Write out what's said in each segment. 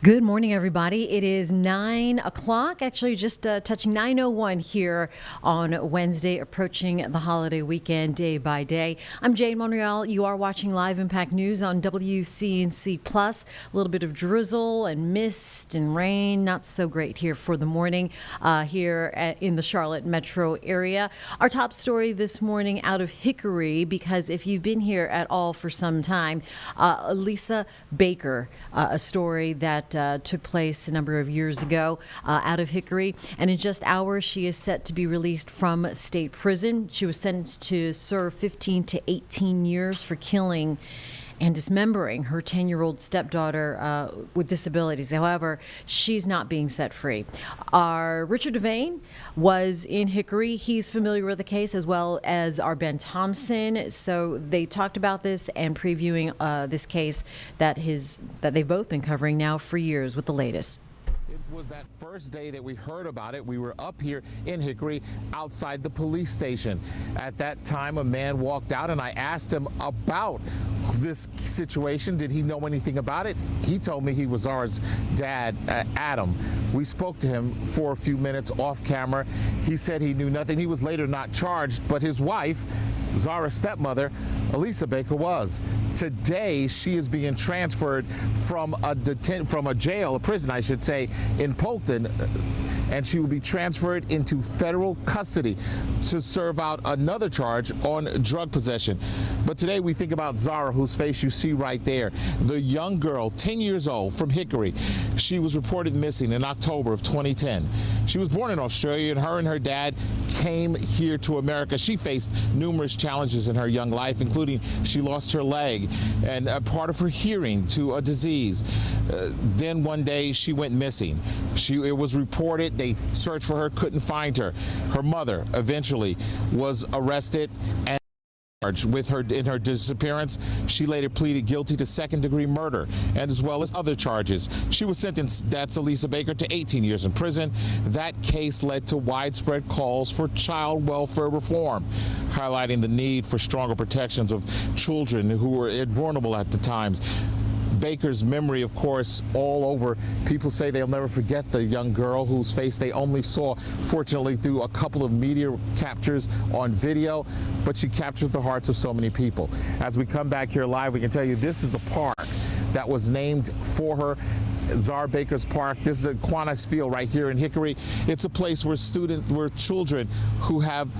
Good morning, everybody. It is 9 o'clock, actually just touching 9:01 here on Wednesday, approaching the holiday weekend day by day. I'm Jane Monreal. You are watching Live Impact News on WCNC Plus. A little bit of drizzle and mist and rain, not so great here for the morning in the Charlotte metro area. Our top story this morning out of Hickory, because if you've been here at all for some time, Zara Baker, a story that took place a number of years ago out of Hickory. And in just hours, she is set to be released from state prison. She was sentenced to serve 15 to 18 years for killing and dismembering her 10-year-old stepdaughter with disabilities. However, she's not being set free. Our Richard Devane was in Hickory. He's familiar with the case, as well as our Ben Thompson. So they talked about this and previewing this case that they've both been covering now for years with the latest. It was that first day that we heard about it. We were up here in Hickory outside the police station. At that time, a man walked out and I asked him about this situation. Did he know anything about it? He told me he was Zara's dad, Adam. We spoke to him for a few minutes off camera. He said he knew nothing. He was later not charged, but his wife, Zara's stepmother, Zara Baker, was. Today, she is being transferred from a jail, a prison, I should say, in Polkton, and she will be transferred into federal custody to serve out another charge on drug possession. But today we think about Zara, whose face you see right there, the young girl, 10 years old, from Hickory. She was reported missing in October of 2010. She was born in Australia, and her dad came here to America. She faced numerous challenges in her young life, including she lost her leg and a part of her hearing to a disease. Then one day she went missing. It was reported, they searched for her, couldn't find her. Her mother eventually was arrested and charged with her in her disappearance. She later pleaded guilty to second-degree murder, and as well as other charges. She was sentenced, that's Zara Baker, to 18 years in prison. That case led to widespread calls for child welfare reform, highlighting the need for stronger protections of children who were vulnerable at the times. Baker's memory, of course, all over. People say they'll never forget the young girl whose face they only saw, fortunately, through a couple of media captures on video, but she captured the hearts of so many people. As we come back here live, we can tell you this is the park that was named for her. Zara Baker's Park. This is Aquinas Field right here in Hickory. It's a place where children who have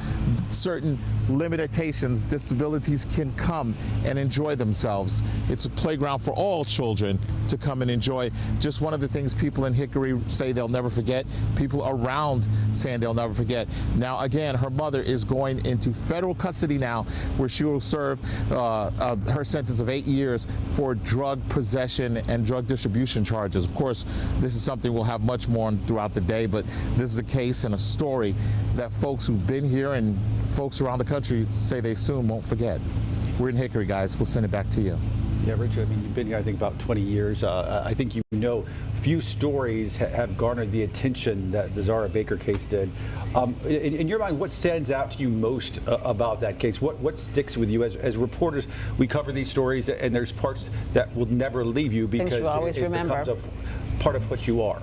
certain limitations, disabilities, can come and enjoy themselves. It's a playground for all children to come and enjoy. Just one of the things people in Hickory say they'll never forget. People around saying they'll never forget. Now, again, her mother is going into federal custody now, where she will serve her sentence of 8 years for drug possession and drug distribution charges. Of course, this is something we'll have much more on throughout the day, but this is a case and a story that folks who've been here and folks around the country say they soon won't forget. We're in Hickory, guys. We'll send it back to you. Yeah, Richard, I mean, you've been here, I think, about 20 years. I think you know few stories have garnered the attention that the Zara Baker case did. In your mind, what stands out to you most about that case? What sticks with you? As reporters, we cover these stories, and there's parts that will never leave you because it becomes a part of what you are.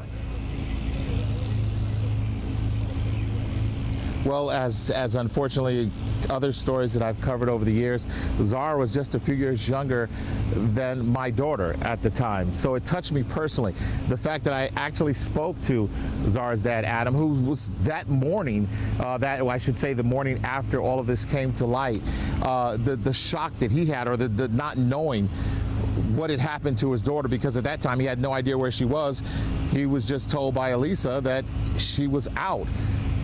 Well, as unfortunately other stories that I've covered over the years, Zara was just a few years younger than my daughter at the time. So it touched me personally. The fact that I actually spoke to Zara's dad, Adam, who was that morning, I should say the morning after all of this came to light, the shock that he had, or the not knowing what had happened to his daughter, because at that time he had no idea where she was. He was just told by Elisa that she was out,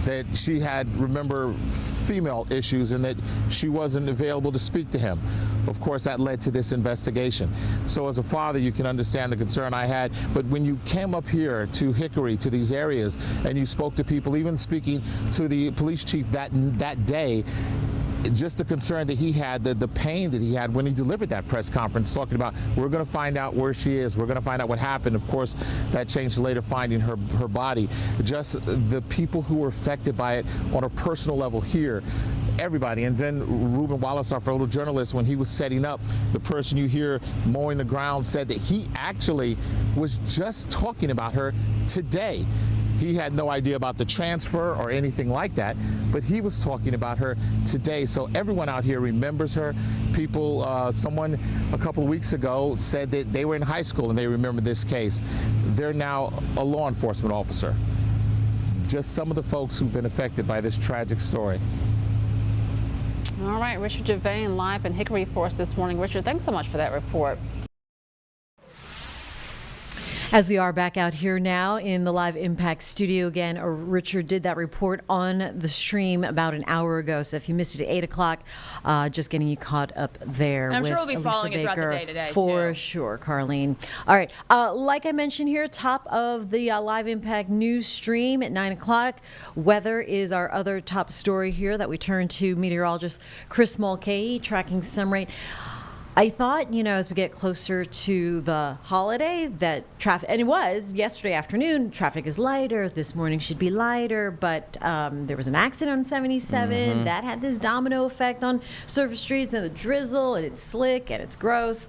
that she had, remember, female issues, and that she wasn't available to speak to him. Of course, that led to this investigation. So as a father, you can understand the concern I had. But when you came up here to Hickory, to these areas, and you spoke to people, even speaking to the police chief that day, just the concern that he had, the pain that he had when he delivered that press conference, talking about, we're going to find out where she is, we're going to find out what happened. Of course, that changed later, finding her body. Just the people who were affected by it on a personal level here, everybody. And then Reuben Wallace, our photojournalist, when he was setting up, the person you hear mowing the ground said that he actually was just talking about her today. He had no idea about the transfer or anything like that, but he was talking about her today. So everyone out here remembers her. People, someone a couple of weeks ago said that they were in high school and they remember this case. They're now a law enforcement officer. Just some of the folks who've been affected by this tragic story. All right, Richard Gervain live in Hickory for us this morning. Richard, thanks so much for that report. As we are back out here now in the Live Impact studio again, Richard did that report on the stream about an hour ago. So if you missed it at 8 o'clock, just getting you caught up there. And I'm with sure we'll be Elisa following it throughout the Baker day today, for too. sure, Carlene. All right. Like I mentioned here, top of the Live Impact news stream at 9 o'clock. Weather is our other top story here that we turn to meteorologist Chris Mulcahy tracking some rain. I thought, as we get closer to the holiday, that traffic, and it was yesterday afternoon, traffic is lighter. This morning should be lighter, but there was an accident on 77 that had this domino effect on surface streets, and the drizzle, and it's slick, and it's gross.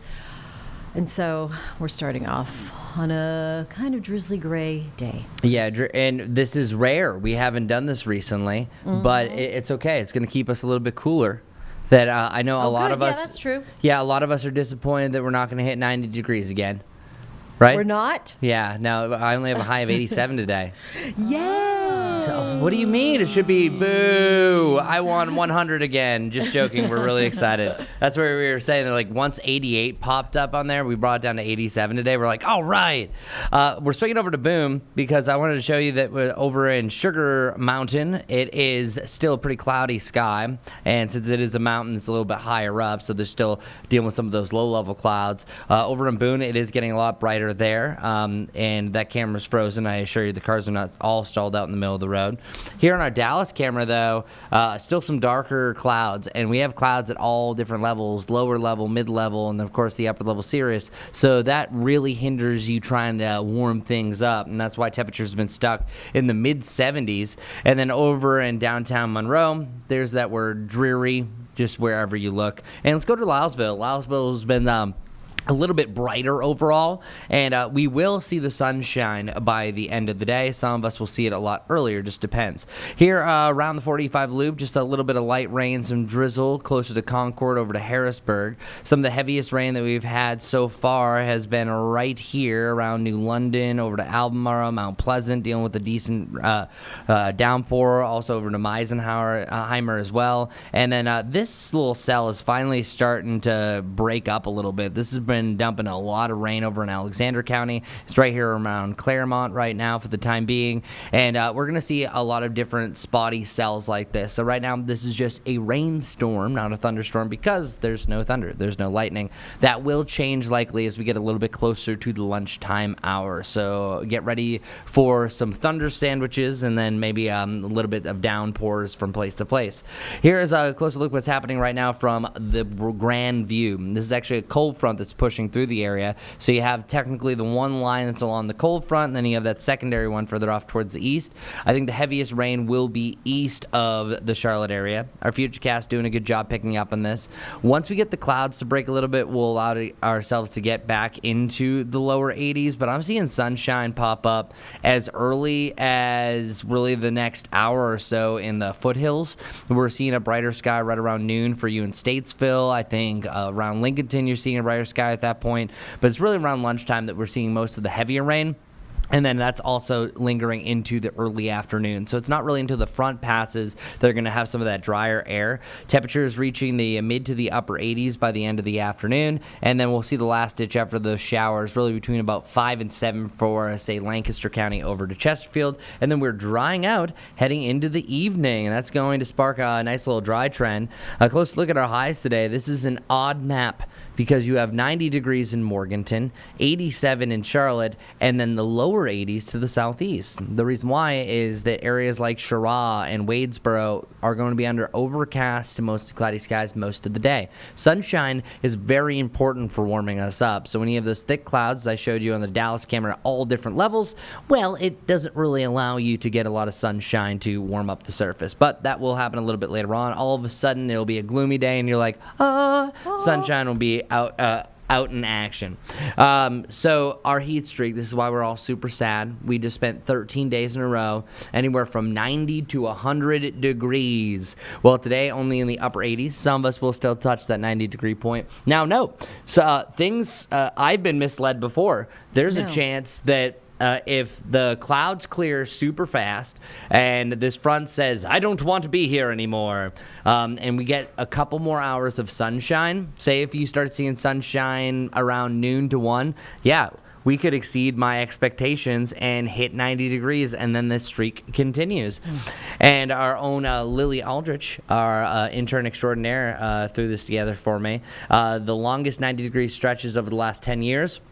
And so we're starting off on a kind of drizzly gray day. Yeah, and this is rare. We haven't done this recently, but it's okay. It's going to keep us a little bit cooler. That I know a lot of us. Yeah, that's true. Yeah, a lot of us are disappointed that we're not going to hit 90 degrees again. Right? We're not? Yeah, no, I only have a high of 87 today. Yeah. So, what do you mean? It should be boo. I want 100 again. Just joking. We're really excited. That's where we were saying that, like, once 88 popped up on there, we brought it down to 87 today. We're like, all right. We're swinging over to Boom because I wanted to show you that over in Sugar Mountain, it is still a pretty cloudy sky. And since it is a mountain, it's a little bit higher up, so they're still dealing with some of those low-level clouds. Over in Boone, it is getting a lot brighter there, and that camera's frozen. I assure you the cars are not all stalled out in the middle of the road. Here on our Dallas camera, though, still some darker clouds, and we have clouds at all different levels, lower level, mid-level, and of course the upper level cirrus. So that really hinders you trying to warm things up, and that's why temperatures have been stuck in the mid-70s. And then over in downtown Monroe, there's that word dreary, just wherever you look. And let's go to Lylesville. Lylesville has been a little bit brighter overall, and we will see the sunshine by the end of the day. Some of us will see it a lot earlier, just depends. Here around the 45 loop, just a little bit of light rain, some drizzle closer to Concord over to Harrisburg. Some of the heaviest rain that we've had so far has been right here around New London, over to Albemarle, Mount Pleasant, dealing with a decent downpour, also over to Meisenheimer as well. And then this little cell is finally starting to break up a little bit. This has been dumping a lot of rain over in Alexander County. It's right here around Claremont right now for the time being, and we're going to see a lot of different spotty cells like this. So right now this is just a rainstorm, not a thunderstorm, because there's no thunder, there's no lightning. That will change likely as we get a little bit closer to the lunchtime hour. So get ready for some thunder sandwiches and then maybe a little bit of downpours from place to place. Here is a closer look at what's happening right now from the Grand View. This is actually a cold front that's pushing through the area. So you have technically the one line that's along the cold front, and then you have that secondary one further off towards the east. I think the heaviest rain will be east of the Charlotte area. Our Futurecast doing a good job picking up on this. Once we get the clouds to break a little bit, we'll allow ourselves to get back into the lower 80s, but I'm seeing sunshine pop up as early as really the next hour or so in the foothills. We're seeing a brighter sky right around noon for you in Statesville. I think around Lincolnton you're seeing a brighter sky at that point, but it's really around lunchtime that we're seeing most of the heavier rain. And then that's also lingering into the early afternoon. So it's not really until the front passes that are going to have some of that drier air. Temperatures reaching the mid to the upper 80s by the end of the afternoon. And then we'll see the last ditch after those showers, really between about 5 and 7 for, say, Lancaster County over to Chesterfield. And then we're drying out heading into the evening. And that's going to spark a nice little dry trend. A close look at our highs today. This is an odd map because you have 90 degrees in Morganton, 87 in Charlotte, and then the lower lower 80s to the southeast. The reason why is that areas like Chirac and Wadesboro are going to be under overcast to mostly cloudy skies most of the day. Sunshine is very important for warming us up. So when you have those thick clouds, as I showed you on the Dallas camera, at all different levels, well, it doesn't really allow you to get a lot of sunshine to warm up the surface. But that will happen a little bit later on. All of a sudden, it'll be a gloomy day, and you're like, sunshine will be out in action. So our heat streak, this is why we're all super sad. We just spent 13 days in a row, anywhere from 90 to 100 degrees. Well, today, only in the upper 80s. Some of us will still touch that 90-degree point. Now, no. So I've been misled before. There's a chance that if the clouds clear super fast and this front says, I don't want to be here anymore, and we get a couple more hours of sunshine, say if you start seeing sunshine around noon to 1, we could exceed my expectations and hit 90 degrees, and then this streak continues. And our own Lily Aldrich, our intern extraordinaire, threw this together for me. The longest 90-degree stretches over the last 10 years.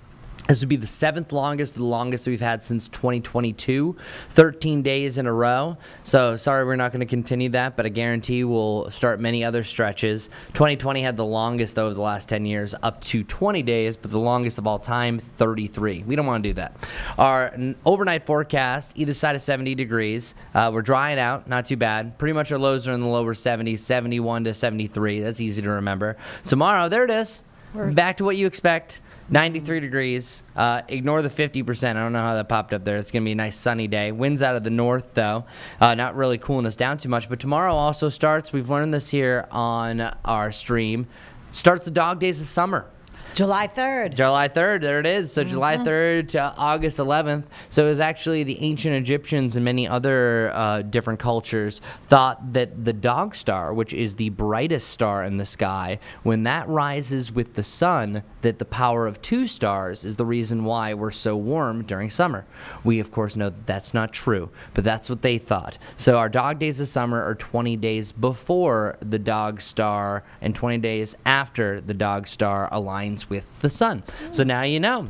This would be the 7th longest, the longest we've had since 2022, 13 days in a row. So sorry we're not going to continue that, but I guarantee we'll start many other stretches. 2020 had the longest over the last 10 years, up to 20 days, but the longest of all time, 33. We don't want to do that. Our overnight forecast, either side of 70 degrees. We're drying out, not too bad. Pretty much our lows are in the lower 70s, 71 to 73. That's easy to remember. Tomorrow, there it is. Back to what you expect. 93 degrees. Ignore the 50%. I don't know how that popped up there. It's going to be a nice sunny day. Winds out of the north, though. Not really cooling us down too much. But tomorrow also starts, we've learned this here on our stream, starts the dog days of summer. July 3rd. July 3rd, there it is. So July 3rd to August 11th. So it was actually the ancient Egyptians and many other different cultures thought that the dog star, which is the brightest star in the sky, when that rises with the sun, that the power of 2 stars is the reason why we're so warm during summer. We, of course, know that that's not true, but that's what they thought. So our dog days of summer are 20 days before the dog star and 20 days after the dog star aligns with the sun. So now you know.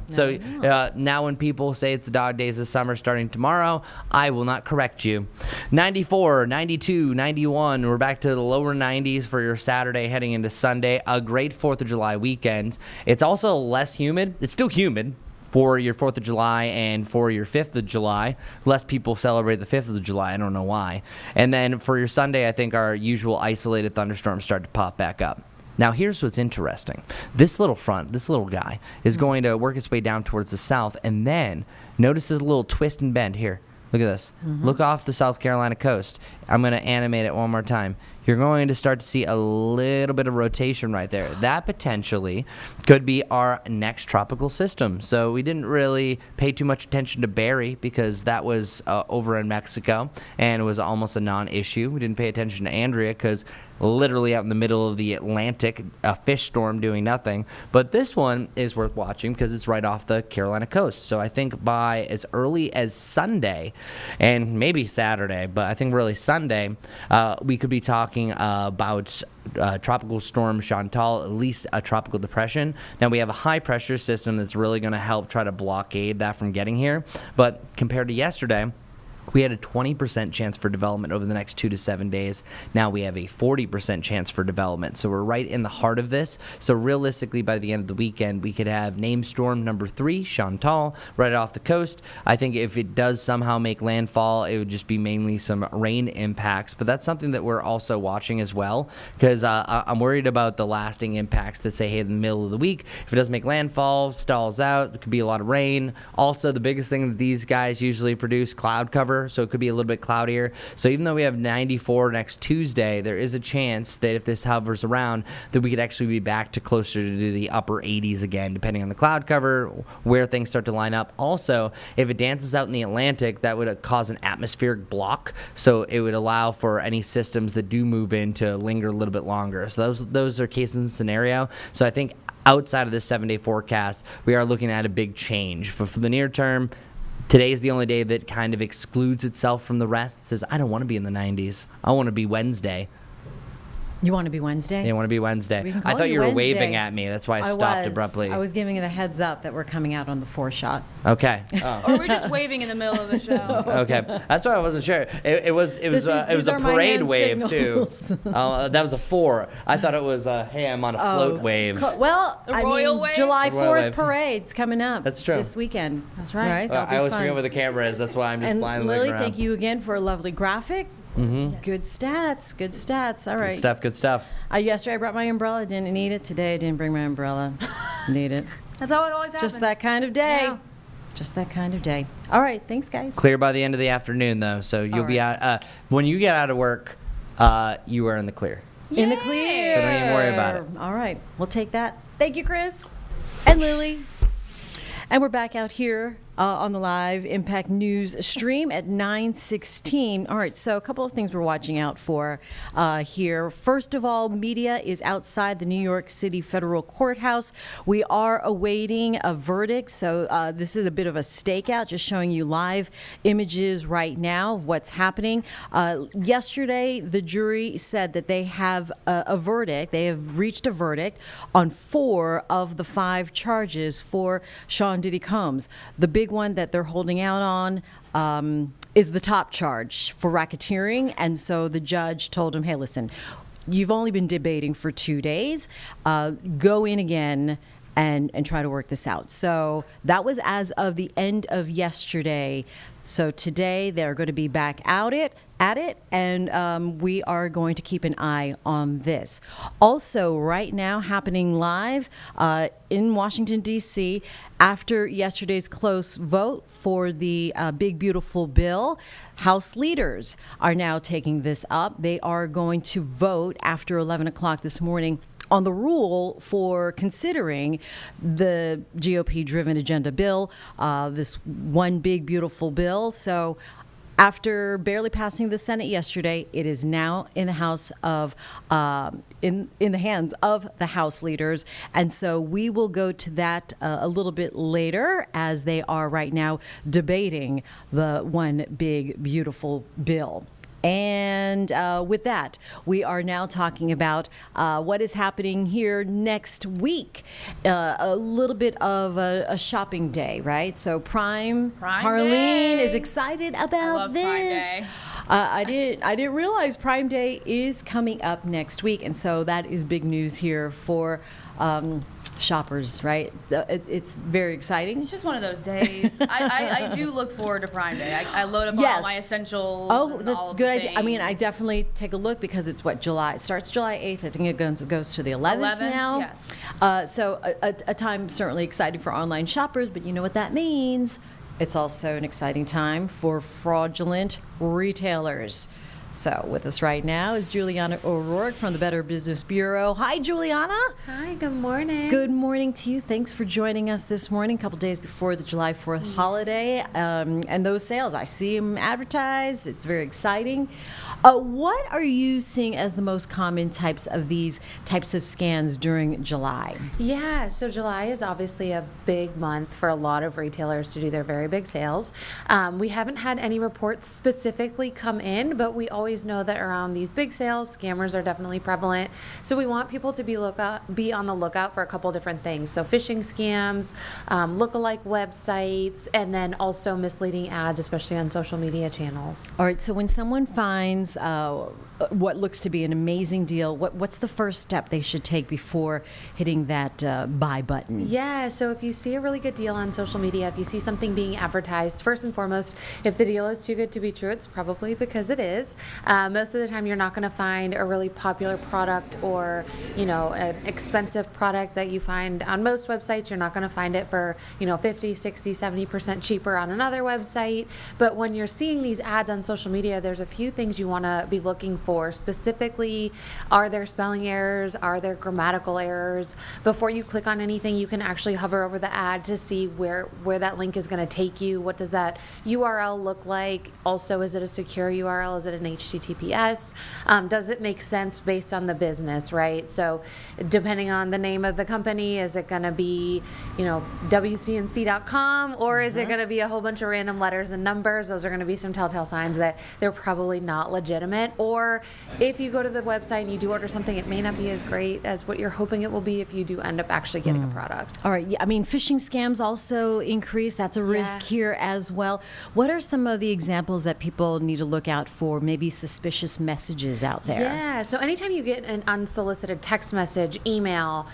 Now when people say it's the dog days of summer starting tomorrow, I will not correct you. 94, 92, 91. We're back to the lower 90s for your Saturday heading into Sunday. A great 4th of July weekend. It's also less humid. It's still humid for your 4th of July and for your 5th of July. Less people celebrate the 5th of July. I don't know why. And then for your Sunday, I think our usual isolated thunderstorms start to pop back up. Now, here's what's interesting. This little front, this little guy, is going to work its way down towards the south, and then notice this little twist and bend here. Look at this. Look off the South Carolina coast. I'm going to animate it one more time. You're going to start to see a little bit of rotation right there. That potentially could be our next tropical system. So we didn't really pay too much attention to Barry because that was over in Mexico and it was almost a non-issue. We didn't pay attention to Andrea because literally out in the middle of the Atlantic, a fish storm doing nothing. But this one is worth watching because it's right off the Carolina coast. So I think by as early as Sunday and maybe Saturday, but I think really Sunday, we could be talking about tropical storm Chantal, at least a tropical depression. Now we have a high pressure system that's really going to help try to blockade that from getting here. But compared to yesterday, we had a 20% chance for development over the next 2 to 7 days. Now we have a 40% chance for development. So we're right in the heart of this. So realistically, by the end of the weekend, we could have named storm number 3, Chantal, right off the coast. I think if it does somehow make landfall, it would just be mainly some rain impacts. But that's something that we're also watching as well, because I'm worried about the lasting impacts that say, hey, in the middle of the week, if it does make landfall, stalls out, it could be a lot of rain. Also, the biggest thing that these guys usually produce, cloud cover. So it could be a little bit cloudier. So even though we have 94 next Tuesday, there is a chance that if this hovers around, that we could actually be back to closer to the upper 80s again, depending on the cloud cover, where things start to line up. Also, if it dances out in the Atlantic, that would cause an atmospheric block. So it would allow for any systems that do move in to linger a little bit longer. So those are cases in scenario. So I think outside of this 7-day forecast, we are looking at a big change. But for the near term, today is the only day that kind of excludes itself from the rest. It says, I don't want to be in the 90s. I want to be Wednesday. You want to be Wednesday? You want to be Wednesday? We can I call thought you were Wednesday. waving at me. That's why I stopped abruptly. I was giving you the heads up that we're coming out on the 4 shot. Okay. Or we're just waving in the middle of the show. Okay. That's why I wasn't sure. It was These a are my parade hand wave signals. too. That was a 4. I thought it was hey, I'm on a float wave. Well, The I royal mean, wave? July The royal 4th wave. parade's coming up. That's true. This weekend. That's right. That'll be I always fun. forget where the camera is. That's why I'm just And blindly Lily, looking around. thank you again for a lovely graphic. Good stats. Good stats. All right. Good stuff. Yesterday I brought my umbrella. Didn't need it. Today I didn't bring my umbrella. Need it. That's how it always happens. Just that kind of day. Yeah. Just that kind of day. All right. Thanks, guys. Clear by the end of the afternoon, though, so you'll be out. When you get out of work, you are in the clear. In the clear. So don't even worry about it. All right. We'll take that. Thank you, Chris and Lily. And we're back out here on the live Impact News stream at 9:16. All right, so a couple of things we're watching out for here. First of all, media is outside the New York City Federal Courthouse. We are awaiting a verdict, so this is a bit of a stakeout, just showing you live images right now of what's happening. Yesterday, the jury said that they have a verdict. They have reached a verdict on 4 of the 5 charges for Sean Diddy Combs. The big one that they're holding out on is the top charge for racketeering. And so the judge told him, hey, listen, you've only been debating for 2 days. Go in again and try to work this out. So that was as of the end of yesterday. So today they're going to be back at it, and we are going to keep an eye on this. Also, right now, happening live in Washington, D.C., after yesterday's close vote for the Big Beautiful Bill, House leaders are now taking this up. They are going to vote after 11 o'clock this morning on the rule for considering the GOP-driven agenda bill, this one big, beautiful bill. So after barely passing the Senate yesterday, it is now in the House of in the hands of the House leaders. And so we will go to that a little bit later, as they are right now debating the one big, beautiful bill. And with that, we are now talking about what is happening here next week. A little bit of a shopping day, right? So Prime Harleen Day. is excited about I love this. Prime Day. I didn't realize Prime Day is coming up next week, and so that is big news here for shoppers, right? It's very exciting. It's just one of those days. I do look forward to Prime Day. I load up on Yes. all my essentials. Oh, and that's all of good the idea. I mean, I things. definitely take a look because it's what, July? It starts July 8th. I think it goes to the 11th 11th, now. yes. So a time certainly exciting for online shoppers, but you know what that means? It's also an exciting time for fraudulent retailers. So with us right now is Juliana O'Rourke from the Better Business Bureau. Hi, Juliana. Hi, good morning. Good morning to you. Thanks for joining us this morning, a couple days before the July 4th holiday. And those sales, I see them advertised. It's very exciting. What are you seeing as the most common types of these types of scans during July? Yeah, so July is obviously a big month for a lot of retailers to do their very big sales. We haven't had any reports specifically come in, but we always know that around these big sales, scammers are definitely prevalent. So we want people to be on the lookout for a couple different things. So phishing scams, lookalike websites, and then also misleading ads, especially on social media channels. All right, so when someone finds what looks to be an amazing deal, what's the first step they should take before hitting that buy button? Yeah, so if you see a really good deal on social media, if you see something being advertised, first and foremost, if the deal is too good to be true, it's probably because it is. Most of the time, you're not going to find a really popular product or, an expensive product that you find on most websites. You're not going to find it for, 50, 60, 70% cheaper on another website. But when you're seeing these ads on social media, there's a few things you want to be looking for. Specifically, are there spelling errors? Are there grammatical errors? Before you click on anything, you can actually hover over the ad to see where that link is going to take you. What does that URL look like? Also, is it a secure URL? Is it an HTTPS? Does it make sense based on the business, right? So depending on the name of the company, is it going to be, WCNC.com, or is it going to be a whole bunch of random letters and numbers? Those are going to be some telltale signs that they're probably not legitimate legitimate, or if you go to the website and you do order something, it may not be as great as what you're hoping it will be if you do end up actually getting a product. All right. Yeah, I mean, phishing scams also increase. That's a risk here as well. What are some of the examples that people need to look out for? Maybe suspicious messages out there. Yeah. So anytime you get an unsolicited text message, email,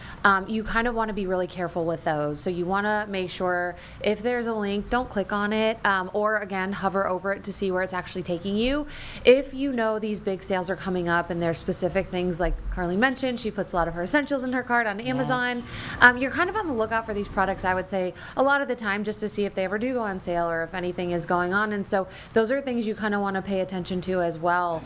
you kind of want to be really careful with those. So you want to make sure if there's a link, don't click on it, or again, hover over it to see where it's actually taking you. If you know these big sales are coming up and there's specific things like Carly mentioned, she puts a lot of her essentials in her cart on Amazon. You're kind of on the lookout for these products, I would say, a lot of the time, just to see if they ever do go on sale or if anything is going on. And so those are things you kind of want to pay attention to as well,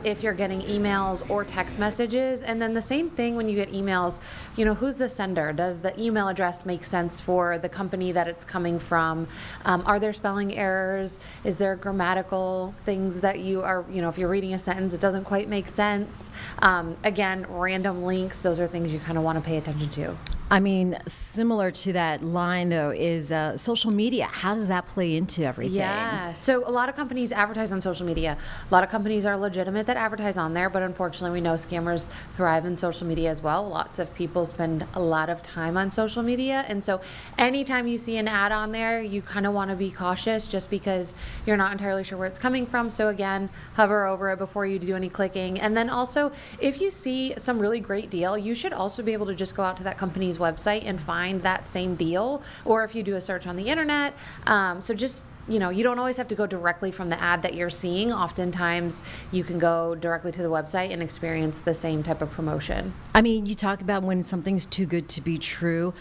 if you're getting emails or text messages. And then the same thing when you get emails, you know, who's the sender? Does the email address make sense for the company that it's coming from? Are there spelling errors? Is there grammatical things that you are, you know, if you're reading a sentence, it doesn't quite make sense? Again, random links, those are things you kind of want to pay attention to. I mean, similar to that line, though, is social media. How does that play into everything? Yeah. So a lot of companies advertise on social media. A lot of companies are legitimate that advertise on there, but unfortunately we know scammers thrive in social media as well. Lots of people spend a lot of time on social media. And so anytime you see an ad on there, you kind of want to be cautious just because you're not entirely sure where it's coming from. So again, hover over it before you do any clicking. And then also, if you see some really great deal, you should also be able to just go out to that company's website and find that same deal, or if you do a search on the internet. So just, you know, you don't always have to go directly from the ad that you're seeing. Oftentimes you can go directly to the website and experience the same type of promotion. I mean, you talk about when something's too good to be true.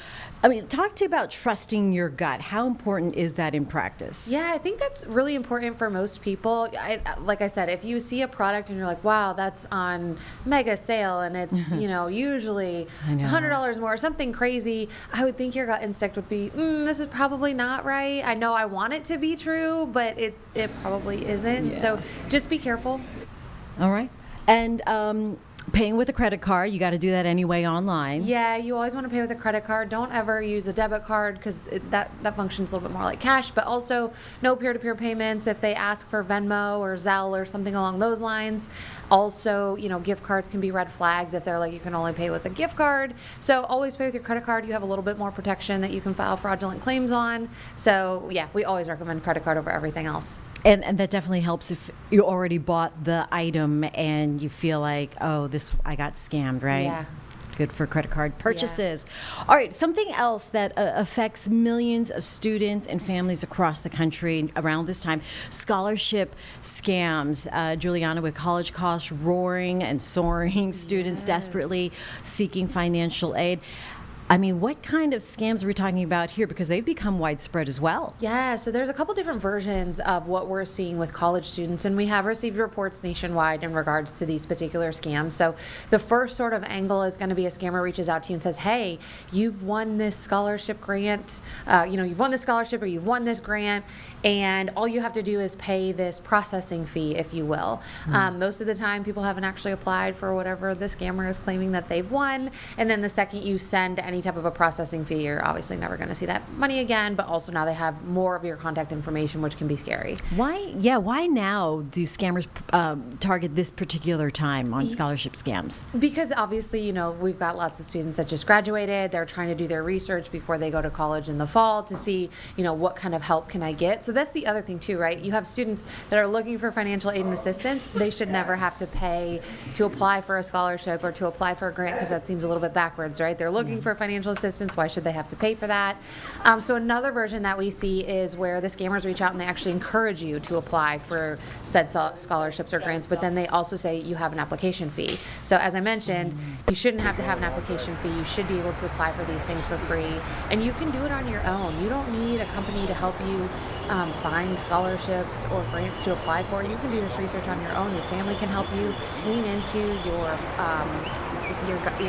I mean, talk to you about trusting your gut. How important is that in practice? Yeah, I think that's really important for most people. Like I said, if you see a product and you're like, wow, that's on mega sale and it's, you know, usually $100 more, something crazy, I would think your gut instinct would be, this is probably not right. I know I want it to be true, but it probably isn't. Yeah. So just be careful. All right. And paying with a credit card, you got to do that anyway online. Yeah, you always want to pay with a credit card. Don't ever use a debit card because that functions a little bit more like cash, but also no peer-to-peer payments if they ask for Venmo or Zelle or something along those lines. Also, you know, gift cards can be red flags if they're like, you can only pay with a gift card. So always pay with your credit card. You have a little bit more protection that you can file fraudulent claims on. So yeah, we always recommend credit card over everything else. And that definitely helps if you already bought the item and you feel like, oh, I got scammed, right? Yeah. Good for credit card purchases. Yeah. All right, something else that affects millions of students and families across the country around this time, scholarship scams. Juliana, with college costs roaring and soaring, students desperately seeking financial aid. I mean, what kind of scams are we talking about here? Because they've become widespread as well. Yeah, so there's a couple different versions of what we're seeing with college students, and we have received reports nationwide in regards to these particular scams. So the first sort of angle is going to be a scammer reaches out to you and says, hey, you've won this scholarship grant, you've won this scholarship or you've won this grant, and all you have to do is pay this processing fee, if you will. Most of the time, people haven't actually applied for whatever the scammer is claiming that they've won, and then the second you send any type of a processing fee, you're obviously never going to see that money again, but also now they have more of your contact information, which can be scary. Why now do scammers target this particular time on scholarship scams? Because obviously, you know, we've got lots of students that just graduated. They're trying to do their research before they go to college in the fall to see, you know, what kind of help can I get. So that's the other thing too, right? You have students that are looking for financial aid and assistance. They should never have to pay to apply for a scholarship or to apply for a grant, because that seems a little bit backwards, right? They're looking for financial assistance. Why should they have to pay for that? So another version that we see is where the scammers reach out and they actually encourage you to apply for said scholarships or grants, but then they also say you have an application fee. So as I mentioned, you shouldn't have to have an application fee. You should be able to apply for these things for free, and you can do it on your own. You don't need a company to help you find scholarships or grants to apply for. You can do this research on your own. Your family can help you. Lean into your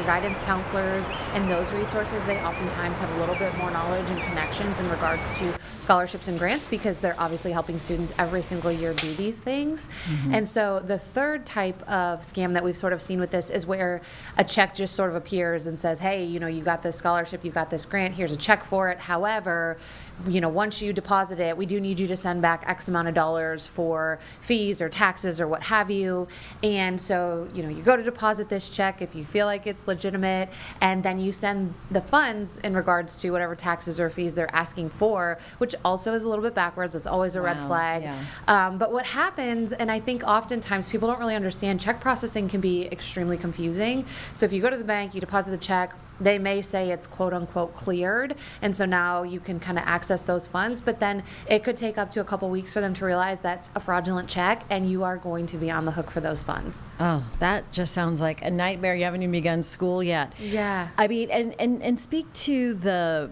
guidance counselors and those resources. They oftentimes have a little bit more knowledge and connections in regards to scholarships and grants, because they're obviously helping students every single year do these things. And so the third type of scam that we've sort of seen with this is where a check just sort of appears and says, hey, you know, you got this scholarship, you got this grant, here's a check for it. However, once you deposit it, we do need you to send back X amount of dollars for fees or taxes or what have you. And so, you go to deposit this check if you feel like it's legitimate, and then you send the funds in regards to whatever taxes or fees they're asking for, which also is a little bit backwards. It's always a red Wow, flag. yeah. But what happens, and I think oftentimes people don't really understand, check processing can be extremely confusing. So if you go to the bank, you deposit the check, they may say it's quote unquote cleared, and so now you can kind of access those funds, but then it could take up to a couple weeks for them to realize that's a fraudulent check, and you are going to be on the hook for those funds. Oh, that just sounds like a nightmare. You haven't even begun school yet. Yeah. I mean, and speak to the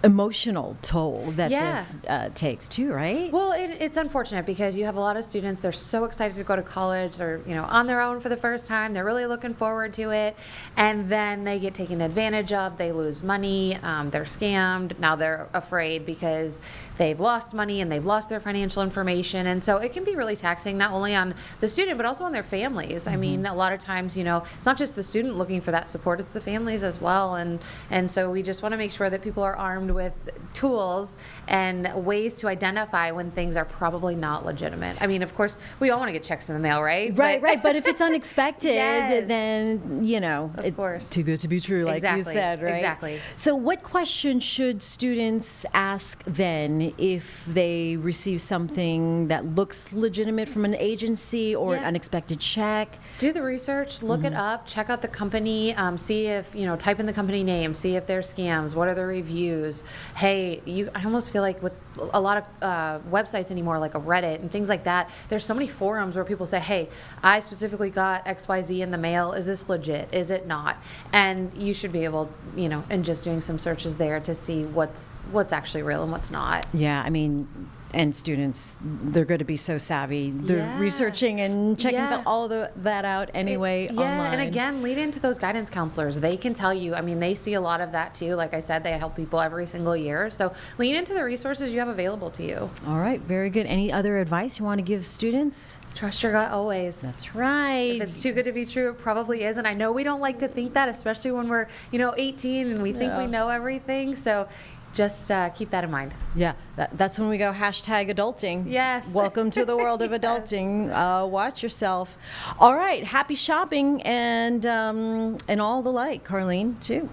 emotional toll that Yeah. this takes too, right? Well, it's unfortunate because you have a lot of students, they're so excited to go to college. They're, on their own for the first time. They're really looking forward to it. And then they get taken advantage of. They lose money. They're scammed. Now they're afraid because they've lost money and they've lost their financial information. And so it can be really taxing, not only on the student, but also on their families. I mean, a lot of times, it's not just the student looking for that support, it's the families as well. And so we just want to make sure that people are armed with tools and ways to identify when things are probably not legitimate. I mean, of course, we all want to get checks in the mail, right? Right. But if it's unexpected, Yes. then, Of course. too good to be true, like you Exactly. said, right? Exactly. So what questions should students ask then if they receive something that looks legitimate from an agency or an Yeah. unexpected check? Do the research, look it up, check out the company, see if, type in the company name, see if there's scams, what are the reviews. Hey, I almost feel like with a lot of websites anymore, like a Reddit and things like that, there's so many forums where people say, hey, I specifically got XYZ in the mail. Is this legit? Is it not? And you should be able, and just doing some searches there to see what's actually real and what's not. Yeah, I mean, and students, they're going to be so savvy. They're Yeah. researching and checking Yeah. all that out anyway online. And again, lead into those guidance counselors. They can tell you, I mean, they see a lot of that too. Like I said, they help people every single year. So lean into the resources you have available to you. All right, very good. Any other advice you want to give students? Trust your gut always. That's right. If it's too good to be true, it probably is. And I know we don't like to think that, especially when we're, 18 and we think we know everything. So just keep that in mind. Yeah, that's when we go #adulting. Yes. Welcome to the world of adulting. Watch yourself. All right, happy shopping and all the like. Carlene, too.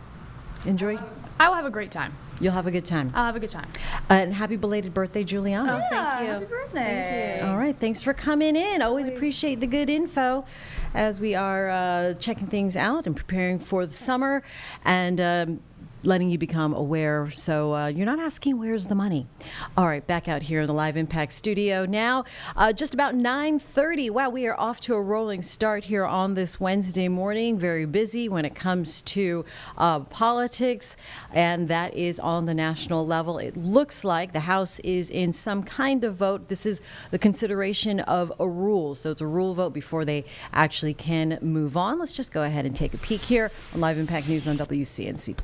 Enjoy. I will have a great time. You'll have a good time. I'll have a good time. And happy belated birthday, Juliana. Thank you. Happy birthday. All right, thanks for coming in. Always appreciate the good info as we are checking things out and preparing for the summer and letting you become aware so you're not asking where's the money. All right, back out here in the Live Impact studio now. Just about 9:30. Wow, we are off to a rolling start here on this Wednesday morning. Very busy when it comes to politics, and that is on the national level. It looks like the House is in some kind of vote. This is the consideration of a rule. So it's a rule vote before they actually can move on. Let's just go ahead and take a peek here on Live Impact News on WCNC.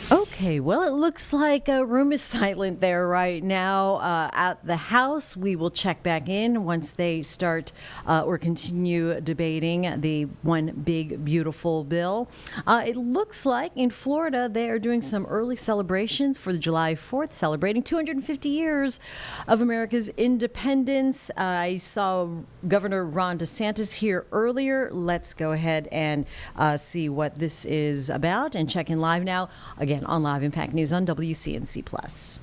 Okay, well, it looks like a room is silent there right now at the House. We will check back in once they start or continue debating the one big, beautiful bill. It looks like in Florida they are doing some early celebrations for the July 4th, celebrating 250 years of America's independence. I saw Governor Ron DeSantis here earlier. Let's go ahead and see what this is about and check in live now. Again, on Live Impact News on WCNC Plus.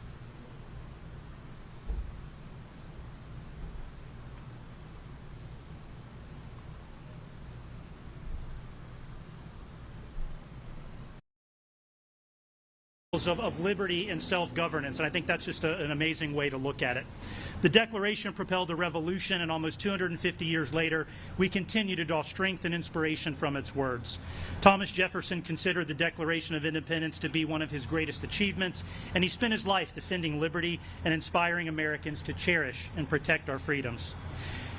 of liberty and self-governance, and I think that's just an amazing way to look at it. The Declaration propelled a revolution, and almost 250 years later, we continue to draw strength and inspiration from its words. Thomas Jefferson considered the Declaration of Independence to be one of his greatest achievements, and he spent his life defending liberty and inspiring Americans to cherish and protect our freedoms.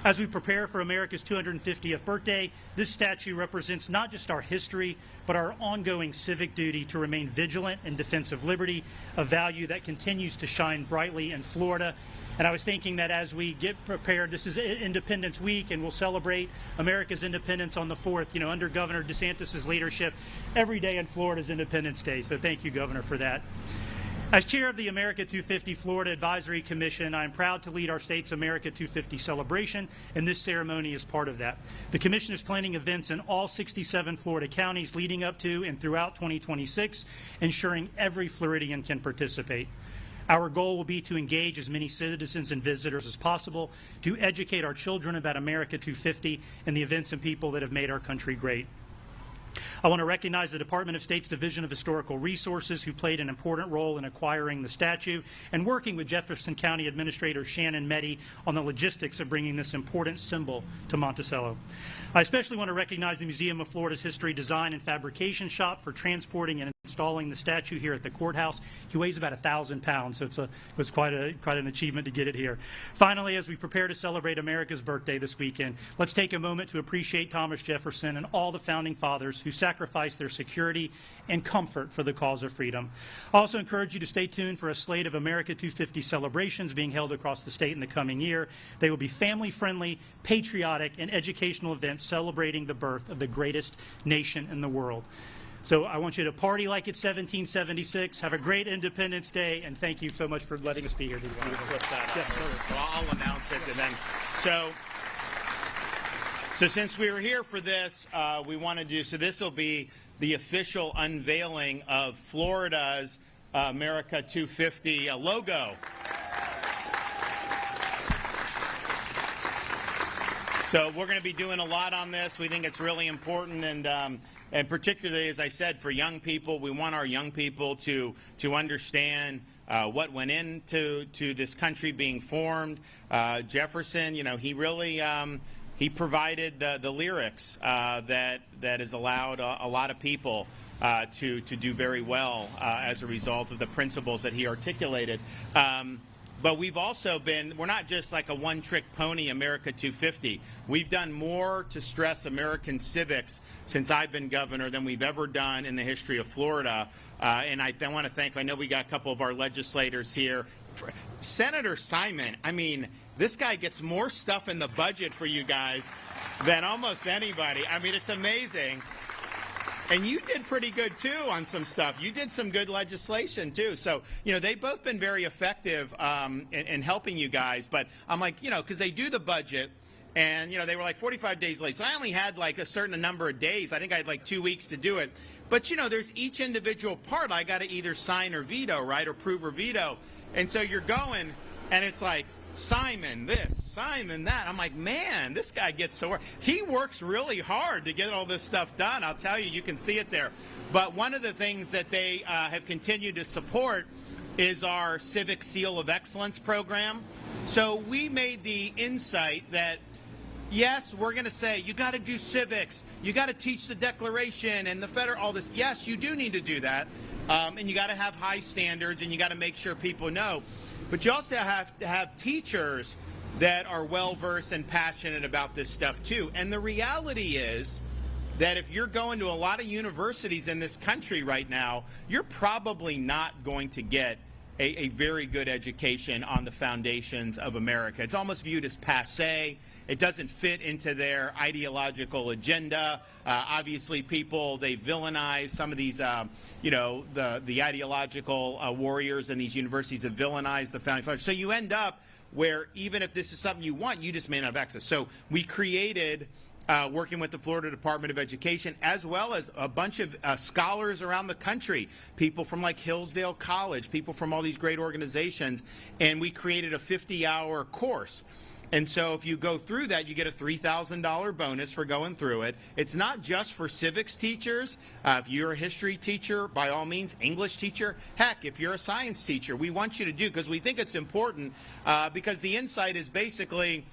As we prepare for America's 250th birthday, this statue represents not just our history, but our ongoing civic duty to remain vigilant in defense of liberty, a value that continues to shine brightly in Florida. And I was thinking that as we get prepared, this is Independence Week, and we'll celebrate America's independence on the 4th, under Governor DeSantis' leadership. Every day in Florida is Independence Day, so thank you, Governor, for that. As chair of the America 250 Florida Advisory Commission, I am proud to lead our state's America 250 celebration, and this ceremony is part of that. The commission is planning events in all 67 Florida counties leading up to and throughout 2026, ensuring every Floridian can participate. Our goal will be to engage as many citizens and visitors as possible, to educate our children about America 250 and the events and people that have made our country great. I want to recognize the Department of State's Division of Historical Resources, who played an important role in acquiring the statue and working with Jefferson County Administrator Shannon Meddy on the logistics of bringing this important symbol to Monticello. I especially want to recognize the Museum of Florida's History Design and Fabrication Shop for transporting and installing the statue here at the courthouse. He weighs about 1,000 pounds, so it was quite an achievement to get it here. Finally, as we prepare to celebrate America's birthday this weekend, let's take a moment to appreciate Thomas Jefferson and all the founding fathers who sacrificed their security and comfort for the cause of freedom. I also encourage you to stay tuned for a slate of America 250 celebrations being held across the state in the coming year. They will be family-friendly, patriotic, and educational events celebrating the birth of the greatest nation in the world. So I want you to party like it's 1776, have a great Independence Day, and thank you so much for letting us be here today. Yes, sir. So I'll announce it, and then so since we were here for this, we want to do, so this will be the official unveiling of Florida's America 250 logo. So we're going to be doing a lot on this. We think it's really important, and particularly, as I said, for young people, we want our young people to understand what went into this country being formed. Jefferson, he really he provided the lyrics that has allowed a lot of people to do very well as a result of the principles that he articulated. But we've also we're not just like a one-trick pony, America 250. We've done more to stress American civics since I've been governor than we've ever done in the history of Florida. And I want to thank, I know we got a couple of our legislators here. Senator Simon, I mean, this guy gets more stuff in the budget for you guys than almost anybody. I mean, it's amazing. And you did pretty good, too, on some stuff. You did some good legislation, too. So, they've both been very effective in helping you guys. But I'm like, because they do the budget, and, they were like 45 days late. So I only had like a certain number of days. I think I had like 2 weeks to do it. But, there's each individual part I got to either sign or veto, right, or approve or veto. And so you're going, and it's like, Simon this, Simon that. I'm like, man, this guy gets so work. He works really hard to get all this stuff done. I'll tell you, you can see it there. But one of the things that they have continued to support is our Civic Seal of Excellence program. So we made the insight that, yes, we're going to say, you got to do civics. You got to teach the Declaration and the federal, all this. Yes, you do need to do that. And you got to have high standards, and you got to make sure people know. But you also have to have teachers that are well-versed and passionate about this stuff, too. And the reality is that if you're going to a lot of universities in this country right now, you're probably not going to get a very good education on the foundations of America. It's almost viewed as passé. It doesn't fit into their ideological agenda. Obviously, people, they villainize some of these, the ideological warriors in these universities have villainized the founding fathers. So you end up where even if this is something you want, you just may not have access. So we created, working with the Florida Department of Education, as well as a bunch of scholars around the country, people from like Hillsdale College, people from all these great organizations, and we created a 50-hour course. And so if you go through that, you get a $3,000 bonus for going through it. It's not just for civics teachers. If you're a history teacher, by all means, English teacher. Heck, if you're a science teacher, we want you to do, because we think it's important, because the insight is basically,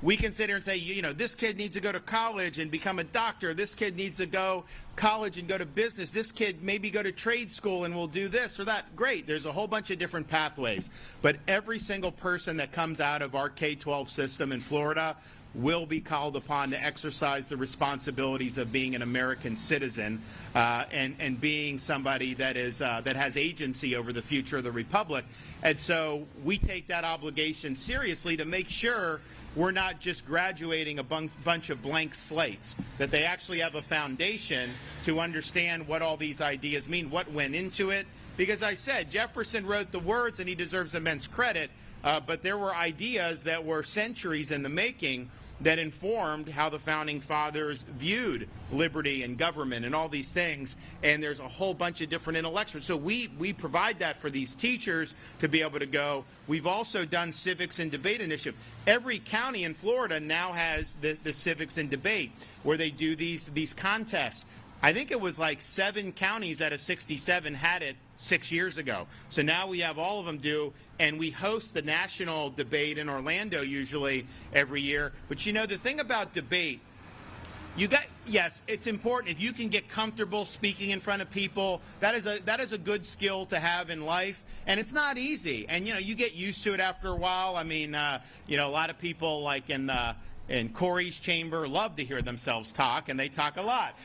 we can sit here and say, you know, this kid needs to go to college and become a doctor. This kid needs to go college and go to business. This kid maybe go to trade school and will do this or that. Great. There's a whole bunch of different pathways. But every single person that comes out of our K-12 system in Florida will be called upon to exercise the responsibilities of being an American citizen and being somebody that is that has agency over the future of the republic. And so we take that obligation seriously to make sure we're not just graduating a bunch of blank slates, that they actually have a foundation to understand what all these ideas mean, what went into it. Because I said, Jefferson wrote the words and he deserves immense credit, but there were ideas that were centuries in the making that informed how the founding fathers viewed liberty and government and all these things. And there's a whole bunch of different intellectuals. So we provide that for these teachers to be able to go. We've also done civics and debate initiative. Every county in Florida now has the civics and debate where they do these contests. I think it was like 7 counties out of 67 had it 6 years ago. So now we have all of them do, and we host the national debate in Orlando usually every year. But you know, the thing about debate, yes, it's important. If you can get comfortable speaking in front of people, that is a good skill to have in life, and it's not easy. And you know, you get used to it after a while. I mean, you know, a lot of people like in Corey's chamber love to hear themselves talk, and they talk a lot.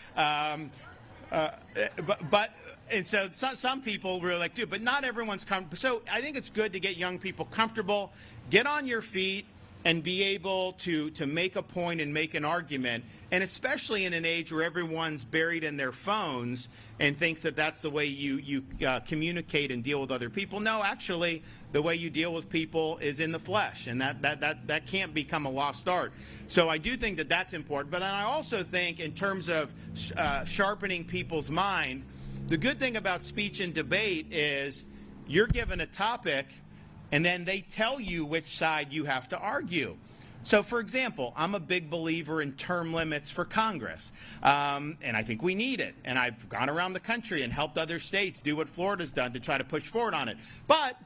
And so some people really like to, but not everyone's comfortable. So I think it's good to get young people comfortable, get on your feet, and be able to make a point and make an argument. And especially in an age where everyone's buried in their phones and thinks that that's the way you communicate and deal with other people. No, actually, the way you deal with people is in the flesh, and that can't become a lost art. So I do think that that's important. But I also think in terms of sharpening people's mind, the good thing about speech and debate is you're given a topic, and then they tell you which side you have to argue. So, for example, I'm a big believer in term limits for Congress, and I think we need it. And I've gone around the country and helped other states do what Florida's done to try to push forward on it. But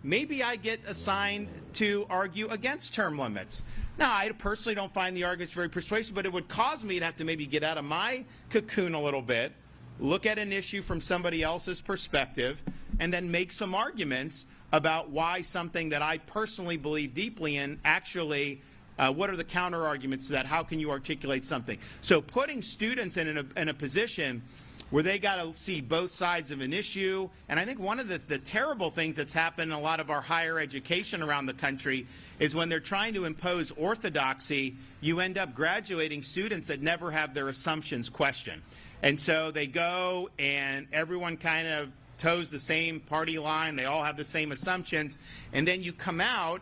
maybe I get assigned to argue against term limits. Now, I personally don't find the arguments very persuasive, but it would cause me to have to maybe get out of my cocoon a little bit, look at an issue from somebody else's perspective, and then make some arguments about why something that I personally believe deeply in actually, what are the counter arguments to that? How can you articulate something? So putting students in a position where they got to see both sides of an issue. And I think one of the terrible things that's happened in a lot of our higher education around the country is when they're trying to impose orthodoxy, you end up graduating students that never have their assumptions questioned. And so they go and everyone kind of toes the same party line. They all have the same assumptions. And then you come out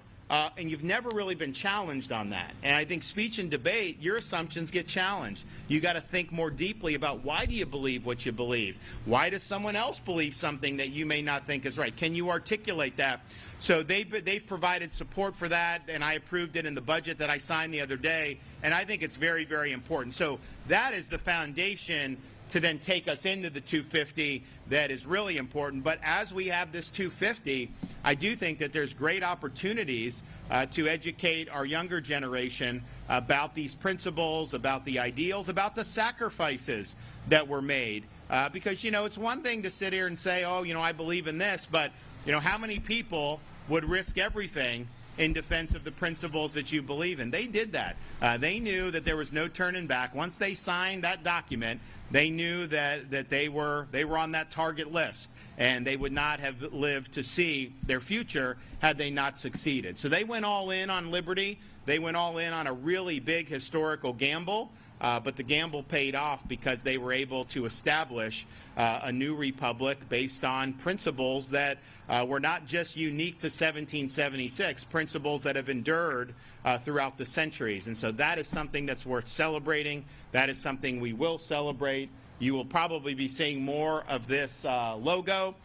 and you've never really been challenged on that. And I think speech and debate, your assumptions get challenged. You got to think more deeply about why do you believe what you believe? Why does someone else believe something that you may not think is right? Can you articulate that? So they've provided support for that, and I approved it in the budget that I signed the other day. And I think it's very, very important. So that is the foundation to then take us into the 250 that is really important. But as we have this 250, I do think that there's great opportunities to educate our younger generation about these principles, about the ideals, about the sacrifices that were made. Because, you know, it's one thing to sit here and say, oh, you know, I believe in this, but, you know, how many people would risk everything in defense of the principles that you believe in? They did that. They knew that there was no turning back. Once they signed that document, they knew that they were on that target list, and they would not have lived to see their future had they not succeeded. So they went all in on liberty. They went all in on a really big historical gamble. But the gamble paid off because they were able to establish a new republic based on principles that were not just unique to 1776, principles that have endured throughout the centuries. And so that is something that's worth celebrating. That is something we will celebrate. You will probably be seeing more of this logo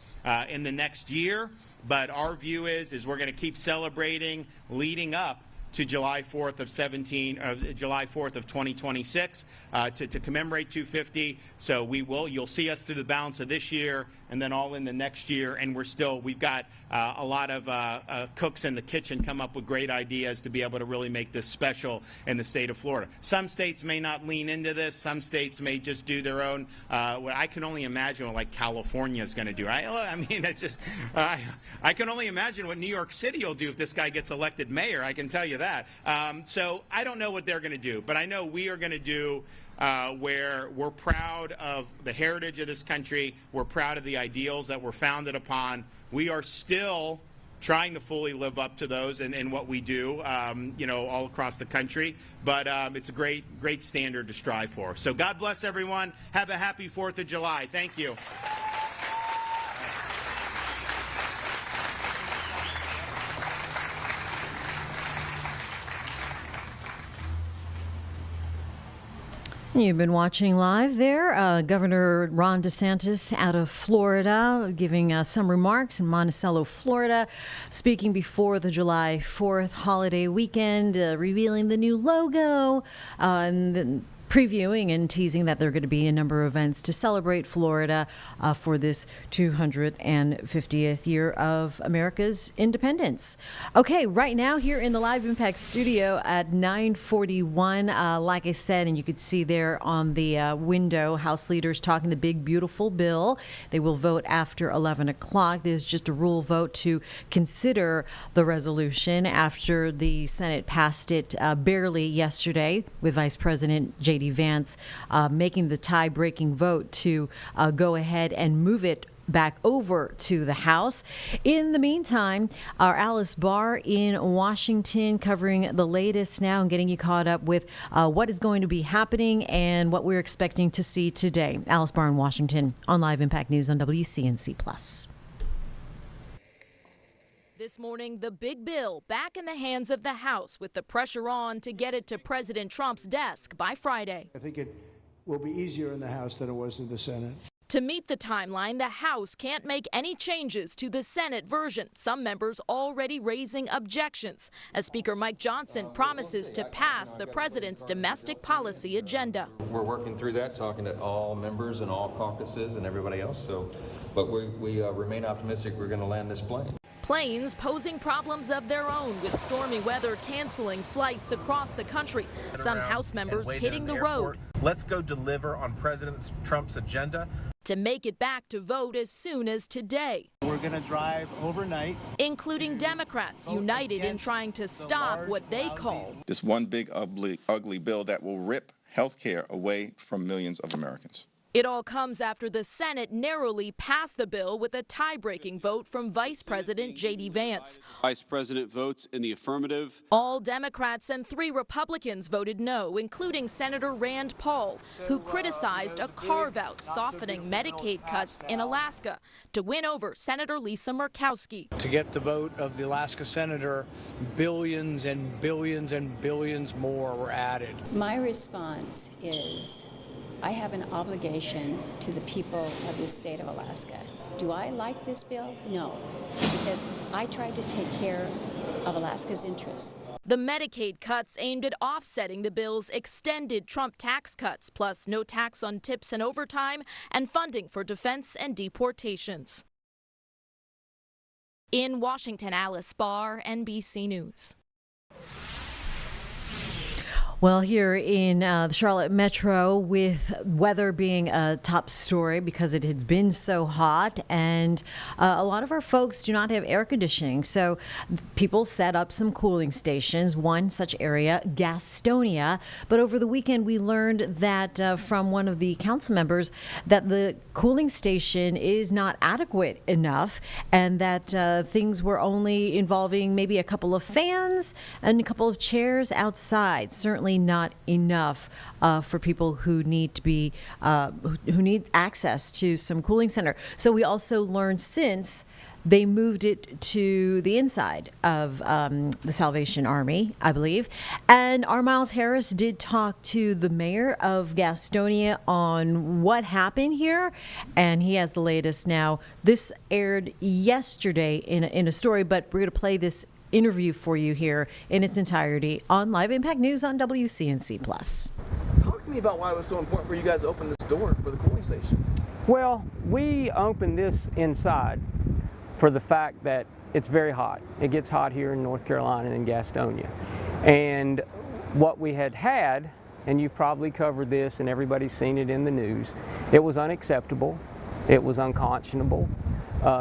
in the next year. But our view is we're going to keep celebrating leading up to July 4th of July 4th of 2026 to commemorate 250. So you'll see us through the balance of this year and then all in the next year. And we've got a lot of cooks in the kitchen come up with great ideas to be able to really make this special in the state of Florida. Some states may not lean into this. Some states may just do their own. What I can only imagine what like California is going to do. I mean, that's just, I can only imagine what New York City will do if this guy gets elected mayor. I can tell you that. So I don't know what they're going to do, but I know we are going to do where we're proud of the heritage of this country. We're proud of the ideals that we're founded upon. We are still trying to fully live up to those in what we do, all across the country. But it's a great standard to strive for. So God bless everyone. Have a happy 4th of July. Thank you. You've been watching live there. Governor Ron DeSantis out of Florida giving some remarks in Monticello, Florida, speaking before the July 4th holiday weekend, revealing the new logo and previewing and teasing that there are going to be a number of events to celebrate Florida for this 250th year of America's independence. Okay, right now here in the Live Impact studio at 9:41, like I said, and you could see there on the window, House leaders talking the big, beautiful bill. They will vote after 11 o'clock. There's just a rule vote to consider the resolution after the Senate passed it barely yesterday with Vice President J.D. Vance making the tie-breaking vote to go ahead and move it back over to the House. In the meantime, our Alice Barr in Washington covering the latest now and getting you caught up with what is going to be happening and what we're expecting to see today. Alice Barr in Washington on Live Impact News on WCNC+. This morning, the big bill back in the hands of the House with the pressure on to get it to President Trump's desk by Friday. I think it will be easier in the House than it was in the Senate. To meet the timeline, the House can't make any changes to the Senate version. Some members already raising objections as Speaker Mike Johnson promises to pass the president's domestic policy agenda. We're working through that, talking to all members and all caucuses and everybody else. But we remain optimistic we're going to land this plane. Planes posing problems of their own with stormy weather canceling flights across the country. Some House members hitting the road. Let's go deliver on President Trump's agenda. To make it back to vote as soon as today. We're going to drive overnight. Including Democrats united in trying to stop what they call this one big ugly bill that will rip health care away from millions of Americans. It all comes after the Senate narrowly passed the bill with a tie-breaking vote from Vice President J.D. Vance. Vice President votes in the affirmative. All Democrats and 3 Republicans voted no, including Senator Rand Paul, who criticized a carve-out softening Medicaid cuts in Alaska to win over Senator Lisa Murkowski. To get the vote of the Alaska senator, billions and billions and billions more were added. My response is, I have an obligation to the people of the state of Alaska. Do I like this bill? No, because I tried to take care of Alaska's interests. The Medicaid cuts aimed at offsetting the bill's extended Trump tax cuts, plus no tax on tips and overtime, and funding for defense and deportations. In Washington, Alice Barr, NBC News. Well, here in the Charlotte Metro, with weather being a top story because it has been so hot, and a lot of our folks do not have air conditioning. So people set up some cooling stations, one such area, Gastonia. But over the weekend, we learned that from one of the council members that the cooling station is not adequate enough, and that things were only involving maybe a couple of fans and a couple of chairs outside. Certainly not enough for people who need to be who need access to some cooling center. So we also learned since they moved it to the inside of the Salvation Army, I believe. And our Miles Harris did talk to the mayor of Gastonia on what happened here, and he has the latest now. This aired yesterday in a story, but we're going to play this interview for you here in its entirety on Live Impact News on WCNC Plus. Talk to me about why it was so important for you guys to open this door for the cooling station. Well, we opened this inside for the fact that it's very hot. It gets hot here in North Carolina and in Gastonia. And what we had, and you've probably covered this and everybody's seen it in the news, it was unacceptable, it was unconscionable.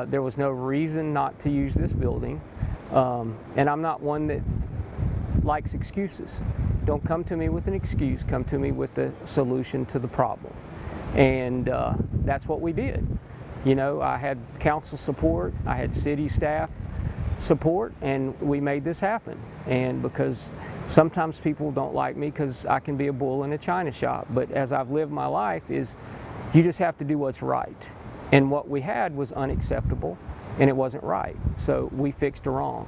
There was no reason not to use this building. And I'm not one that likes excuses. Don't come to me with an excuse, come to me with the solution to the problem. And that's what we did. You know, I had council support, I had city staff support, and we made this happen. And because sometimes people don't like me because I can be a bull in a china shop, but as I've lived my life is you just have to do what's right. And what we had was unacceptable and it wasn't right. So we fixed a wrong.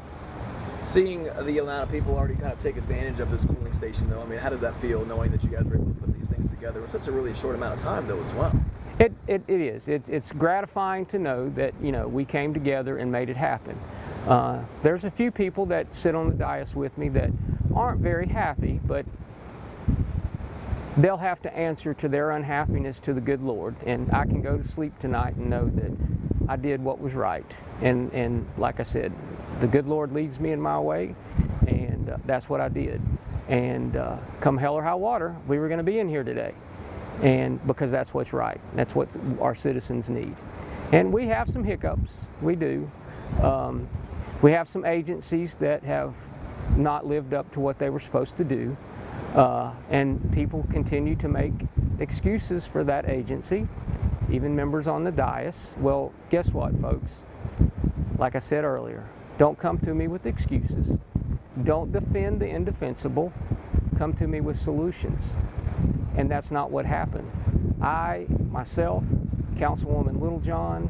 Seeing the amount of people already kind of take advantage of this cooling station, though, I mean, how does that feel, knowing that you guys were able to put these things together in such a really short amount of time, though, as well? It is. It's gratifying to know that, you know, we came together and made it happen. There's a few people that sit on the dais with me that aren't very happy, but they'll have to answer to their unhappiness to the good Lord. And I can go to sleep tonight and know that I did what was right. And like I said, the good Lord leads me in my way, and that's what I did. And come hell or high water, we were going to be in here today. And because that's what's right. That's what our citizens need. And we have some hiccups. We do. We have some agencies that have not lived up to what they were supposed to do. And people continue to make excuses for that agency, even members on the dais. Well, guess what, folks? Like I said earlier, don't come to me with excuses. Don't defend the indefensible. Come to me with solutions. And that's not what happened. I, myself, Councilwoman Littlejohn,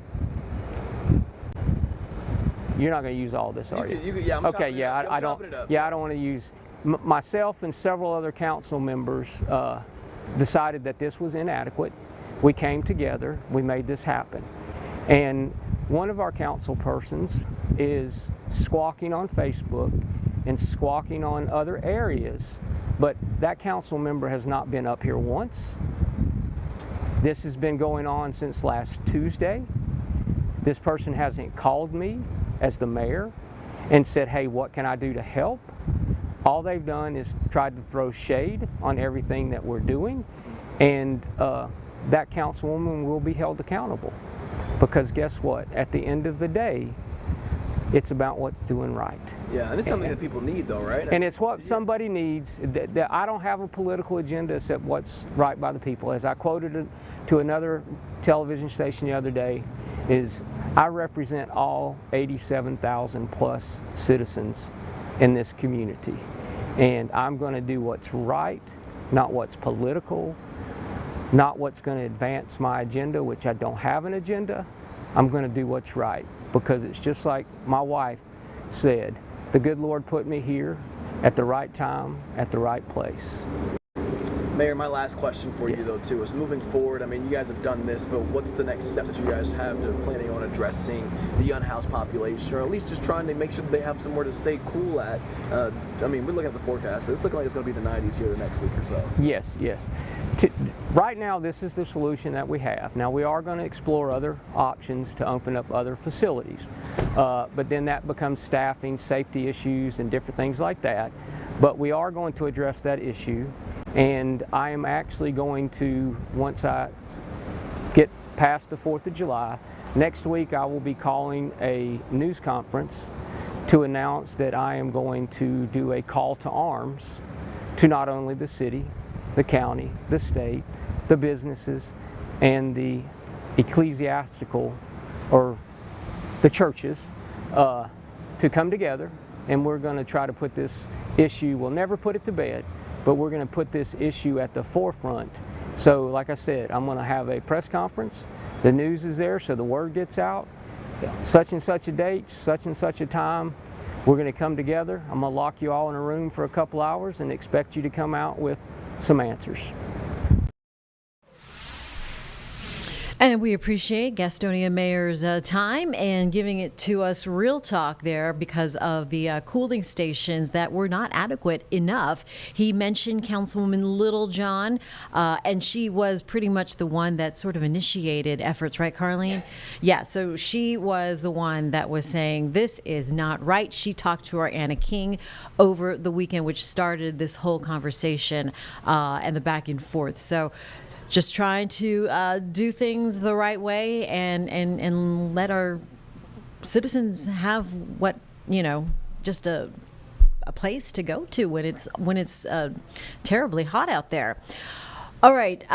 you're not going to use all this, are you? Yeah, I'm okay, yeah, I don't. Yeah, I don't want to use. Myself and several other council members decided that this was inadequate. We came together. We made this happen. And one of our council persons is squawking on Facebook and squawking on other areas, but that council member has not been up here once. This has been going on since last Tuesday. This person hasn't called me as the mayor and said, hey, what can I do to help? All they've done is tried to throw shade on everything that we're doing, and that councilwoman will be held accountable. Because guess what? At the end of the day, it's about what's doing right. Yeah, and it's something that people need, though, right? And it's what somebody needs. I don't have a political agenda except what's right by the people. As I quoted to another television station the other day, is I represent all 87,000 plus citizens in this community. And I'm going to do what's right, not what's political, not what's going to advance my agenda, which I don't have an agenda. I'm going to do what's right, because it's just like my wife said, the good Lord put me here at the right time, at the right place. Mayor, my last question for you, though, too, is moving forward. I mean, you guys have done this, but what's the next steps that you guys have to planning on addressing the unhoused population, or at least just trying to make sure that they have somewhere to stay cool at? I mean, we're looking at the forecast. It's looking like it's going to be the 90s here the next week or so. Yes, yes. Right now, this is the solution that we have. Now, we are going to explore other options to open up other facilities, but then that becomes staffing, safety issues, and different things like that. But we are going to address that issue. And I am actually going to, once I get past the 4th of July, next week I will be calling a news conference to announce that I am going to do a call to arms to not only the city, the county, the state, the businesses, and the ecclesiastical, or the churches, to come together, and we're going to try to put this issue, we'll never put it to bed, but we're going to put this issue at the forefront. So like I said, I'm going to have a press conference. The news is there, so the word gets out. Such and such a date, such and such a time, we're going to come together. I'm going to lock you all in a room for a couple hours and expect you to come out with some answers. And we appreciate Gastonia Mayor's time and giving it to us real talk there because of the cooling stations that were not adequate enough. He mentioned Councilwoman Littlejohn, and she was pretty much the one that sort of initiated efforts, right, Carlene? Yeah, so she was the one that was saying this is not right. She talked to our Anna King over the weekend, which started this whole conversation and the back and forth. So just trying to do things the right way and let our citizens have what, just a place to go to when it's terribly hot out there. All right.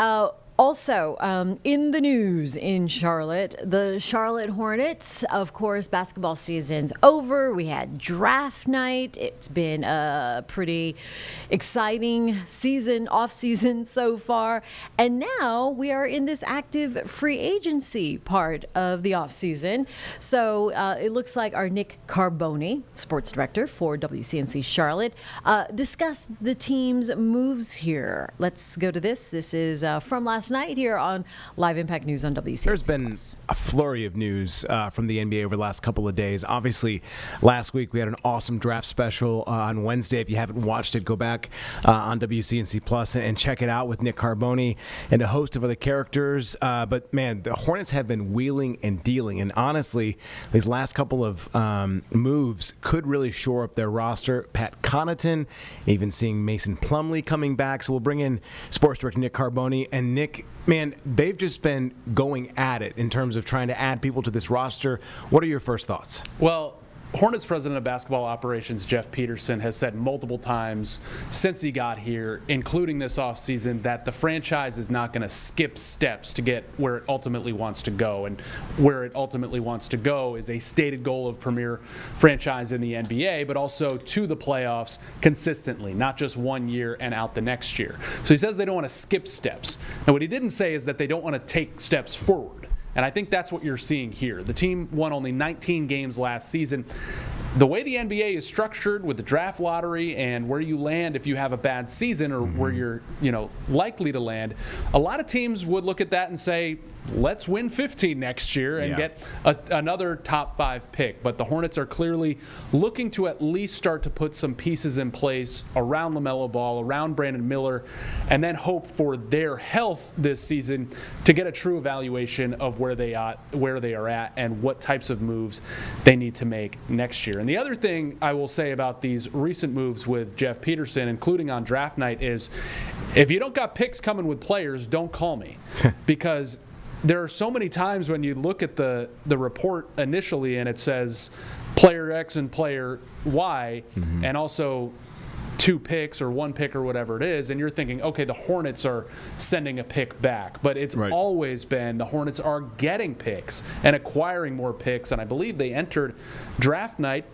Also, in the news in Charlotte, the Charlotte Hornets, of course, basketball season's over. We had draft night. It's been a pretty exciting off season so far. And now we are in this active free agency part of the off season. So it looks like our Nick Carboni, sports director for WCNC Charlotte, discussed the team's moves here. Let's go to this. This is from last night here on Live Impact News on WCNC. There's been a flurry of news from the NBA over the last couple of days. Obviously, last week we had an awesome draft special on Wednesday. If you haven't watched it, go back on WCNC Plus and check it out with Nick Carboni and a host of other characters. But, man, the Hornets have been wheeling and dealing. And honestly, these last couple of moves could really shore up their roster. Pat Connaughton, even seeing Mason Plumlee coming back. So we'll bring in sports director Nick Carboni. And Nick, man, they've just been going at it in terms of trying to add people to this roster. What are your first thoughts? Well, Hornets president of basketball operations, Jeff Peterson, has said multiple times since he got here, including this offseason, that the franchise is not going to skip steps to get where it ultimately wants to go. And where it ultimately wants to go is a stated goal of premier franchise in the NBA, but also to the playoffs consistently, not just 1 year and out the next year. So he says they don't want to skip steps. Now, what he didn't say is that they don't want to take steps forward. And I think that's what you're seeing here. The team won only 19 games last season. The way the NBA is structured with the draft lottery and where you land if you have a bad season or where you're, likely to land, a lot of teams would look at that and say, let's win 15 next year and get another top 5 pick. But the Hornets are clearly looking to at least start to put some pieces in place around LaMelo Ball, around Brandon Miller, and then hope for their health this season to get a true evaluation of where they are at and what types of moves they need to make next year. And the other thing I will say about these recent moves with Jeff Peterson, including on draft night, is if you don't got picks coming with players, don't call me. Because there are so many times when you look at the report initially and it says player X and player Y, and also 2 picks or 1 pick or whatever it is, and you're thinking, okay, the Hornets are sending a pick back. But it's always been the Hornets are getting picks and acquiring more picks, and I believe they entered draft night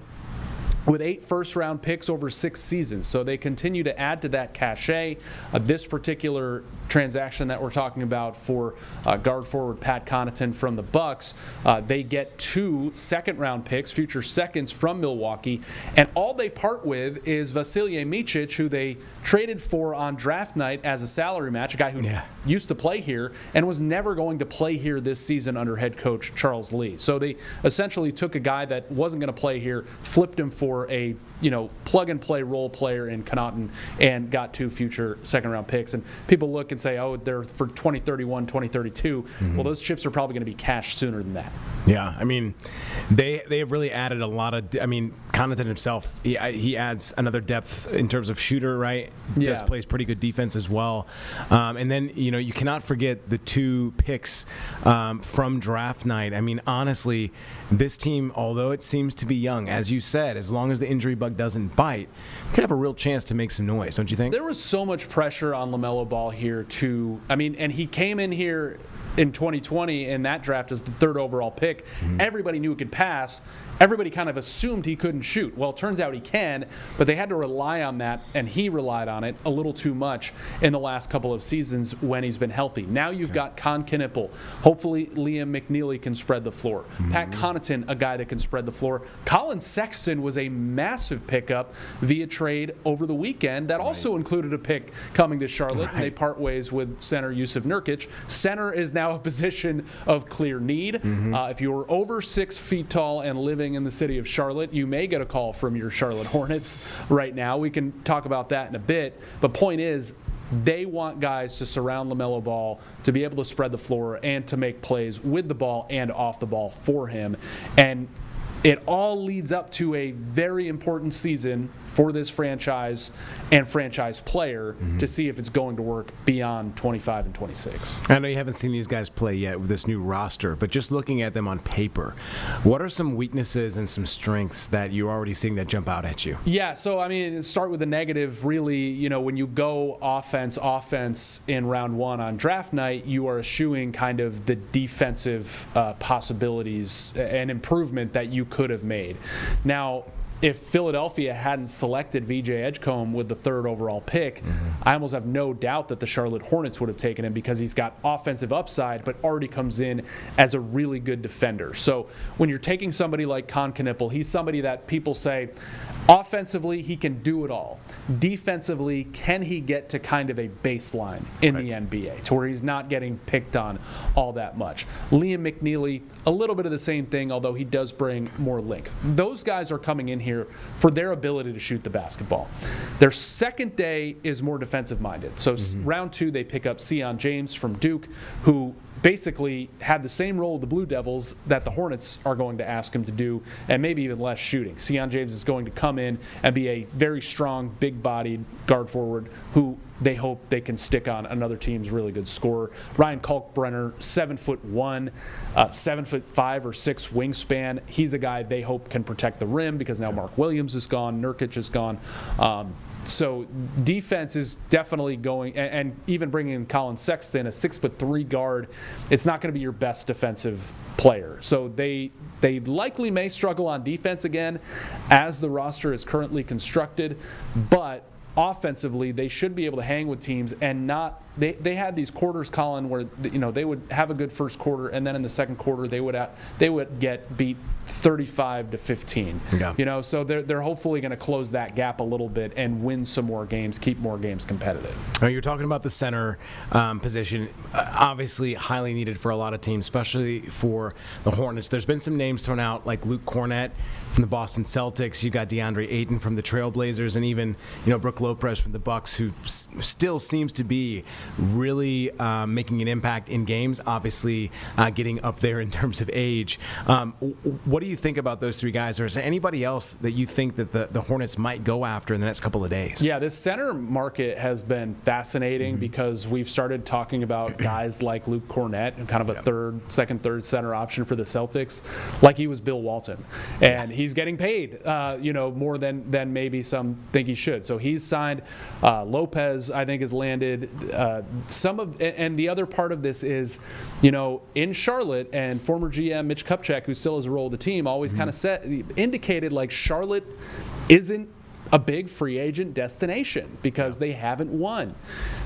with 8 first-round picks over 6 seasons. So they continue to add to that cachet. This particular transaction that we're talking about for guard forward Pat Connaughton from the Bucks, they get 2 second-round picks, future seconds from Milwaukee, and all they part with is Vasilije Micic, who they traded for on draft night as a salary match, a guy who used to play here and was never going to play here this season under head coach Charles Lee. So they essentially took a guy that wasn't going to play here, flipped him for a plug-and-play role player in Connaughton, and got 2 future second-round picks. And people look and say, oh, they're for 2031, 2032. Well, those chips are probably going to be cashed sooner than that. Yeah, I mean, they have really added a lot of. I mean, Connaughton himself, he adds another depth in terms of shooter, right? Does plays pretty good defense as well. And then you cannot forget the 2 picks from draft night. I mean, honestly, this team, although it seems to be young, as you said, as long as the injury bug doesn't bite, could have a real chance to make some noise, don't you think? There was so much pressure on LaMelo Ball here and he came in here in 2020 in that draft as the 3rd overall pick. Everybody knew he could pass, everybody kind of assumed he couldn't shoot. Well, it turns out he can, but they had to rely on that, and he relied on it a little too much in the last couple of seasons when he's been healthy. Now you've got Con Knipple. Hopefully Liam McNeely can spread the floor. Pat Connaughton, a guy that can spread the floor. Colin Sexton was a massive pickup via trade over the weekend that also included a pick coming to Charlotte, and they part ways with center Yusuf Nurkic. Center is now a position of clear need. If you're over 6 feet tall and living in the city of Charlotte, you may get a call from your Charlotte Hornets right now. We can talk about that in a bit. But point is, they want guys to surround LaMelo Ball, to be able to spread the floor and to make plays with the ball and off the ball for him. And it all leads up to a very important season for this franchise and franchise player to see if it's going to work beyond 25 and 26. I know you haven't seen these guys play yet with this new roster, but just looking at them on paper, what are some weaknesses and some strengths that you're already seeing that jump out at you? Yeah, so I mean, start with the negative. Really, when you go offense in round one on draft night, you are eschewing kind of the defensive possibilities and improvement that you could have made. Now, if Philadelphia hadn't selected VJ Edgecombe with the 3rd overall pick, I almost have no doubt that the Charlotte Hornets would have taken him because he's got offensive upside, but already comes in as a really good defender. So when you're taking somebody like Con Knipple, he's somebody that people say, offensively, he can do it all. Defensively, can he get to kind of a baseline in the NBA to where he's not getting picked on all that much? Liam McNeely, a little bit of the same thing, although he does bring more length. Those guys are coming in here for their ability to shoot the basketball. Their second day is more defensive-minded. So round 2, they pick up Sion James from Duke, who basically had the same role of the Blue Devils that the Hornets are going to ask him to do, and maybe even less shooting. Sion James is going to come in and be a very strong, big-bodied guard forward who they hope they can stick on another team's really good scorer. Ryan Kalkbrenner, 7'1", 7'5" or 6" wingspan. He's a guy they hope can protect the rim because now Mark Williams is gone, Nurkic is gone. So defense is definitely going, and even bringing in Colin Sexton, a 6'3" guard, it's not going to be your best defensive player. So they likely may struggle on defense again as the roster is currently constructed, but offensively they should be able to hang with teams and not. They had these quarters, Colin, where they would have a good first quarter, and then in the second quarter they would get beat 35-15. Yeah. So they're hopefully going to close that gap a little bit and win some more games, keep more games competitive. You're talking about the center position, obviously highly needed for a lot of teams, especially for the Hornets. There's been some names thrown out like Luke Cornett from the Boston Celtics. You got DeAndre Ayton from the Trailblazers, and even Brook Lopez from the Bucks, who still seems to be really making an impact in games, obviously getting up there in terms of age. What do you think about those 3 guys, or is there anybody else that you think that the Hornets might go after in the next couple of days? Yeah, this center market has been fascinating because we've started talking about guys like Luke Cornett, kind of a second, third center option for the Celtics, like he was Bill Walton. And he's getting paid, more than maybe some think he should. So he's signed. Lopez, I think, has landed. And the other part of this is, in Charlotte, and former GM Mitch Kupchak, who still has a role of the team, always kind of indicated like Charlotte isn't a big free agent destination because they haven't won.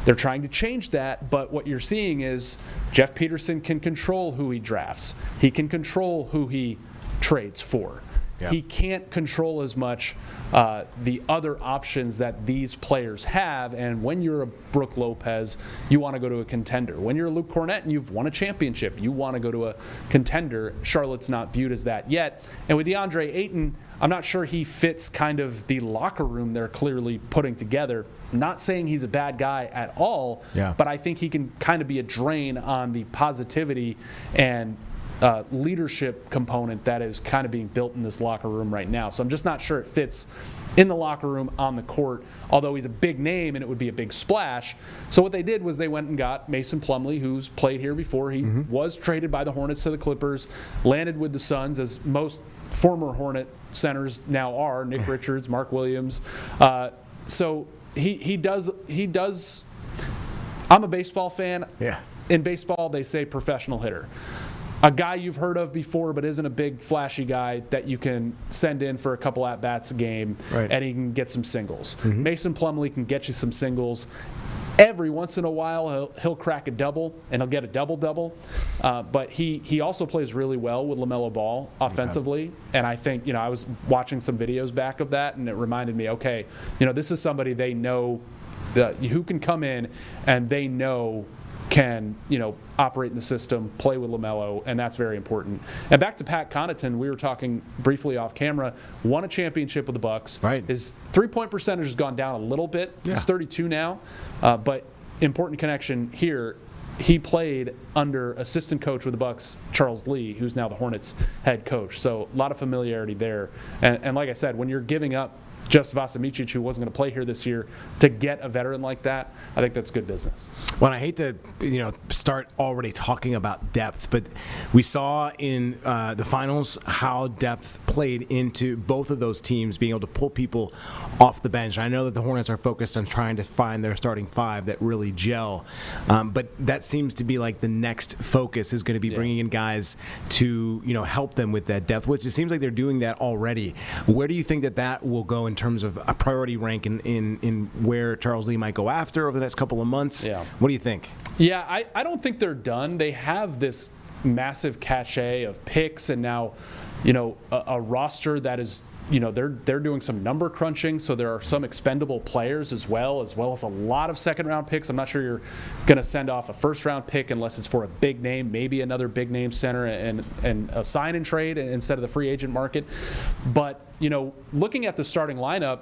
They're trying to change that, but what you're seeing is Jeff Peterson can control who he drafts. He can control who he trades for. Yeah. He can't control as much the other options that these players have, and when you're a Brook Lopez, you want to go to a contender. When you're a Luke Cornett and you've won a championship, you want to go to a contender. Charlotte's not viewed as that yet. And with DeAndre Ayton, I'm not sure he fits kind of the locker room they're clearly putting together. Not saying he's a bad guy at all, but I think he can kind of be a drain on the positivity and leadership component that is kind of being built in this locker room right now. So I'm just not sure it fits in the locker room on the court, although he's a big name and it would be a big splash. So what they did was they went and got Mason Plumlee, who's played here before. He was traded by the Hornets to the Clippers, landed with the Suns, as most former Hornet centers now are, Nick Richards, Mark Williams. So he does. I'm a baseball fan. Yeah. In baseball, they say professional hitter. a guy you've heard of before but isn't a big flashy guy that you can send in for a couple at-bats a game, and he can get some singles. Mason Plumlee can get you some singles. Every once in a while, he'll crack a double, and he'll get a double-double. But he also plays really well with LaMelo Ball offensively. And I think, I was watching some videos back of that, and it reminded me, okay, this is somebody they know who can come in and they know can, operate in the system, play with LaMelo, and that's very important. And back to Pat Connaughton, we were talking briefly off camera, won a championship with the Bucks. His three-point percentage has gone down a little bit. He's 32 now. But important connection here, he played under assistant coach with the Bucks, Charles Lee, who's now the Hornets head coach. So a lot of familiarity there. And like I said, when you're giving up just Vasilicic, who wasn't going to play here this year, to get a veteran like that, I think that's good business. Well, I hate to start already talking about depth, but we saw in the finals how depth played into both of those teams being able to pull people off the bench. I know that the Hornets are focused on trying to find their starting five that really gel, but that seems to be like the next focus is going to be bringing in guys to help them with that depth, which it seems like they're doing that already. Where do you think that will go in terms of a priority rank in where Charles Lee might go after over the next couple of months? What do you think? Yeah, I don't think they're done. They have this massive cachet of picks and now, a roster that is, they're doing some number crunching, so there are some expendable players as well as a lot of second-round picks. I'm not sure you're going to send off a first-round pick unless it's for a big name, maybe another big-name center and a sign-and-trade instead of the free agent market. But, looking at the starting lineup,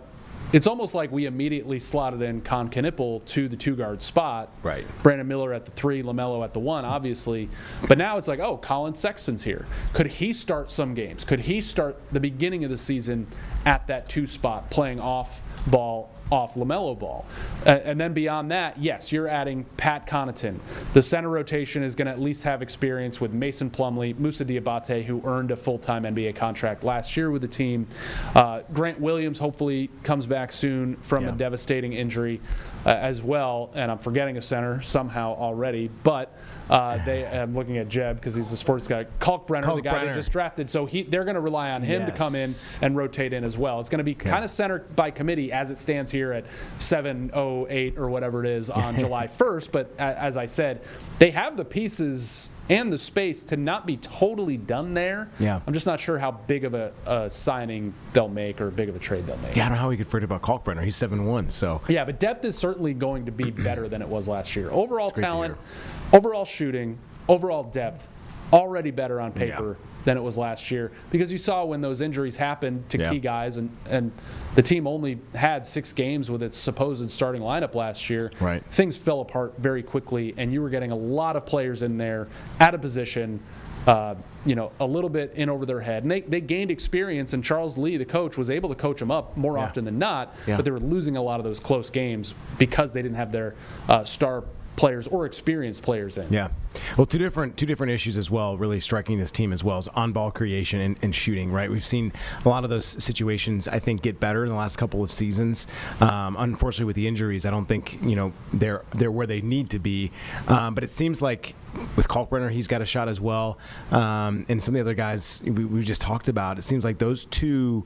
it's almost like we immediately slotted in Con Knipple to the two-guard spot. Right. Brandon Miller at the 3, LaMelo at the 1, obviously. But now it's like, oh, Colin Sexton's here. Could he start some games? Could he start the beginning of the season at that 2 spot, playing off LaMelo Ball? And then beyond that, yes, you're adding Pat Connaughton. The center rotation is going to at least have experience with Mason Plumlee, Moussa Diabate, who earned a full-time NBA contract last year with the team. Grant Williams hopefully comes back soon from a devastating injury as well. And I'm forgetting a center somehow already, but I'm looking at Jeb because he's a sports guy. Kalkbrenner, the guy they just drafted. So they're going to rely on him to come in and rotate in as well. It's going to be kind of centered by committee as it stands here at 7:08 or whatever it is on July 1st. But as I said, they have the pieces and the space to not be totally done there. Yeah. I'm just not sure how big of a signing they'll make or big of a trade they'll make. Yeah, I don't know how we could forget about Kalkbrenner. He's 7'1", so. Yeah, but depth is certainly going to be better than it was last year. Overall talent, overall shooting, overall depth, already better on paper than it was last year, because you saw when those injuries happened to key guys, and the team only had 6 games with its supposed starting lineup last year. Right. Things fell apart very quickly, and you were getting a lot of players in there out of position, a little bit in over their head. And they gained experience, and Charles Lee, the coach, was able to coach them up more often than not, but they were losing a lot of those close games because they didn't have their star players or experienced players in. Yeah. Well, two different issues as well, really striking this team as well, as on-ball creation and shooting, right? We've seen a lot of those situations, I think, get better in the last couple of seasons. Unfortunately, with the injuries, I don't think, they're where they need to be. But it seems like with Kalkbrenner, he's got a shot as well. And some of the other guys we just talked about, it seems like those two,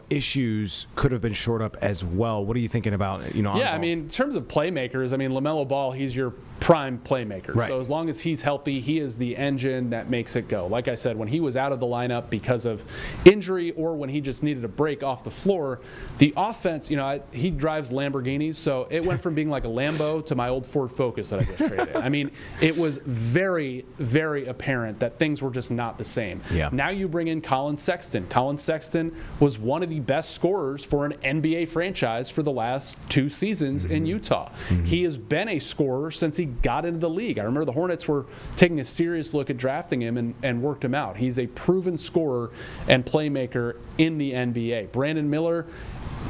issues could have been shored up as well. What are you thinking about, on-ball? Yeah, I mean, in terms of playmakers, LaMelo Ball, he's your prime playmaker. Right. So as long as he's healthy, he is the engine that makes it go. Like I said, when he was out of the lineup because of injury or when he just needed a break off the floor, the offense, he drives Lamborghinis, so it went from being like a Lambo to my old Ford Focus that I just traded. It was very, very apparent that things were just not the same. Yeah. Now you bring in Colin Sexton. Colin Sexton was one of the best scorers for an NBA franchise for the last 2 seasons in Utah. He has been a scorer since he got into the league. I remember the Hornets were taking a serious look at drafting him and worked him out. He's a proven scorer and playmaker in the NBA. Brandon Miller,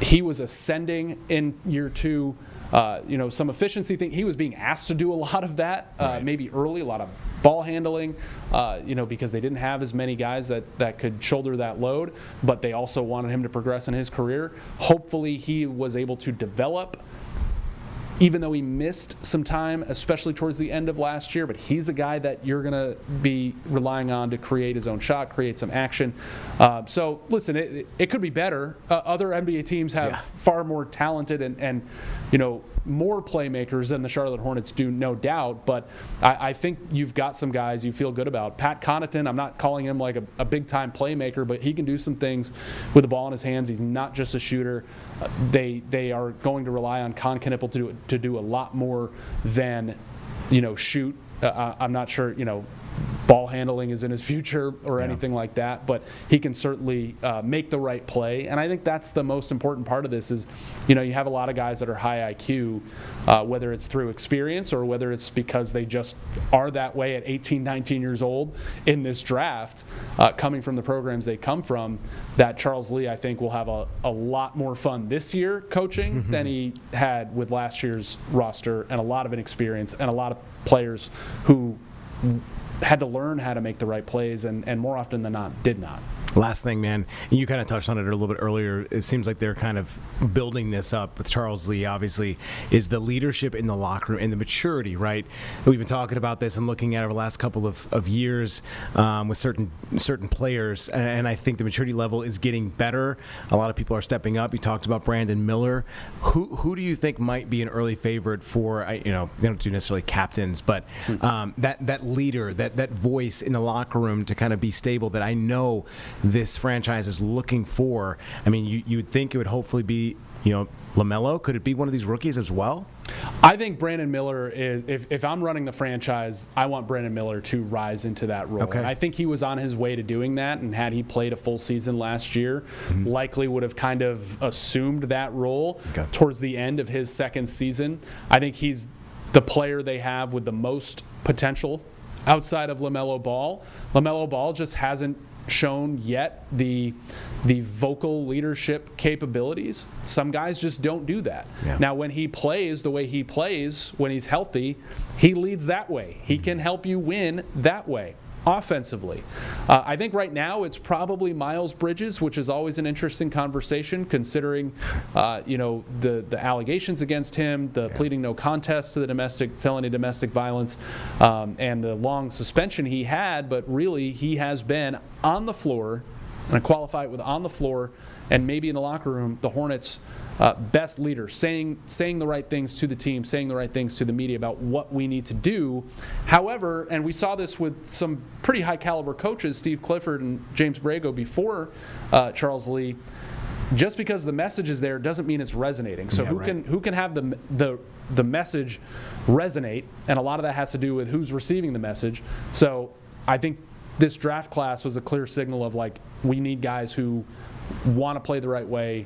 he was ascending in year 2. Some efficiency thing. He was being asked to do a lot of that, maybe early, a lot of ball handling, because they didn't have as many guys that could shoulder that load, but they also wanted him to progress in his career. Hopefully he was able to develop even though he missed some time, especially towards the end of last year, but he's a guy that you're going to be relying on to create his own shot, create some action. So listen, it could be better. Other NBA teams have far more talented and more playmakers than the Charlotte Hornets do, no doubt, but I think you've got some guys you feel good about. Pat Connaughton, I'm not calling him like a big-time playmaker, but he can do some things with the ball in his hands. He's not just a shooter. They are going to rely on Con Knippel to do a lot more than shoot. I'm not sure ball handling is in his future or anything like that, but he can certainly make the right play. And I think that's the most important part of this is, you have a lot of guys that are high IQ, whether it's through experience or whether it's because they just are that way at 18, 19 years old in this draft, coming from the programs they come from, that Charles Lee, I think, will have a lot more fun this year coaching than he had with last year's roster, and a lot of inexperience and a lot of players who had to learn how to make the right plays and more often than not did not. Last thing, man, you kind of touched on it a little bit earlier. It seems like they're kind of building this up with Charles Lee, obviously, is the leadership in the locker room and the maturity, right? We've been talking about this and looking at over the last couple of years with certain players, and I think the maturity level is getting better. A lot of people are stepping up. You talked about Brandon Miller. Who do you think might be an early favorite for, they don't do necessarily captains, but that leader, that voice in the locker room to kind of be stable that I know this franchise is looking for? I mean, you would think it would hopefully be, LaMelo. Could it be one of these rookies as well? I think Brandon Miller is, if I'm running the franchise, I want Brandon Miller to rise into that role. Okay. And I think he was on his way to doing that, and had he played a full season last year, likely would have kind of assumed that role towards the end of his second season. I think he's the player they have with the most potential outside of LaMelo Ball. LaMelo Ball just hasn't shown yet the vocal leadership capabilities. Some guys just don't do that. Now, when he plays the way he plays, when he's healthy, he leads that way. He can help you win that way offensively. I think right now it's probably Miles Bridges, which is always an interesting conversation considering the allegations against him, the pleading no contest to the felony domestic violence, and the long suspension he had, but really he has been on the floor, and I qualify it with on the floor, and maybe in the locker room, the Hornets' best leader, saying the right things to the team, saying the right things to the media about what we need to do. However, and we saw this with some pretty high caliber coaches, Steve Clifford and James Borrego before Charles Lee, just because the message is there doesn't mean it's resonating. So who can have the message resonate, and a lot of that has to do with who's receiving the message. So I think this draft class was a clear signal of, like, we need guys who want to play the right way,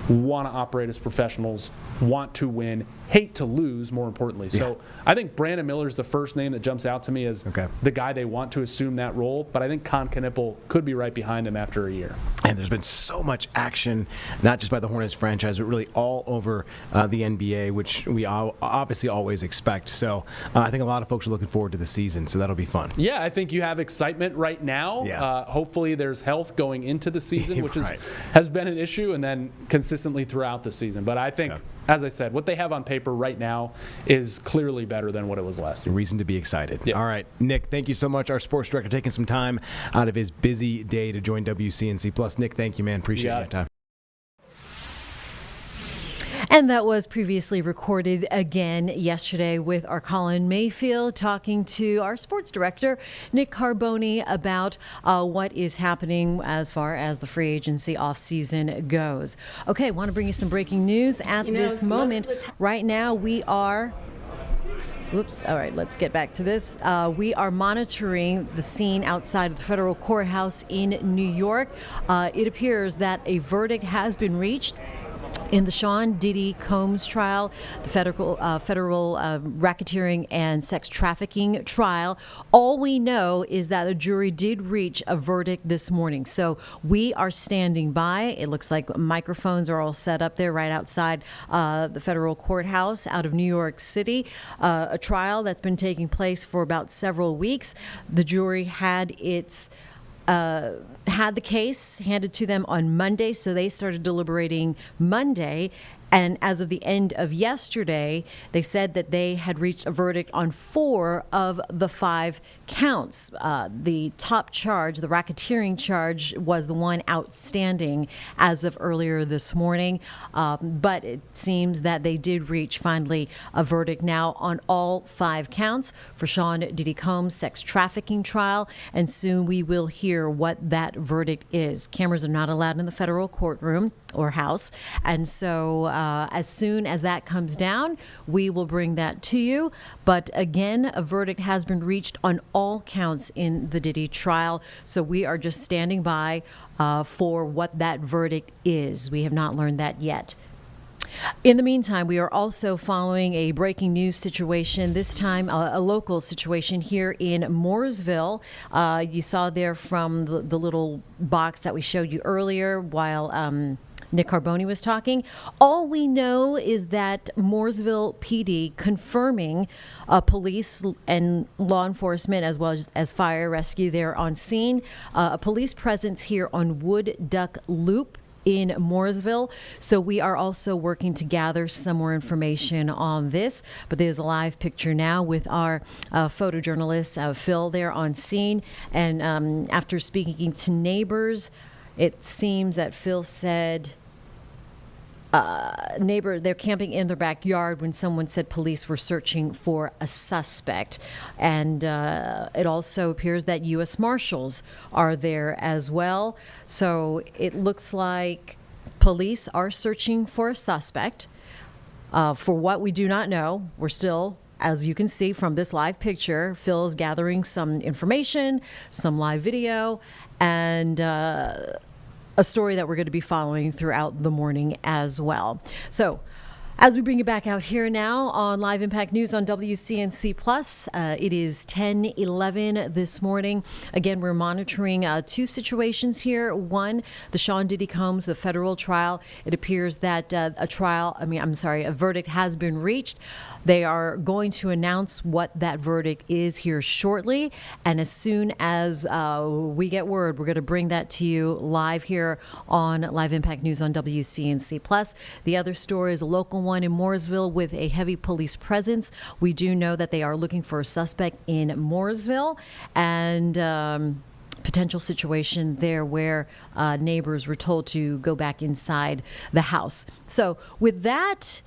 want to operate as professionals, want to win, hate to lose, more importantly. So I think Brandon Miller is the first name that jumps out to me as the guy they want to assume that role, but I think Con Knippel could be right behind him after a year. And there's been so much action, not just by the Hornets franchise, but really all over the NBA, which we obviously always expect. So I think a lot of folks are looking forward to the season, so that'll be fun. Yeah, I think you have excitement right now. Hopefully there's health going into the season, which has been an issue, and then consistently throughout the season. But I think, as I said, what they have on paper right now is clearly better than what it was last season. Reason to be excited. All right, Nick, thank you so much. Our sports director taking some time out of his busy day to join WCNC Plus. Nick, thank you, man. Appreciate your time. And that was previously recorded again yesterday with our Colin Mayfield talking to our sports director, Nick Carboni, about what is happening as far as the free agency offseason goes. Okay, I want to bring you some breaking news at this moment. Right now we are... Oops. All right, let's get back to this. We are monitoring the scene outside of the federal courthouse in New York. It appears that a verdict has been reached in the Sean Diddy Combs trial, the federal racketeering and sex trafficking trial. All we know is that a jury did reach a verdict this morning. So we are standing by. It looks like microphones are all set up there right outside the federal courthouse out of New York City. A trial that's been taking place for about several weeks. The jury had the case handed to them on Monday, so they started deliberating Monday. And as of the end of yesterday, they said that they had reached a verdict on 4 of the 5 counts. The top charge, the racketeering charge, was the one outstanding as of earlier this morning. But it seems that they did reach finally a verdict now on all 5 counts for Sean Diddy Combs' sex trafficking trial. And soon we will hear what that verdict is. Cameras are not allowed in the federal courtroom or house. And so as soon as that comes down, we will bring that to you. But again, a verdict has been reached on all counts in the Diddy trial. So we are just standing by for what that verdict is. We have not learned that yet. In the meantime, we are also following a breaking news situation, this time a local situation here in Mooresville. You saw there from the little box that we showed you earlier while Nick Carboni was talking. All we know is that Mooresville PD confirming police and law enforcement as well as fire rescue there on scene. A police presence here on Wood Duck Loop in Mooresville. So we are also working to gather some more information on this. But there's a live picture now with our photojournalist Phil there on scene. And after speaking to neighbors, it seems that Phil said they're camping in their backyard when someone said police were searching for a suspect. And it also appears that U.S. Marshals are there as well. So it looks like police are searching for a suspect. For what we do not know, we're still, as you can see from this live picture, Phil is gathering some information, some live video, and a story that we're going to be following throughout the morning as well. So as we bring you back out here now on Live Impact News on WCNC Plus, it is 10:11 this morning. Again, we're monitoring 2 situations here. One, the Sean Diddy Combs, the federal trial. It appears that a verdict has been reached. They are going to announce what that verdict is here shortly. And as soon as we get word, we're going to bring that to you live here on Live Impact News on WCNC Plus. The other story is a local one in Mooresville with a heavy police presence. We do know that they are looking for a suspect in Mooresville, and potential situation there where neighbors were told to go back inside the house. So with that,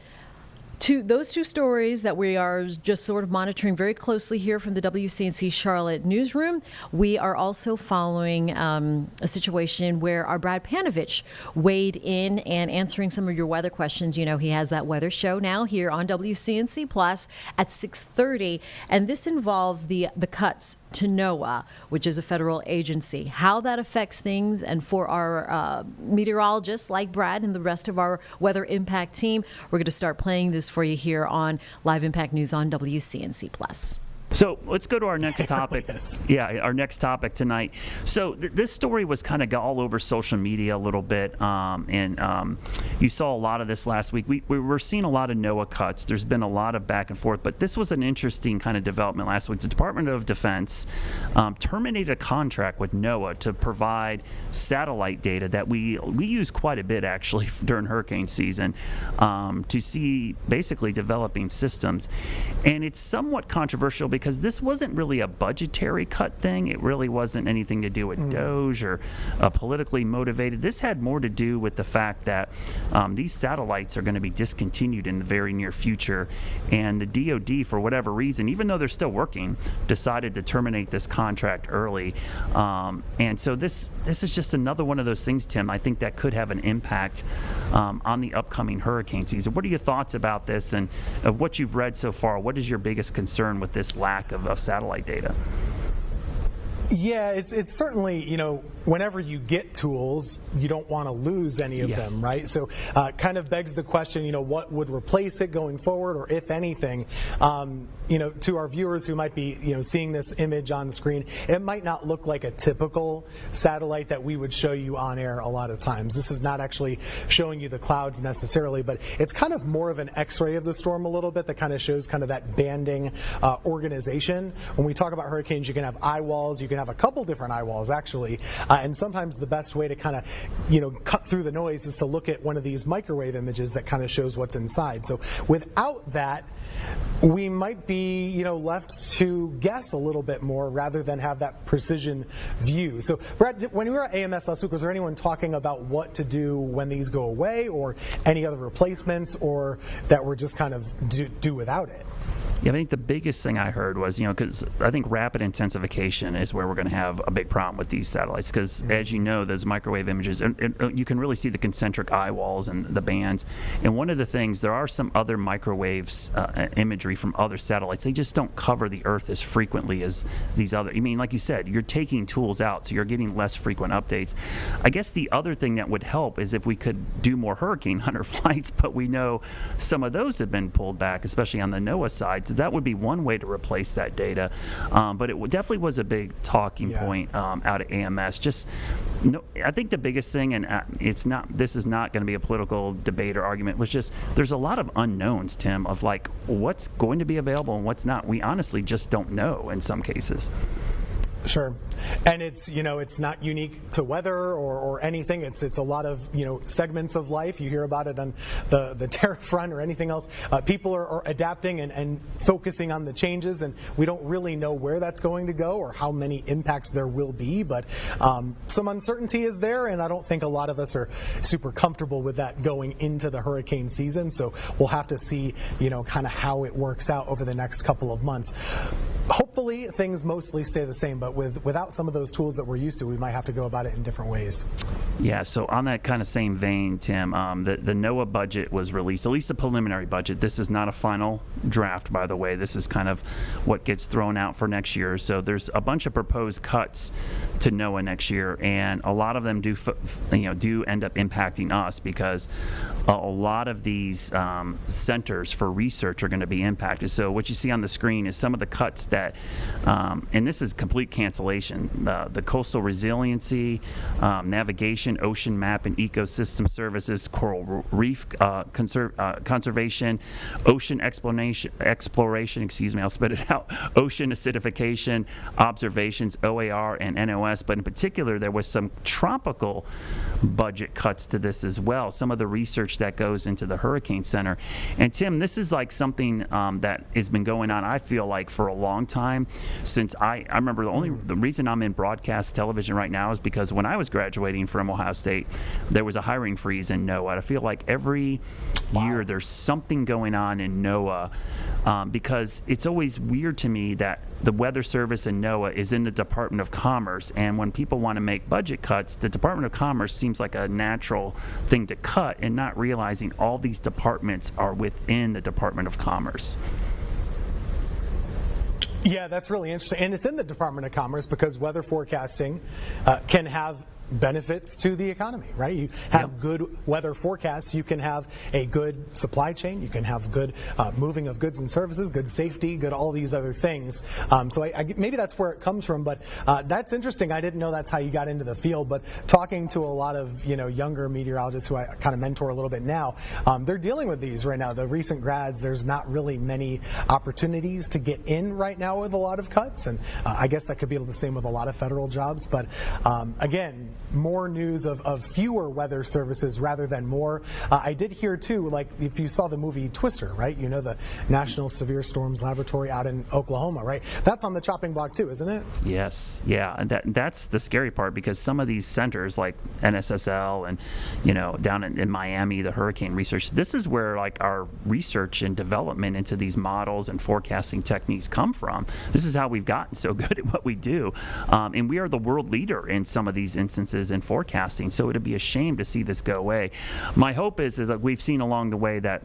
those 2 stories that we are just sort of monitoring very closely here from the WCNC Charlotte newsroom. We are also following a situation where our Brad Panovich weighed in and answering some of your weather questions. You know, he has that weather show now here on WCNC Plus at 6:30, and this involves the cuts to NOAA, which is a federal agency, how that affects things. And for our meteorologists like Brad and the rest of our weather impact team, we're going to start playing this for you here on Live Impact News on WCNC Plus. So let's go to our next topic. Yeah, our next topic tonight. So this story was kind of all over social media a little bit, and you saw a lot of this last week. We were seeing a lot of NOAA cuts. There's been a lot of back and forth, but this was an interesting kind of development last week. The Department of Defense terminated a contract with NOAA to provide satellite data that we use quite a bit actually during hurricane season to see basically developing systems. And it's somewhat controversial because this wasn't really a budgetary cut thing. It really wasn't anything to do with DOGE or politically motivated. This had more to do with the fact that these satellites are going to be discontinued in the very near future. And the DOD, for whatever reason, even though they're still working, decided to terminate this contract early. And so this is just another one of those things, Tim, I think that could have an impact on the upcoming hurricane season. What are your thoughts about this, and of what you've read so far? What is your biggest concern with this lack of satellite data? Yeah, it's certainly, whenever you get tools, you don't want to lose any of them, right? So kind of begs the question, what would replace it going forward, or if anything. to our viewers who might be, seeing this image on the screen, it might not look like a typical satellite that we would show you on air a lot of times. This is not actually showing you the clouds necessarily, but it's kind of more of an X-ray of the storm a little bit that kind of shows kind of that banding organization. When we talk about hurricanes, you can have eye walls, you can have a couple different eye walls actually, and sometimes the best way to kind of, cut through the noise is to look at one of these microwave images that kind of shows what's inside. So without that, we might be, left to guess a little bit more rather than have that precision view. So, Brad, when you were at AMS last week, was there anyone talking about what to do when these go away, or any other replacements, or that we're just kind of do without it? Yeah, I think the biggest thing I heard was, because I think rapid intensification is where we're going to have a big problem with these satellites. Because as you know, those microwave images, and you can really see the concentric eye walls and the bands. And one of the things, there are some other microwaves imagery from other satellites. They just don't cover the Earth as frequently as these other. I mean, like you said, you're taking tools out, so you're getting less frequent updates. I guess the other thing that would help is if we could do more hurricane hunter flights, but we know some of those have been pulled back, especially on the NOAA side. So that would be one way to replace that data, but it definitely was a big talking point out of AMS. I think the biggest thing, and this is not going to be a political debate or argument, was just there's a lot of unknowns, Tim, of like what's going to be available and what's not. We honestly just don't know in some cases. Sure. And it's, it's not unique to weather or anything. It's a lot of, segments of life. You hear about it on the tariff front or anything else. People are adapting and focusing on the changes, and we don't really know where that's going to go or how many impacts there will be. But some uncertainty is there, and I don't think a lot of us are super comfortable with that going into the hurricane season. So we'll have to see, kind of how it works out over the next couple of months. Hopefully things mostly stay the same, but without some of those tools that we're used to, we might have to go about it in different ways. Yeah, so on that kind of same vein, Tim, the NOAA budget was released, at least the preliminary budget. This is not a final draft, by the way. This is kind of what gets thrown out for next year. So there's a bunch of proposed cuts to NOAA next year, and a lot of them do end up impacting us because a lot of these centers for research are going to be impacted. So what you see on the screen is some of the cuts that, and this is complete cancellation, the coastal resiliency, navigation, ocean map and ecosystem services, coral reef conservation, ocean exploration, I'll spit it out, ocean acidification, observations, OAR and NOS, but in particular there was some tropical budget cuts to this as well, some of the research that goes into the Hurricane Center. And Tim, this is like something that has been going on, I feel like, for a long time. Since I remember the reason I'm in broadcast television right now is because when I was graduating from Ohio State, there was a hiring freeze in NOAA. I feel like every year there's something going on in NOAA because it's always weird to me that the Weather Service and NOAA is in the Department of Commerce, and when people want to make budget cuts, the Department of Commerce seems like a natural thing to cut, and not realizing all these departments are within the Department of Commerce. Yeah, that's really interesting. And it's in the Department of Commerce because weather forecasting can have benefits to the economy, right? You have good weather forecasts, you can have a good supply chain, you can have good moving of goods and services, good safety, good all these other things. So maybe that's where it comes from, but that's interesting. I didn't know that's how you got into the field, but talking to a lot of younger meteorologists who I kind of mentor a little bit now, they're dealing with these right now. The recent grads, there's not really many opportunities to get in right now with a lot of cuts, and I guess that could be the same with a lot of federal jobs, but again, more news of fewer weather services rather than more. I did hear too, like if you saw the movie Twister, right? The National Severe Storms Laboratory out in Oklahoma, right? That's on the chopping block too, isn't it? Yes, yeah, and that's the scary part because some of these centers like NSSL and down in Miami, the hurricane research, this is where like our research and development into these models and forecasting techniques come from. This is how we've gotten so good at what we do, and we are the world leader in some of these instances licenses and forecasting. So it'd be a shame to see this go away. My hope is that we've seen along the way that,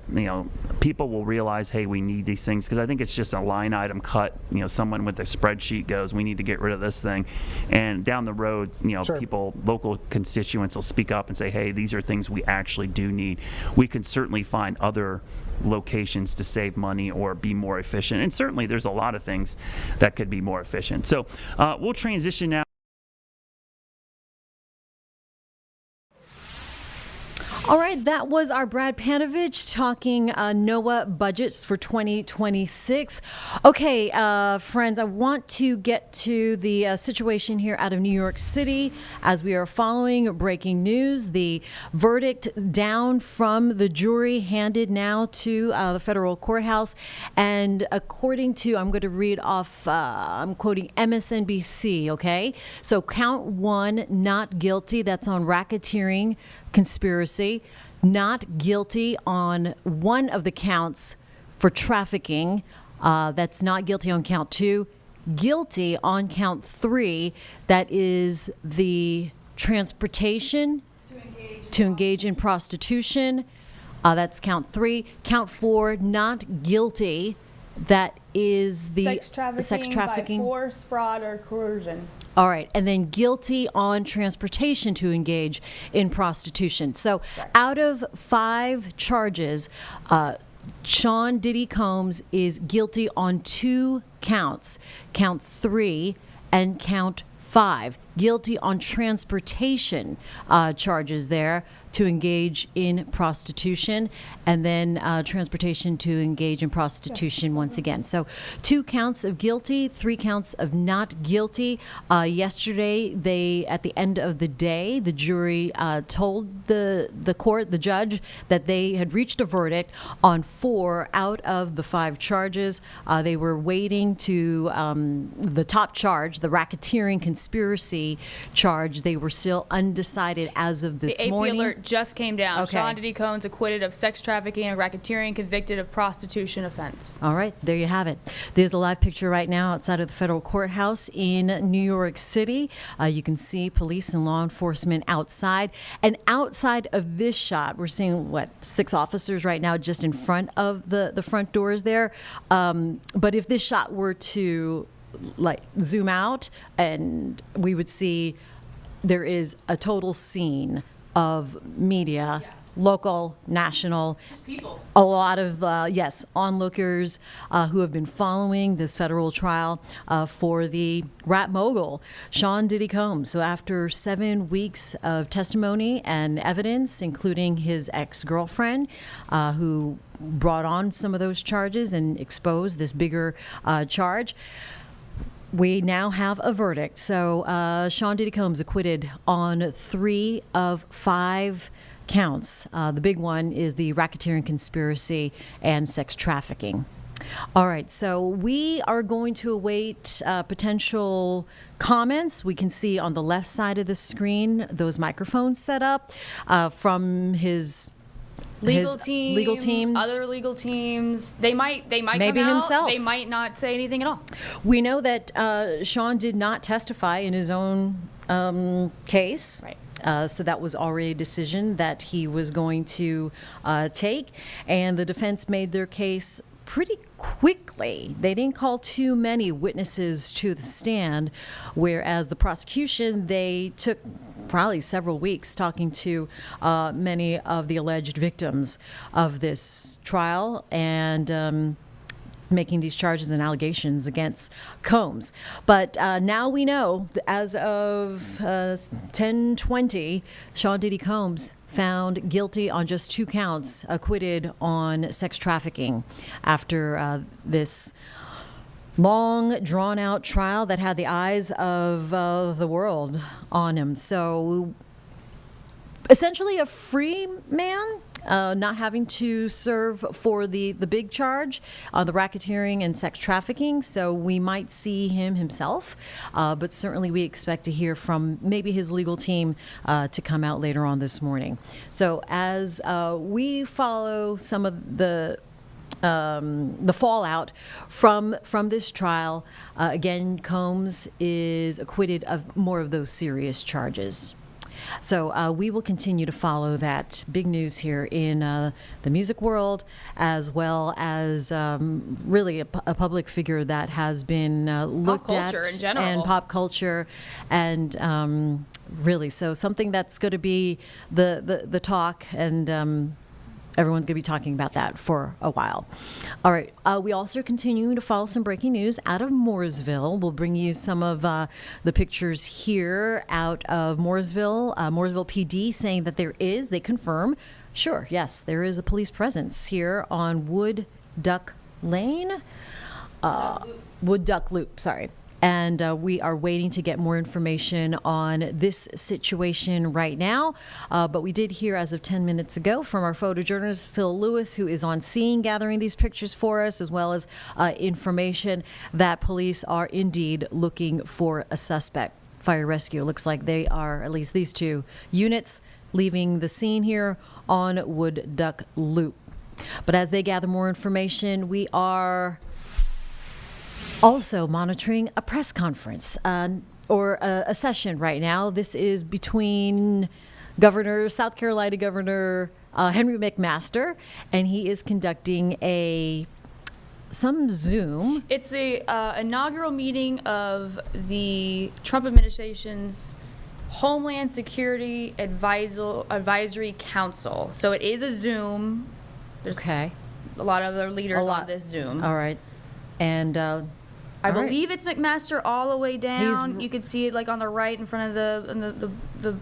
people will realize, hey, we need these things, because I think it's just a line item cut. Someone with a spreadsheet goes, we need to get rid of this thing. And down the road, people, local constituents will speak up and say, hey, these are things we actually do need. We can certainly find other locations to save money or be more efficient. And certainly there's a lot of things that could be more efficient. So we'll transition now. All right, that was our Brad Panovich talking NOAA budgets for 2026. Okay, friends, I want to get to the situation here out of New York City as we are following breaking news. The verdict down from the jury handed now to the federal courthouse. And according to, I'm going to read off, I'm quoting MSNBC, okay? So count one, not guilty. That's on racketeering, conspiracy, not guilty on one of the counts for trafficking. That's not guilty on count 2. Guilty on count 3. That is the transportation to engage in prostitution. That's count 3. Count 4, not guilty. That is the sex trafficking by force, fraud, or coercion. All right, and then guilty on transportation to engage in prostitution. So out of 5 charges, Sean Diddy Combs is guilty on 2 counts, count 3 and count 5. Guilty on transportation charges there to engage in prostitution, and then transportation to engage in prostitution once again. So 2 counts of guilty, 3 counts of not guilty. Yesterday, at the end of the day, the jury told the court, the judge, that they had reached a verdict on 4 out of the 5 charges. They were waiting to the top charge, the racketeering conspiracy charge. They were still undecided as of this morning. The AP alert just came down. Okay. Sean Diddy Combs acquitted of sex trafficking and racketeering, convicted of prostitution offense. All right, there you have it. There's a live picture right now outside of the federal courthouse in New York City. You can see police and law enforcement outside. And outside of this shot, we're seeing, 6 officers right now just in front of the front doors there. But if this shot were to zoom out, and we would see there is a total scene of media, local, national, people. A lot of, onlookers who have been following this federal trial for the rap mogul, Sean Diddy Combs. So after 7 weeks of testimony and evidence, including his ex-girlfriend, who brought on some of those charges and exposed this bigger charge, we now have a verdict. So Sean Diddy Combs acquitted on 3 of 5 counts. The big one is the racketeering conspiracy and sex trafficking. All right, so we are going to await potential comments. We can see on the left side of the screen those microphones set up from his legal team, other legal teams. They might maybe come out, himself. They might not say anything at all. We know that Sean did not testify in his own case. Right. So that was already a decision that he was going to take. And the defense made their case pretty quickly. They didn't call too many witnesses to the stand, whereas the prosecution, they took probably several weeks talking to many of the alleged victims of this trial and making these charges and allegations against Combs. But now we know, as of 10/20, Sean Diddy Combs found guilty on just 2 counts, acquitted on sex trafficking after this long, drawn-out trial that had the eyes of the world on him. So essentially a free man, not having to serve for the big charge on the racketeering and sex trafficking. So we might see him himself, but certainly we expect to hear from maybe his legal team to come out later on this morning. So as we follow some of the fallout from this trial, again, Combs is acquitted of more of those serious charges. So we will continue to follow that big news here in the music world, as well as really a public figure that has been looked at culture in general. and pop culture, and really, so something that's going to be the talk, and everyone's going to be talking about that for a while. All right. We also continue to follow some breaking news out of Mooresville. We'll bring you some of the pictures here out of Mooresville. Mooresville PD saying that they confirm, sure, yes, there is a police presence here on Wood Duck Lane. Wood Duck Loop, sorry. And we are waiting to get more information on this situation right now. But we did hear as of 10 minutes ago from our photojournalist, Phil Lewis, who is on scene gathering these pictures for us, as well as information that police are indeed looking for a suspect. Fire rescue looks like they are, at least these two units, leaving the scene here on Wood Duck Loop. But as they gather more information, we are also monitoring a press conference or a session right now. This is between South Carolina Governor Henry McMaster, and he is conducting some Zoom. It's the inaugural meeting of the Trump administration's Homeland Security Advisory Council. So it is a Zoom. There's a lot of other leaders on this Zoom. All right. And I believe it's McMaster all the way down. You could see it like on the right in front of the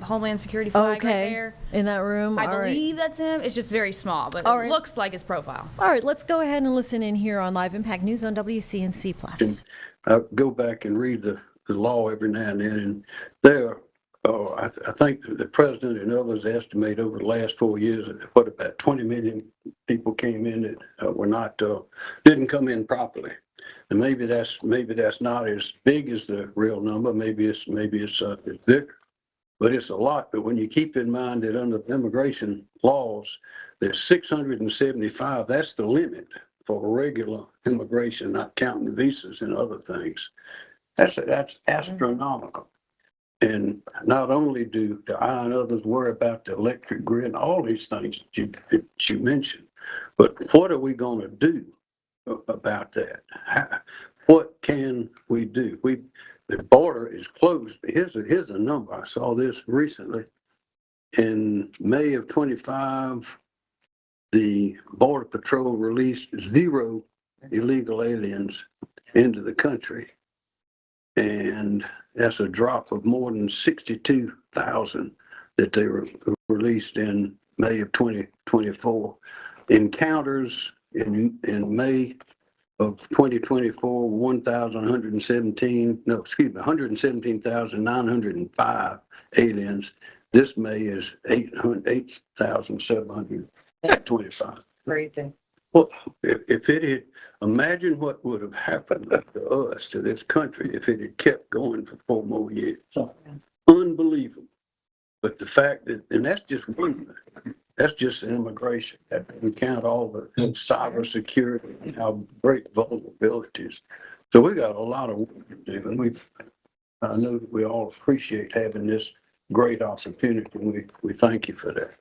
Homeland Security flag right there. In that room. I believe that's him. It's just very small, but it looks like his profile. All right, let's go ahead and listen in here on Live Impact News on WCNC Plus. I go back and read the law every now and then, and there, I think the president and others estimate over the last 4 years what about 20 million people came in that were not didn't come in properly. And maybe that's not as big as the real number. Maybe it's bigger, but it's a lot. But when you keep in mind that under the immigration laws, there's 675. That's the limit for regular immigration, not counting visas and other things. That's astronomical. And not only do I and others worry about the electric grid and all these things that you mentioned, but what are we going to do about that? What can we do? The border is closed. Here's a number. I saw this recently. In May of 25, the Border Patrol released 0 illegal aliens into the country. And that's a drop of more than 62,000 that they were released in May of 2024. Encounters in May of 2024, 117,905 aliens. This May is 8,725. Crazy. Well, if it had, imagine what would have happened to us, to this country, if it had kept going for 4 more years. Unbelievable. But the fact that, and that's just one thing, that's just immigration. That doesn't count all the cybersecurity and how great vulnerabilities. So we got a lot of work to do, and I know that we all appreciate having this great opportunity, and we thank you for that.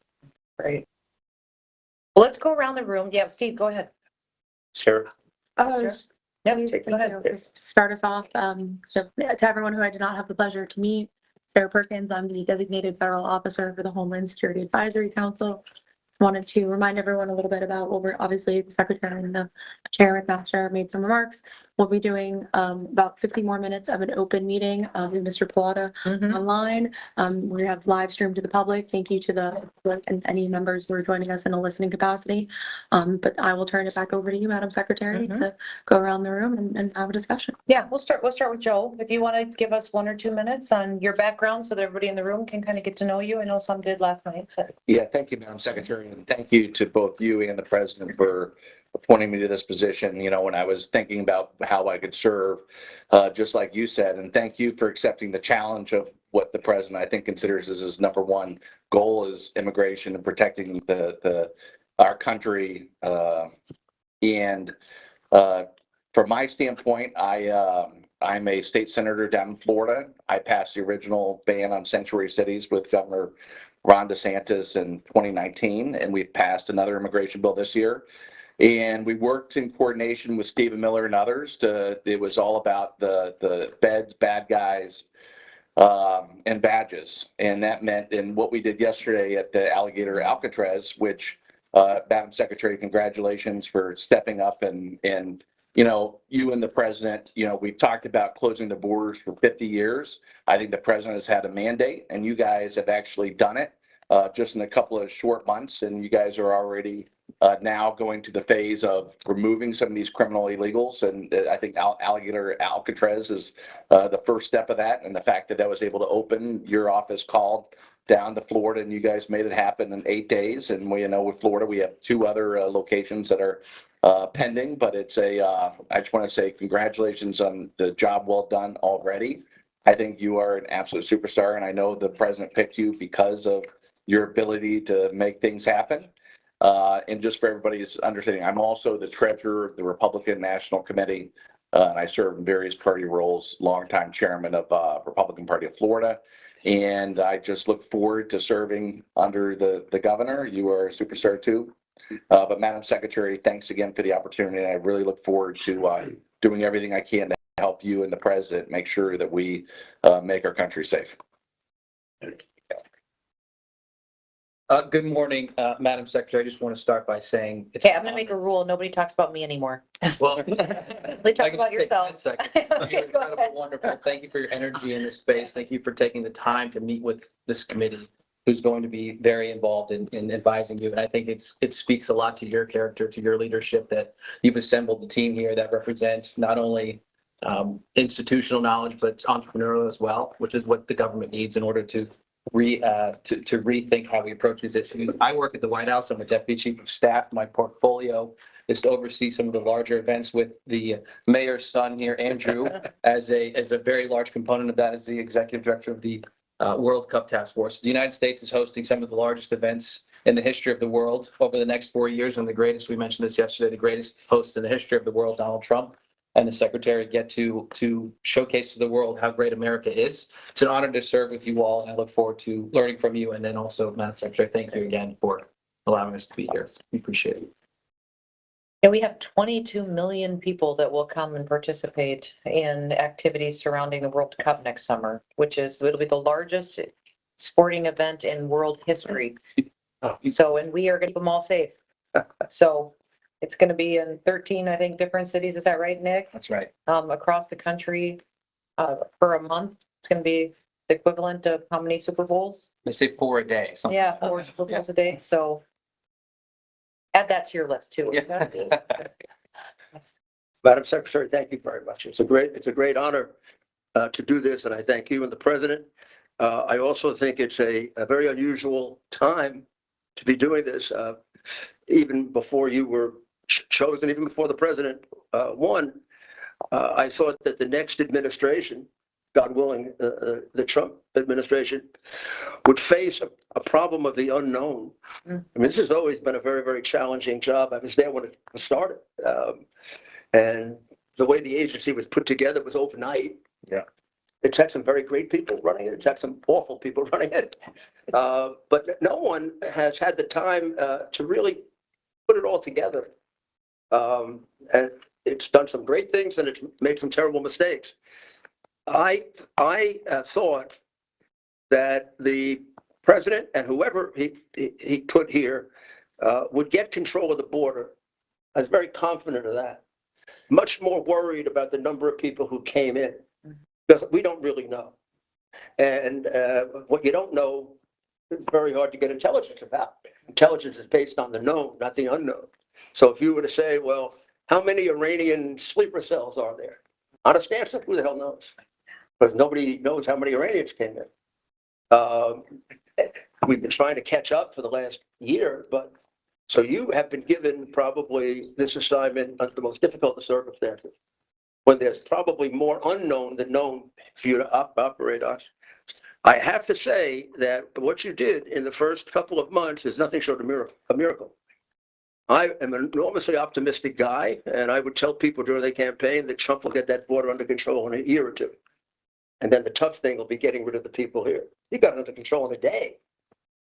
Great. Well, let's go around the room. Yeah, Steve, go ahead. Sarah. Go ahead. Just start us off. To everyone who I did not have the pleasure to meet, Sarah Perkins, I'm the designated federal officer for the Homeland Security Advisory Council. Wanted to remind everyone a little bit about what we're, obviously the Secretary and the Chair McMaster made some remarks. We'll be doing about 50 more minutes of an open meeting with Mr. Pallotta online. We have live streamed to the public. Thank you to the public and any members who are joining us in a listening capacity. But I will turn it back over to you, Madam Secretary, to go around the room and have a discussion. Yeah, we'll start with Joe. If you want to give us 1 or 2 minutes on your background so that everybody in the room can kind of get to know you. I know some did last night. But... Yeah, thank you, Madam Secretary, and thank you to both you and the President for appointing me to this position, you know, when I was thinking about how I could serve, just like you said, and thank you for accepting the challenge of what the President, I think, considers as his #1 goal is immigration and protecting our country. And from my standpoint, I I'm a state senator down in Florida. I passed the original ban on sanctuary cities with Governor Ron DeSantis in 2019, and we've passed another immigration bill this year. And we worked in coordination with Stephen Miller and others. It was all about the beds, bad guys, and badges. And that meant, and what we did yesterday at the Alligator Alcatraz, which, Madam Secretary, congratulations for stepping up and you and the president, we've talked about closing the borders for 50 years. I think the president has had a mandate, and you guys have actually done it just in a couple of short months. And you guys are already now going to the phase of removing some of these criminal illegals. And I think Alligator Alcatraz is the first step of that. And the fact that was able to open, your office called down to Florida, and you guys made it happen in 8 days. And we know with Florida, we have 2 other locations that are pending, but it's I just want to say congratulations on the job well done already. I think you are an absolute superstar, and I know the president picked you because of your ability to make things happen. And just for everybody's understanding, I'm also the treasurer of the Republican National Committee, and I serve in various party roles, longtime chairman of Republican Party of Florida. And I just look forward to serving under the governor. You are a superstar too. But Madam Secretary, thanks again for the opportunity. I really look forward to doing everything I can to help you and the president make sure that we make our country safe. Good morning, Madam Secretary. I just want to start by saying it's Okay, I'm gonna make a rule. Nobody talks about me anymore. well. They talk about yourself. 10 seconds. You're incredible, wonderful. Thank you for your energy in this space. Thank you for taking the time to meet with this committee, who's going to be very involved in advising you. And I think it speaks a lot to your character, to your leadership, that you've assembled the team here that represents not only institutional knowledge, but entrepreneurial as well, which is what the government needs in order to rethink how we approach these issues. I work at the White House. I'm a deputy chief of staff. My portfolio is to oversee some of the larger events with the mayor's son here, Andrew, as a very large component of that as the executive director of the World Cup Task Force. The United States is hosting some of the largest events in the history of the world over the next 4 years, and the greatest, we mentioned this yesterday, the greatest host in the history of the world, Donald Trump, and the secretary get to showcase to the world how great America is. It's an honor to serve with you all, and I look forward to learning from you. And then also, Madam Secretary, thank you again for allowing us to be here. We appreciate it. And we have 22 million people that will come and participate in activities surrounding the World Cup next summer, it'll be the largest sporting event in world history. So, and we are going to keep them all safe. So it's going to be in 13, I think, different cities. Is that right, Nick? That's right. Across the country for a month. It's going to be the equivalent of how many Super Bowls? They say 4 a day. Yeah, 4 Super Bowls a day. So add that to your list too. Yeah. Madam Secretary, thank you very much. It's a great honor to do this, and I thank you and the president. I also think it's a very unusual time to be doing this. Even before you were chosen, even before the president won, I thought that the next administration, God willing, the Trump administration, would face a problem of the unknown. I mean, this has always been a very, very challenging job. I was there when it started. And the way the agency was put together was overnight. Yeah. It's had some very great people running it. It's had some awful people running it. But no one has had the time to really put it all together. And it's done some great things, and it's made some terrible mistakes. I thought that the president and whoever he put here would get control of the border. I was very confident of that. Much more worried about the number of people who came in, because we don't really know. And what you don't know is very hard to get intelligence about. Intelligence is based on the known, not the unknown. So if you were to say, well, how many Iranian sleeper cells are there? Honest answer, who the hell knows? Because nobody knows how many Iranians came in. We've been trying to catch up for the last year, but so you have been given probably this assignment under the most difficult of circumstances, when there's probably more unknown than known for you to operate on. I have to say that what you did in the first couple of months is nothing short of a miracle. I am an enormously optimistic guy, and I would tell people during the campaign that Trump will get that border under control in a year or two. And then the tough thing will be getting rid of the people here. He got it under control in a day.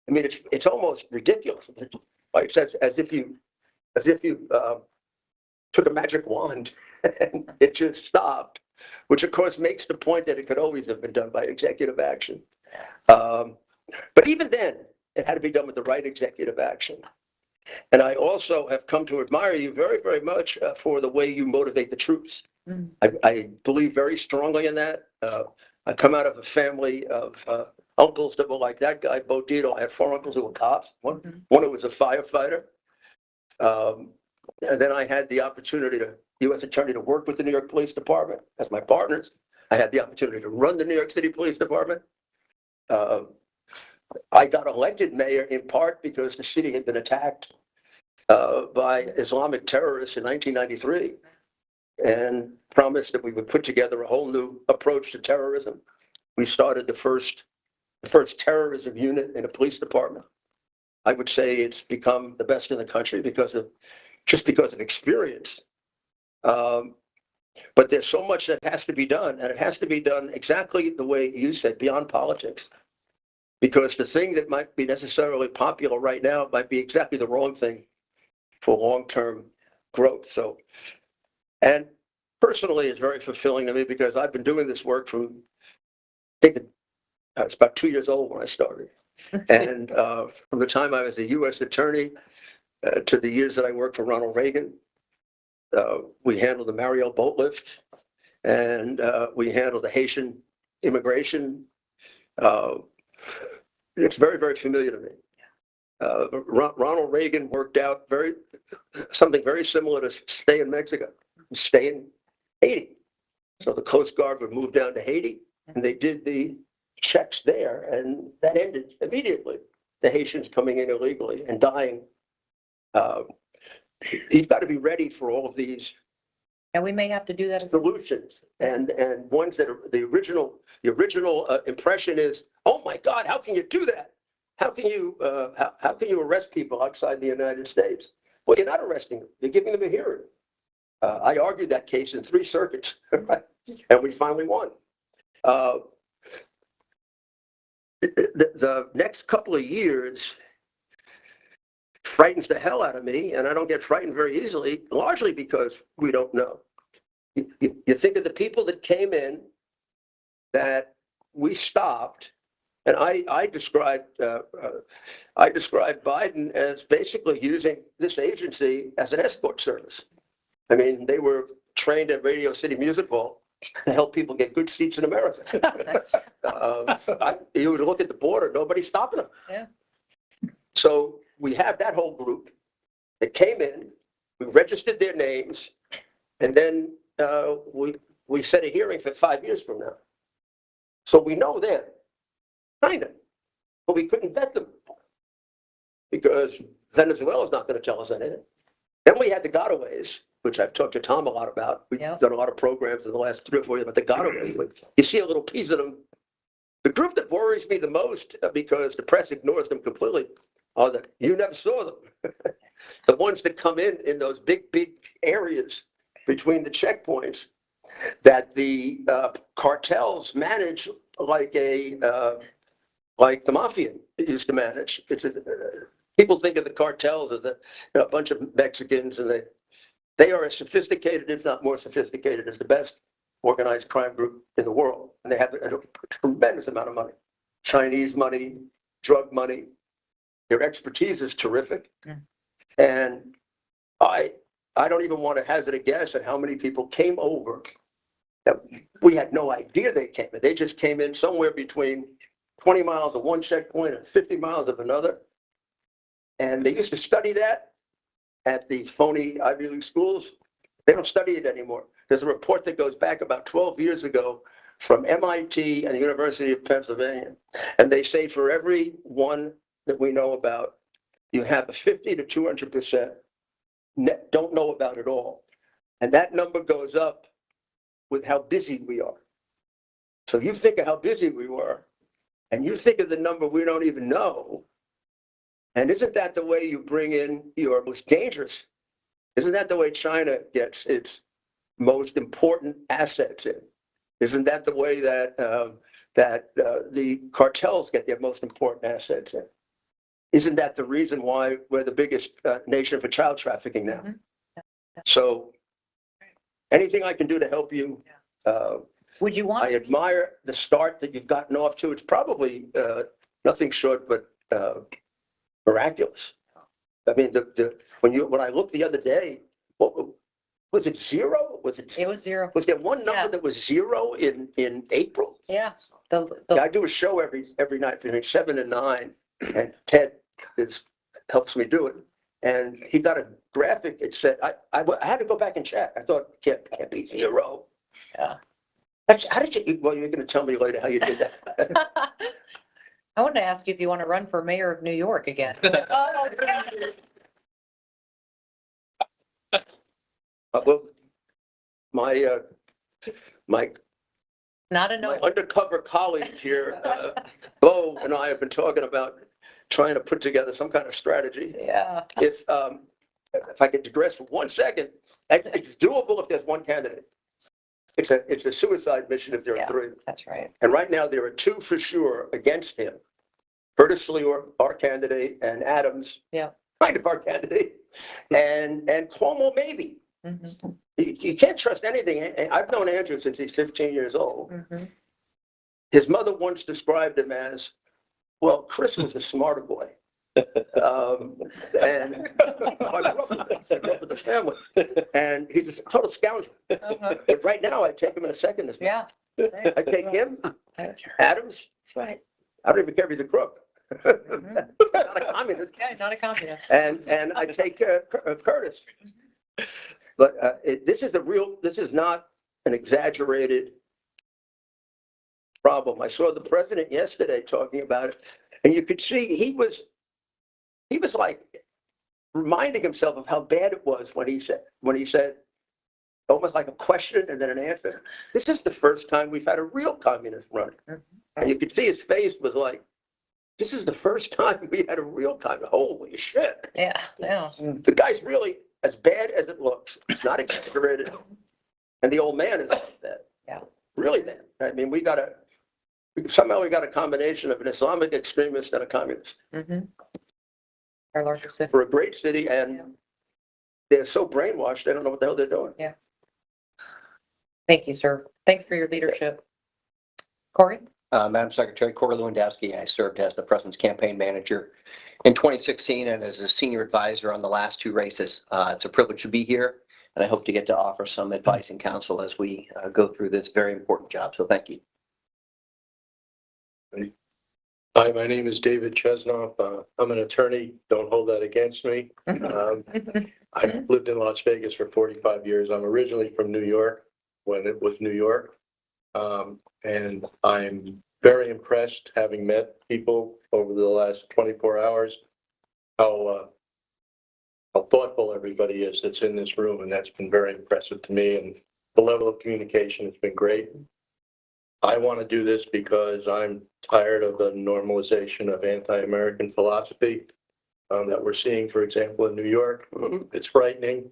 I mean, it's almost ridiculous. Like as if you took a magic wand and it just stopped, which of course makes the point that it could always have been done by executive action. But even then, it had to be done with the right executive action. And I also have come to admire you very, very much for the way you motivate the troops. I believe very strongly in that. I come out of a family of uncles that were like that guy, Bo Dietl. I had 4 uncles who were cops. One who was a firefighter. And then I had the opportunity to, U.S. attorney, to work with the New York Police Department as my partners. I had the opportunity to run the New York City Police Department. I got elected mayor in part because the city had been attacked by Islamic terrorists in 1993 and promised that we would put together a whole new approach to terrorism. We started the first terrorism unit in a police department. I would say it's become the best in the country because of experience. But there's so much that has to be done, and it has to be done exactly the way you said, beyond politics. Because the thing that might be necessarily popular right now might be exactly the wrong thing for long-term growth. So, and personally, it's very fulfilling to me because I've been doing this work from, I think I was about 2 years old when I started. And from the time I was a U.S. attorney to the years that I worked for Ronald Reagan, we handled the Mariel boat lift, and we handled the Haitian immigration. It's very, very familiar to me. Ronald Reagan worked out something very similar to stay in Mexico, stay in Haiti. So the Coast Guard would move down to Haiti, and they did the checks there, and that ended immediately. The Haitians coming in illegally and dying. You've got to be ready for all of these. And we may have to do that. Solutions and ones that are the original impression is, oh my God, how can you do that? How can you arrest people outside the United States? Well, you're not arresting them. You're giving them a hearing. I argued that case in 3 circuits, right? And we finally won. The next couple of years frightens the hell out of me, and I don't get frightened very easily, largely because we don't know. You think of the people that came in that we stopped, and I described Biden as basically using this agency as an escort service. I mean, they were trained at Radio City Music Hall to help people get good seats in America. You would look at the border, nobody's stopping them. Yeah. So we have that whole group that came in, we registered their names, and then we set a hearing for 5 years from now. So we know them, kind of, but we couldn't vet them because Venezuela's not going to tell us anything. Then we had the gotaways, which I've talked to Tom a lot about. We've done a lot of programs in the last 3 or 4 years about the gotaways. You see a little piece of them. The group that worries me the most, because the press ignores them completely, are the, you never saw them. The ones that come in those big areas between the checkpoints that the cartels manage like the mafia used to manage. People think of the cartels as a bunch of Mexicans, and they are as sophisticated, if not more sophisticated, as the best organized crime group in the world. And they have a tremendous amount of money. Chinese money, drug money. Their expertise is terrific. Yeah. And I don't even want to hazard a guess at how many people came over that we had no idea they came in. They just came in somewhere between 20 miles of one checkpoint and 50 miles of another. And they used to study that at the phony Ivy League schools. They don't study it anymore. There's a report that goes back about 12 years ago from MIT and the University of Pennsylvania. And they say for every one that we know about, you have a 50 to 200% don't know about it all. And that number goes up with how busy we are. So you think of how busy we were, and you think of the number we don't even know, And isn't that the way you bring in your most dangerous? Isn't that the way China gets its most important assets in? Isn't that the way that the cartels get their most important assets in? Isn't that the reason why we're the biggest nation for child trafficking now? So anything I can do to help you, would you want? I admire the start that you've gotten off to. It's probably nothing short but miraculous. I mean, when I looked the other day, what was it, 0? Was it? It was 0. Was there one number that was 0 in April? Yeah. Yeah, I do a show every night between 7 and 9, and Ted helps me do it. And he got a graphic. It said I had to go back and check. I thought it can't be 0. Yeah. How did you? Well, you're going to tell me later how you did that. I wanted to ask you if you want to run for mayor of New York again. Well, my Not a no. my undercover colleague here, Bo, and I have been talking about trying to put together some kind of strategy. Yeah. If I could digress for 1 second, it's doable if there's one candidate. It's a suicide mission if there are 3. That's right. And right now there are 2 for sure against him. Curtis Leor, our candidate, and Adams, kind of our candidate, and Cuomo maybe. Mm-hmm. You can't trust anything. I've known Andrew since he's 15 years old. Mm-hmm. His mother once described him as, well, Chris was a smarter boy. And I grew up with the family, and he's a total scoundrel. But right now, I take him in a second. Yeah. I take him, Adams. That's right. I don't even care if he's a crook. Not a communist. Yeah, not a communist. And I take Curtis. But this is not an exaggerated problem. I saw the president yesterday talking about it, and you could see he was like reminding himself of how bad it was when he said almost like a question and then an answer. This is the first time we've had a real communist running. And you could see his face was like, this is the first time we had a real communist. Holy shit. Yeah. The guy's really as bad as it looks. It's not exaggerated. And the old man is like that. Yeah. Really bad. I mean, somehow we got a combination of an Islamic extremist and a communist. Mm-hmm. Our largest city. For a great city, and they're so brainwashed, they don't know what the hell they're doing. Yeah. Thank you, sir. Thanks for your leadership. Corey? Madam Secretary, Corey Lewandowski. I served as the President's campaign manager in 2016 and as a senior advisor on the last 2 races. It's a privilege to be here, and I hope to get to offer some advice and counsel as we go through this very important job. So thank you. Hi, my name is David Chesnoff. I'm an attorney. Don't hold that against me. I've lived in Las Vegas for 45 years. I'm originally from New York when it was New York. And I'm very impressed, having met people over the last 24 hours, how thoughtful everybody is that's in this room. And that's been very impressive to me. And the level of communication has been great. I want to do this because I'm tired of the normalization of anti-American philosophy that we're seeing, for example, in New York. It's frightening.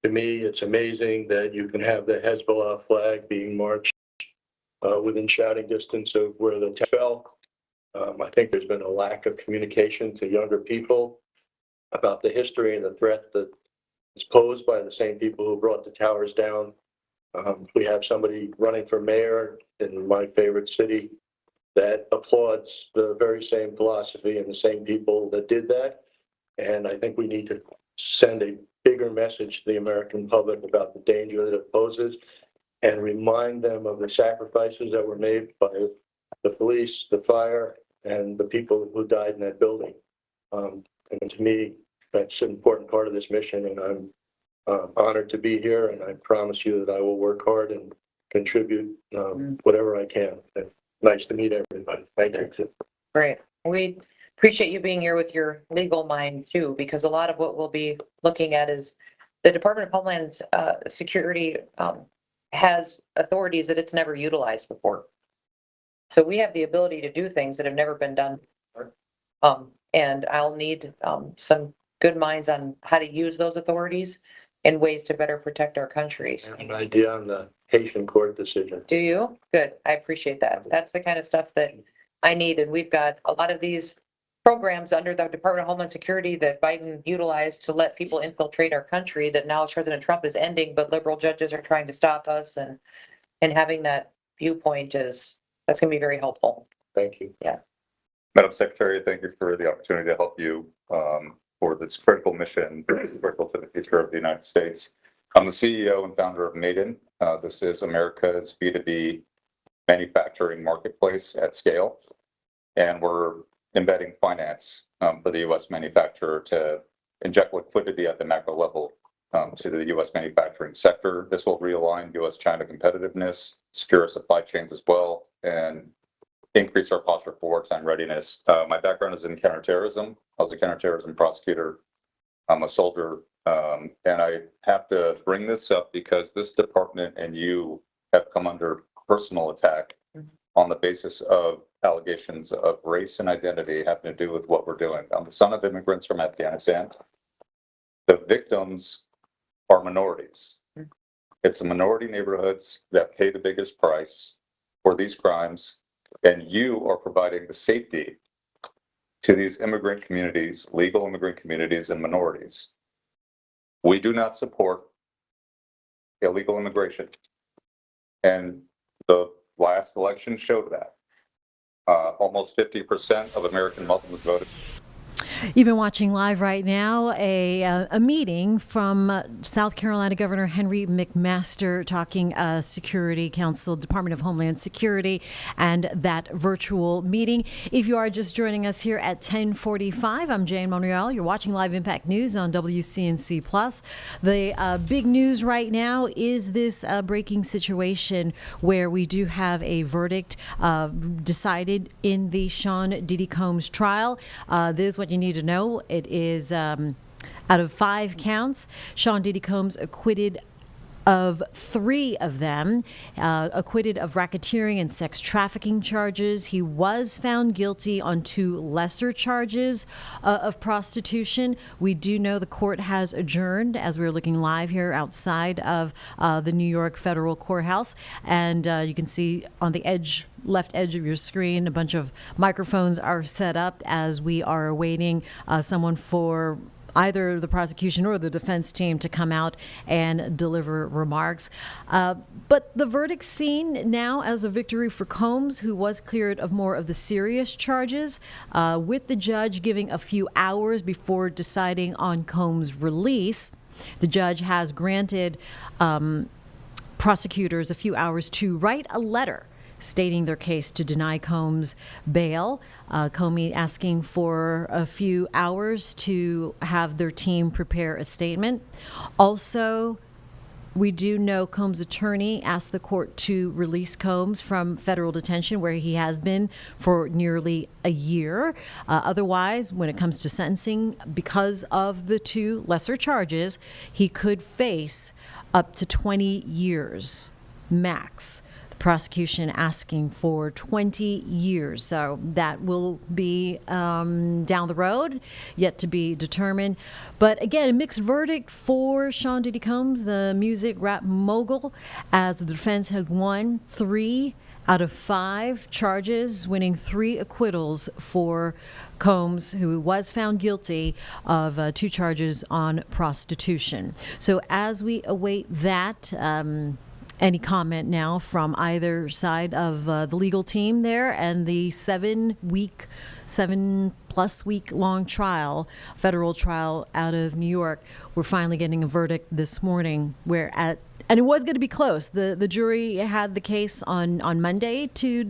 To me, it's amazing that you can have the Hezbollah flag being marched within shouting distance of where the text fell. I think there's been a lack of communication to younger people about the history and the threat that is posed by the same people who brought the towers down. We have somebody running for mayor in my favorite city that applauds the very same philosophy and the same people that did that. And I think we need to send a bigger message to the American public about the danger that it poses and remind them of the sacrifices that were made by the police, the fire, and the people who died in that building. And to me, that's an important part of this mission, and I'm honored to be here, and I promise you that I will work hard and contribute whatever I can. And nice to meet everybody. Thank you. Great. We appreciate you being here with your legal mind too, because a lot of what we'll be looking at is the Department of Homeland Security has authorities that it's never utilized before. So we have the ability to do things that have never been done before. And I'll need some good minds on how to use those authorities and ways to better protect our country. I have an idea on the Haitian court decision. Do you? Good. I appreciate that. That's the kind of stuff that I need. And we've got a lot of these programs under the Department of Homeland Security that Biden utilized to let people infiltrate our country that now President Trump is ending, but liberal judges are trying to stop us. And having that viewpoint that's going to be very helpful. Thank you. Yeah. Madam Secretary, thank you for the opportunity to help you for this critical mission, critical to the future of the United States. I'm the CEO and founder of Maiden. This is America's B2B manufacturing marketplace at scale. And we're embedding finance for the U.S. manufacturer to inject liquidity at the macro level to the U.S. manufacturing sector. This will realign U.S.-China competitiveness, secure supply chains as well, and increase our posture for wartime readiness. My background is in counterterrorism. I was a counterterrorism prosecutor. I'm a soldier. And I have to bring this up because this department and you have come under personal attack on the basis of allegations of race and identity having to do with what we're doing. I'm the son of immigrants from Afghanistan. The victims are minorities. It's the minority neighborhoods that pay the biggest price for these crimes. And you are providing the safety to these immigrant communities, legal immigrant communities, and minorities. We do not support illegal immigration. And the last election showed that. Almost 50% of American Muslims voted. You've been watching live right now a meeting from South Carolina Governor Henry McMaster talking Security Council, Department of Homeland Security, and that virtual meeting. If you are just joining us here at 10:45, I'm Jane Monreal. You're watching Live Impact News on WCNC Plus. The big news right now is this breaking situation where we do have a verdict decided in the Sean Diddy Combs trial. This is what you need to know. It is out of 5 counts. Sean Diddy Combs acquitted of 3 of them, acquitted of racketeering and sex trafficking charges. He was found guilty on 2 lesser charges of prostitution. We do know the court has adjourned as we're looking live here outside of the New York Federal Courthouse. And you can see on the left edge of your screen, a bunch of microphones are set up as we are awaiting someone for either the prosecution or the defense team to come out and deliver remarks. But the verdict's seen now as a victory for Combs, who was cleared of more of the serious charges, with the judge giving a few hours before deciding on Combs' release. The judge has granted prosecutors a few hours to write a letter stating their case to deny Combs bail. Comey asking for a few hours to have their team prepare a statement. Also, we do know Combs' attorney asked the court to release Combs from federal detention, where he has been for nearly a year. Otherwise, when it comes to sentencing, because of the 2 lesser charges, he could face up to 20 years max. Prosecution asking for 20 years. So that will be down the road, yet to be determined. But again, a mixed verdict for Sean Diddy Combs, the music rap mogul, as the defense had won 3 out of 5 charges, winning 3 acquittals for Combs, who was found guilty of 2 charges on prostitution. So as we await that, any comment now from either side of the legal team there, and the 7+ week long trial, federal trial out of New York. We're finally getting a verdict this morning and it was going to be close. The jury had the case on Monday to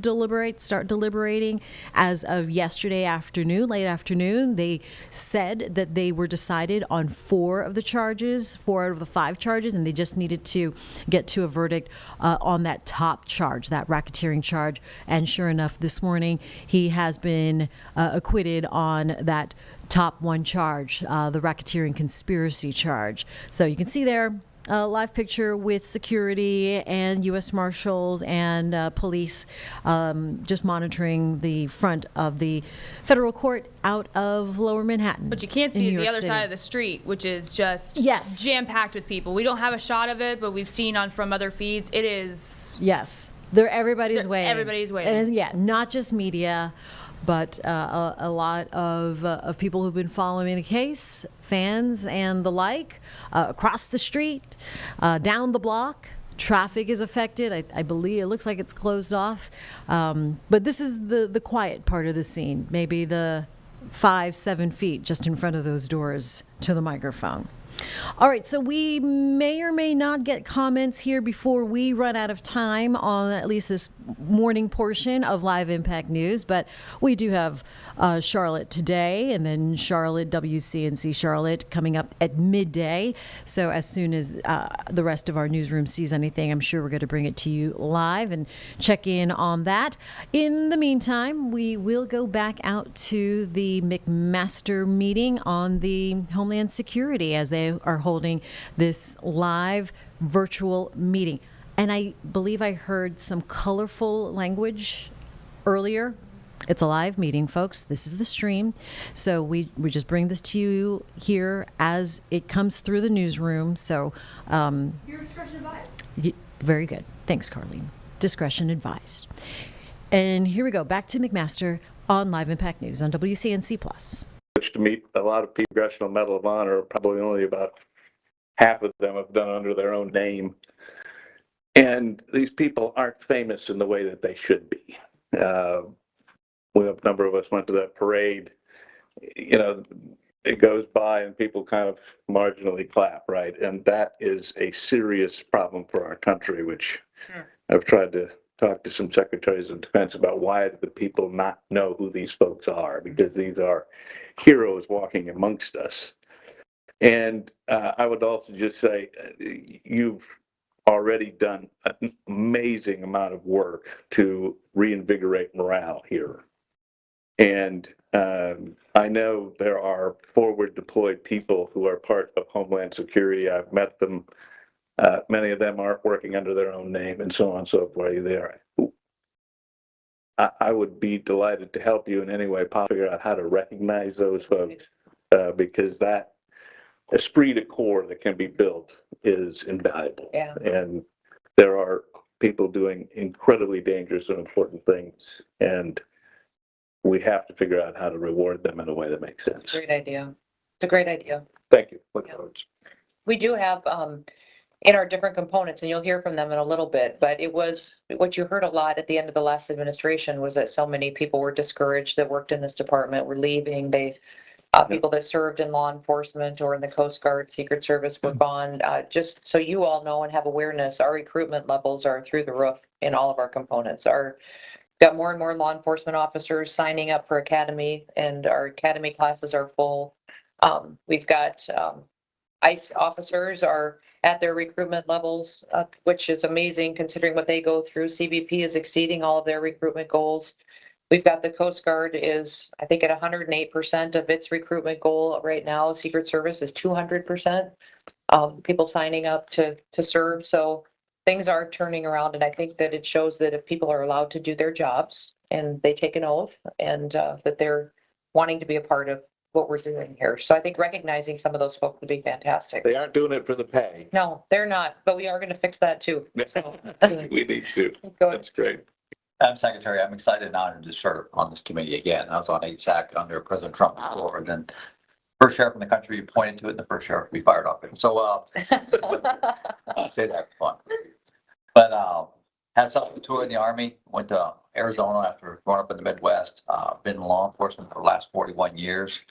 start deliberating. As of yesterday afternoon, late afternoon, they said that they were decided on 4 of the charges, 4 out of the 5 charges, and they just needed to get to a verdict on that top charge, that racketeering charge. And sure enough, this morning, he has been acquitted on that top 1 charge, the racketeering conspiracy charge. So you can see there, live picture with security and U.S. Marshals and police just monitoring the front of the federal court out of Lower Manhattan. What you can't in see is New the York other City. side of the street, which is just Yes. jam-packed with people. We don't have a shot of it, but we've seen from other feeds. It is. Yes, everybody's waiting. Everybody's waiting. And yeah, not just media, but a lot of people who've been following the case, fans and the like, across the street, down the block. Traffic is affected. I believe it looks like it's closed off. But this is the quiet part of the scene, maybe the 5-7 feet just in front of those doors to the microphone. All right, so we may or may not get comments here before we run out of time on at least this morning portion of Live Impact News, but we do have Charlotte today and then Charlotte, WCNC Charlotte coming up at midday. So as soon as the rest of our newsroom sees anything, I'm sure we're going to bring it to you live and check in on that. In the meantime, we will go back out to the McMaster meeting on the Homeland Security as they are holding this live virtual meeting. And I believe I heard some colorful language earlier. It's a live meeting, folks. This is the stream. So we just bring this to you here as it comes through the newsroom. So Your discretion advised. very good. Thanks, Carlene. Discretion advised. And here we go. Back to McMaster on Live Impact News on WCNC+. To meet a lot of people, Congressional Medal of Honor, probably only about half of them have done under their own name. And these people aren't famous in the way that they should be. A number of us went to that parade. You know, it goes by and people kind of marginally clap, right? And that is a serious problem for our country, which I've tried to talk to some secretaries of defense about. Why do the people not know who these folks are? Because these are heroes walking amongst us. And I would also just say, you've already done an amazing amount of work to reinvigorate morale here. And I know there are forward deployed people who are part of Homeland Security. I've met them. Many of them aren't working under their own name and so on and so forth. I would be delighted to help you in any way possible, figure out how to recognize those folks, because that esprit de corps that can be built is invaluable. Yeah. And there are people doing incredibly dangerous and important things, and we have to figure out how to reward them in a way that makes sense. Great idea. It's a great idea. Thank you. We do have in our different components, and you'll hear from them in a little bit, but it was what you heard a lot at the end of the last administration was that so many people were discouraged that worked in this department, were leaving. People that served in law enforcement or in the Coast Guard, Secret Service were gone. Just so you all know and have awareness, our recruitment levels are through the roof in all of our components. Got more and more law enforcement officers signing up for academy, and our academy classes are full. We've got ICE officers are at their recruitment levels, which is amazing considering what they go through. CBP is exceeding all of their recruitment goals. We've got the Coast Guard is, I think, at 108% of its recruitment goal right now. Secret Service is 200%. People signing up to serve. So things are turning around, and I think that it shows that if people are allowed to do their jobs and they take an oath and that they're wanting to be a part of what we're doing here. So I think recognizing some of those folks would be fantastic. They aren't doing it for the pay. No, they're not, but we are going to fix that too. So. We need to. That's great. Madam Secretary, I'm excited and honored to serve on this committee again. I was on ASAC under President Trump before, and then first sheriff in the country pointed to it, and the first sheriff we fired off it. So I say that for fun. But had a tour in the Army, went to Arizona after growing up in the Midwest. Been in law enforcement for the last 41 years.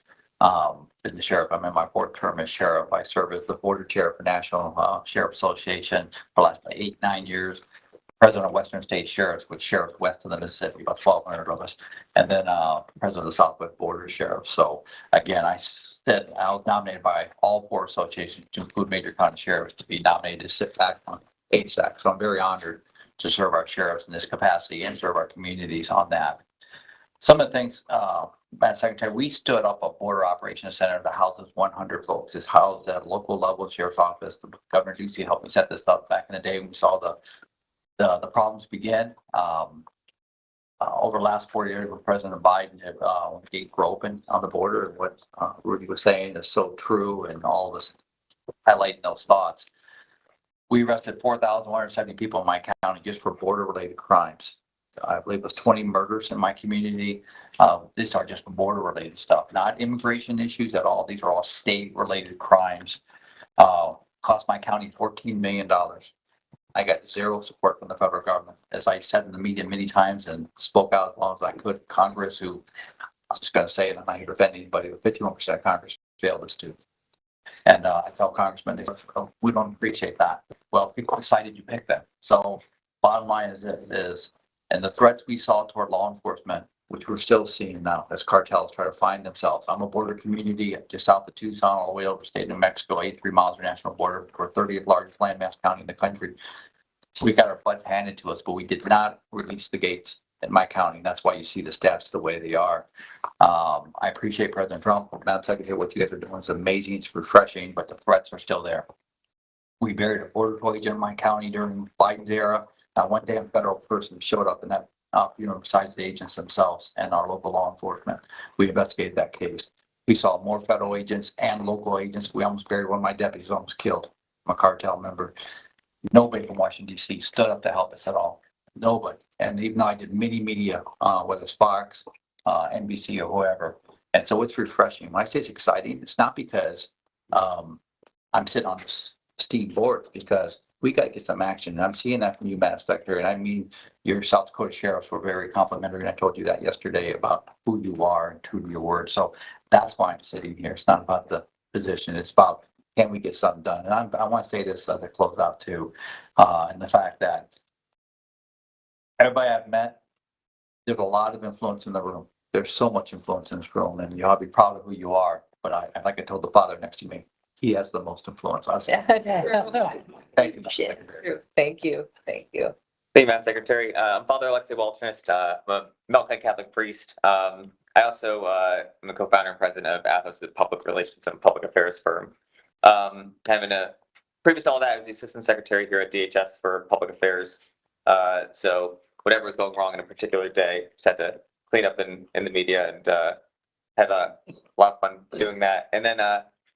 Been the sheriff. I'm in my fourth term as sheriff. I serve as the board chair for National Sheriff Association for the last 8-9 years. President of Western State Sheriffs, which sheriffs west of the Mississippi, about 1,200 of us, and then president of the Southwest Border Sheriff. So again, I was nominated by all 4 associations, to include major county sheriffs, to be nominated to sit back on ASAC. So I'm very honored to serve our sheriffs in this capacity and serve our communities on that. Some of the things, Madam Secretary, we stood up a border operations center that houses 100 folks. It's housed at local level, sheriff's office. The Governor Ducey helped me set this up back in the day when we saw the problems begin. Over the last 4 years with President Biden, when the gates were open on the border, and what Rudy was saying is so true, and all of us highlighting those thoughts. We arrested 4,170 people in my county just for border-related crimes. I believe it was 20 murders in my community. These are just border-related stuff, not immigration issues at all. These are all state-related crimes. Cost my county $14 million. I got zero support from the federal government. As I said in the media many times and spoke out as long as I could, Congress, who, I'm just going to say it, I'm not here to offend anybody, but 51% of Congress failed us to. And I tell Congressman, they said, oh, we don't appreciate that. Well, people decided you pick them. So bottom line is this, and the threats we saw toward law enforcement, which we're still seeing now as cartels try to find themselves. I'm a border community just south of Tucson, all the way over state of New Mexico, 83 miles of national border. We're 30th largest landmass county in the country. We got our butts handed to us, but we did not release the gates in my county. That's why you see the stats the way they are. I appreciate President Trump, Madam Secretary, what you guys are doing is amazing. It's refreshing, but the threats are still there. We buried a border patrol agent in my county during Biden's era. Not one damn federal person showed up in that funeral besides the agents themselves and our local law enforcement. We investigated that case. We saw more federal agents and local agents. We almost buried one of my deputies, almost killed. I'm a cartel member. Nobody from Washington, D.C. stood up to help us at all. Nobody. And even though I did many media, whether it's Fox, NBC, or whoever. And so it's refreshing. When I say it's exciting, it's not because I'm sitting on this steam board, because we got to get some action. And I'm seeing that from you, Madam Secretary. And I mean, your South Dakota sheriffs were very complimentary. And I told you that yesterday about who you are and true to your word. So that's why I'm sitting here. It's not about the position. It's about, can we get something done? And I want to say this as I close out too, and the fact that everybody I've met, there's a lot of influence in the room. There's so much influence in this room, and you ought to be proud of who you are. But like I told the father next to me, he has the most influence. Thank you. Thank you. Thank you. Thank you, Madam Secretary. I'm Father Alexei Walternist. I'm a Melkite Catholic priest. I also am a co-founder and president of Athos' public relations and public affairs firm. Previous to all that, I was the assistant secretary here at DHS for public affairs. So whatever was going wrong in a particular day, just had to clean up in the media and had a lot of fun doing that. And then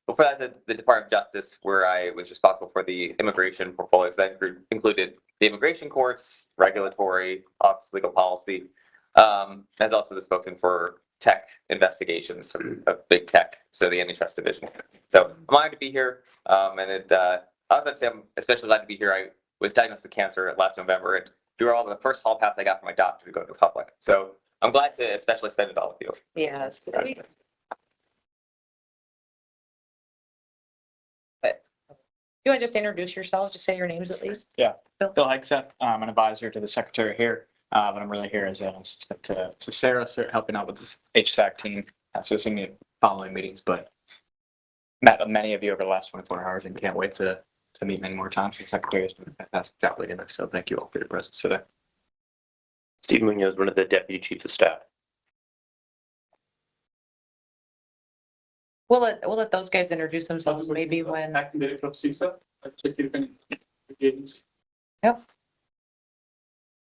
before that, the Department of Justice, where I was responsible for the immigration portfolios. That included the immigration courts, regulatory, office legal policy, as also the spokesman for tech investigations of big tech, so the antitrust division. So I'm honored to be here, and I also have to say I'm especially glad to be here. I was diagnosed with cancer last November, and you were all the first hall pass I got from my doctor to go to the public. So I'm glad to especially spend it all with you. Yes. You want to just introduce yourselves, just say your names at least? Yeah, Bill Hexeth. I'm an advisor to the secretary here, but I'm really here as an assistant to Sarah, helping out with this HSAC team. So seeing me at following meetings, but met many of you over the last 24 hours and can't wait to meet many more times. The secretary has done a fantastic job leading this, so thank you all for your presence today. Steve Munoz, one of the deputy chiefs of staff. We'll let those guys introduce themselves maybe when. Yep.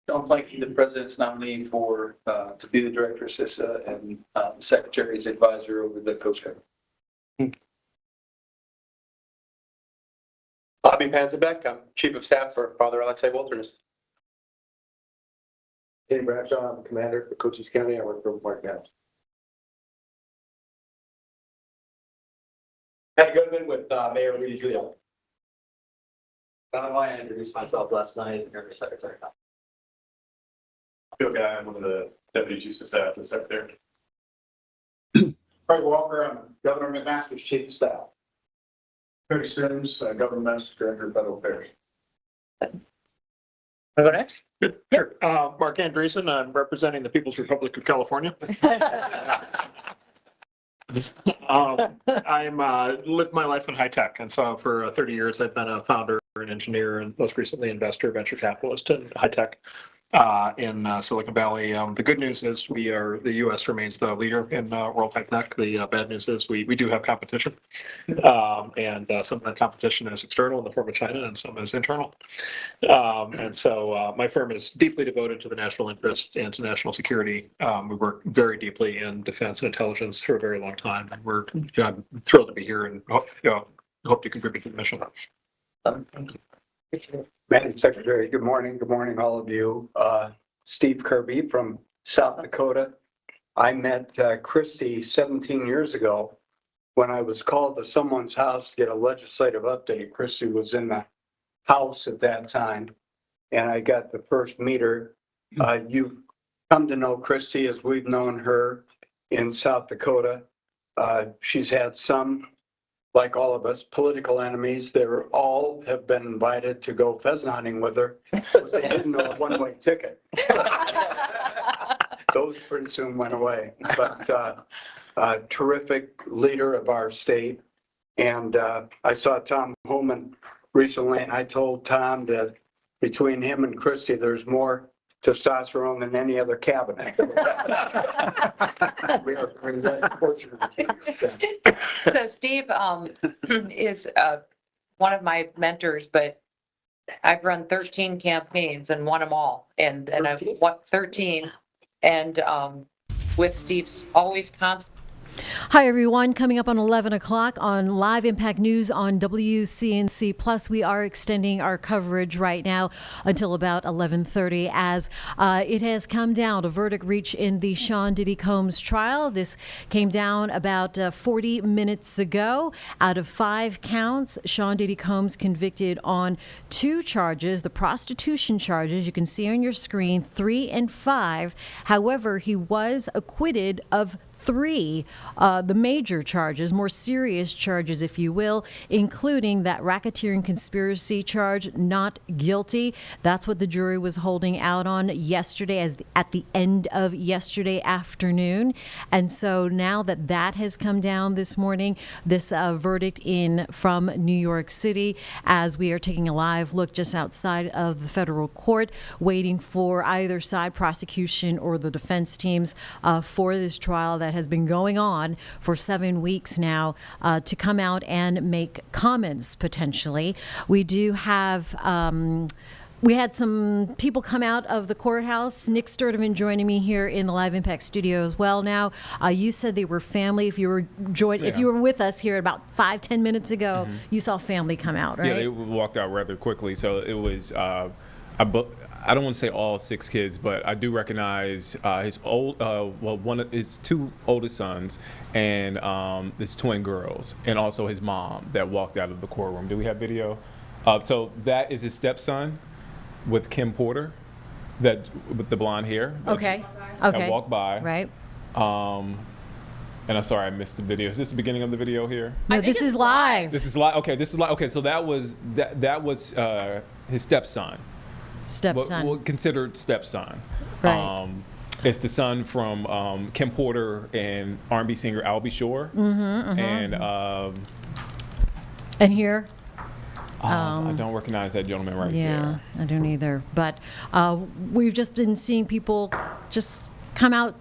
John Planky, the president's nominee for to be the director of CISA and the secretary's advisor over the Coast Guard. Bobby Panzabek, I'm chief of staff for Father Alexei Walternist. Danny Bradshaw, I'm commander for Cochise County. I work for Mark Adams. Patty Goodman with Mayor Rudy Giuliani. I introduced myself last night, Under Secretary. Bill Guy, I'm one of the deputy chiefs of staff to the secretary. Craig Walker, I'm Governor McMaster's chief of staff. Cody Sims, Governor Master's director of federal affairs. Go next. Good. Sure. Mark Andreessen, I'm representing the People's Republic of California. I'm lived my life in high tech, and so for 30 years I've been a founder, an engineer, and most recently investor, venture capitalist in high tech. in Silicon Valley. The good news is the U.S. remains the leader in World High Tech. The bad news is we do have competition, and some of that competition is external in the form of China, and some is internal. And so my firm is deeply devoted to the national interest and to national security. We work very deeply in defense and intelligence for a very long time, and I'm thrilled to be here and hope to contribute to the mission. Madam Secretary, good morning. Good morning, all of you. Steve Kirby from South Dakota. I met Christy 17 years ago when I was called to someone's house to get a legislative update. Christy was in the House at that time, and I got the first meter. You've come to know Christy as we've known her in South Dakota. She's had some, like all of us, political enemies. They all have been invited to go pheasant hunting with her, but they didn't know a one-way ticket. Those pretty soon went away, but a terrific leader of our state. And I saw Tom Homan recently, and I told Tom that between him and Christy, there's more testosterone than any other cabinet. We are very fortunate. So Steve is one of my mentors, but I've run 13 campaigns and won them all. And I've won 13. And with Steve's always constant. Hi, everyone. Coming up on 11 o'clock on Live Impact News on WCNC Plus. We are extending our coverage right now until about 11:30 as it has come down. A verdict reached in the Sean Diddy Combs trial. This came down about 40 minutes ago. Out of 5 counts, Sean Diddy Combs convicted on 2 charges, the prostitution charges you can see on your screen, 3 and 5. However, he was acquitted of 3, the major charges, more serious charges, if you will, including that racketeering conspiracy charge, not guilty. That's what the jury was holding out on yesterday, at the end of yesterday afternoon. And so now that has come down this morning, this verdict in from New York City, as we are taking a live look just outside of the federal court, waiting for either side, prosecution or the defense teams, for this trial that has been going on for 7 weeks now, to come out and make comments potentially. We do have we had some people come out of the courthouse. Nick Sturdivant joining me here in the Live Impact studio as well now. You said they were family. If you were if you were with us here about 5-10 minutes ago, you saw family come out, right? Yeah, they walked out rather quickly. So it was I don't want to say all 6 kids, but I do recognize his one of his 2 oldest sons and his twin girls, and also his mom that walked out of the courtroom. Do we have video? So that is his stepson with Kim Porter, with the blonde hair. Okay. That walked by. Right. And I'm sorry I missed the video. Is this the beginning of the video here? No, this is live. This is live. Okay, this is live. Okay, so that was his stepson. Considered stepson. Right. It's the son from Kim Porter and R&B singer Albie Shore. And here? I don't recognize that gentleman right there. Yeah, I don't either. But we've just been seeing people just come out,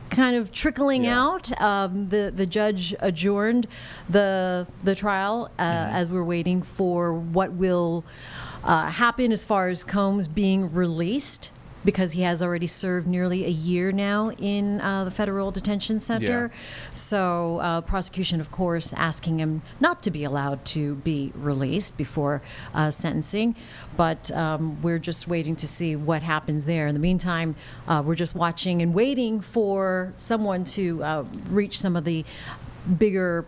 kind of trickling out. The judge adjourned the trial as we're waiting for what will happen as far as Combs being released, because he has already served nearly a year now in the federal detention center. So prosecution, of course, asking him not to be allowed to be released before sentencing. But we're just waiting to see what happens there. In the meantime, we're just watching and waiting for someone to reach some of the bigger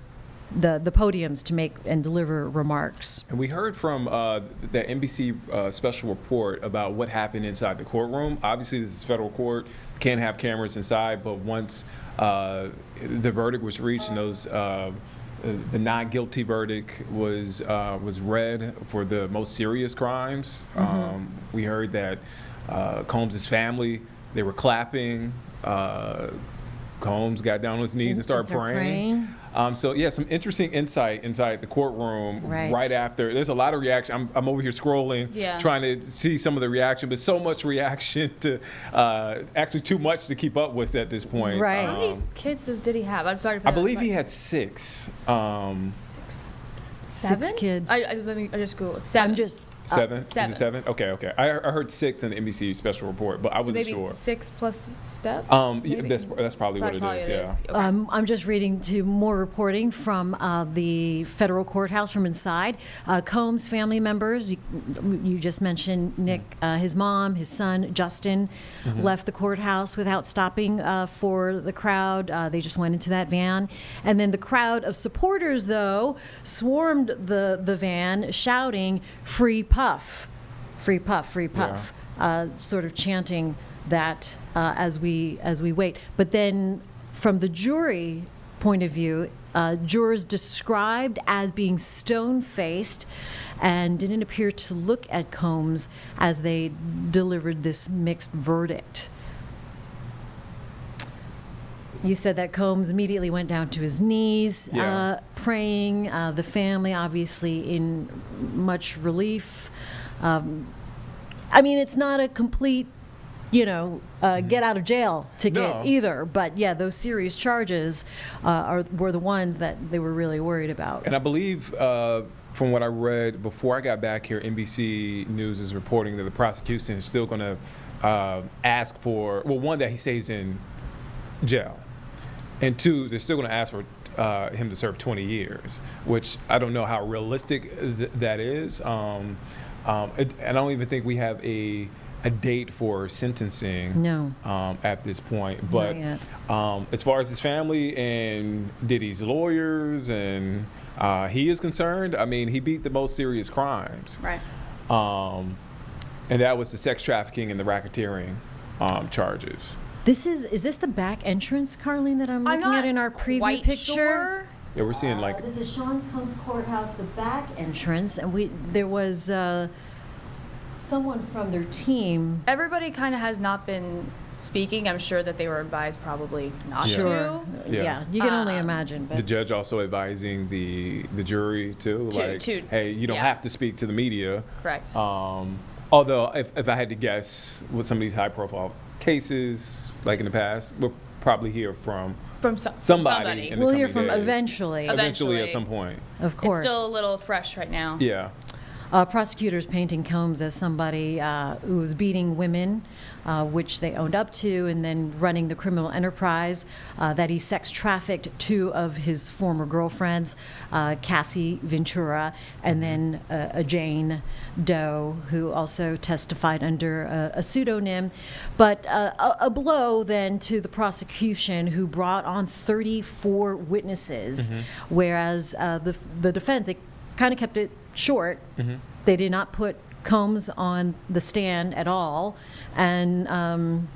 the podiums to make and deliver remarks. And we heard from the NBC special report about what happened inside the courtroom. Obviously, this is federal court, can't have cameras inside, but once the verdict was reached and those the not guilty verdict was read for the most serious crimes, we heard that Combs' family, they were clapping. Combs got down on his knees and started praying. So yeah, some interesting insight inside the courtroom Right. after. There's a lot of reaction. I'm over here scrolling, Yeah. trying to see some of the reaction, but so much reaction to actually too much to keep up with at this point. Right. How many kids does Diddy have? I'm sorry. I believe he had 6. 7 kids. I just Googled it. 7. I'm just 7? Seven. Is it 7? Okay. I heard 6 in the NBC special report, but I So wasn't maybe sure. 6 plus step. Yeah, maybe? that's probably what it is. Yeah. Okay. I'm just reading to more reporting from the federal courthouse from inside. Combs family members, you just mentioned Nick, his mom, his son, Justin, left the courthouse without stopping for the crowd. They just went into that van. And then the crowd of supporters, though, swarmed the van shouting, "Free Puff, free Puff, free Puff," sort of chanting that as we wait. But then from the jury point of view, jurors described as being stone-faced and didn't appear to look at Combs as they delivered this mixed verdict. You said that Combs immediately went down to his knees, Yeah. praying. The family, obviously, in much relief. I mean, it's not a complete, get out of jail ticket No. either. But yeah, those serious charges were the ones that they were really worried about. And I believe, from what I read before I got back here, NBC News is reporting that the prosecution is still going to ask for, well, one, that he stays in jail, and 2, they're still going to ask for him to serve 20 years, which I don't know how realistic that is. I don't even think we have a date for sentencing. No. At this point, but yet. As far as his family and Diddy's lawyers and he is concerned, I mean, he beat the most serious crimes. Right. And that was the sex trafficking and the racketeering charges. Is this the back entrance, Carlene, that I'm looking at in our preview quite picture? sure. Yeah, we're seeing like, This is Sean Combs Courthouse, the back entrance, and there was someone from their team. Everybody kind of has not been speaking. I'm sure that they were advised probably not Sure. to. Yeah, you can only imagine. the But judge also advising the jury too, like, hey, you don't yeah. have to speak to the media. Correct. Although, if I had to guess, with some of these high-profile cases, like in the past, we'll probably hear from somebody in the we'll hear coming from days. eventually. Eventually, at some point. Of course. It's still a little fresh right now. Yeah. Prosecutors painting Combs as somebody who was beating women, which they owned up to, and then running the criminal enterprise, that he sex trafficked 2 of his former girlfriends, Cassie Ventura, and then a Jane Doe, who also testified under a pseudonym. But a blow then to the prosecution, who brought on 34 witnesses, whereas the defense, they kind of kept it short. They did not put Combs on the stand at all, and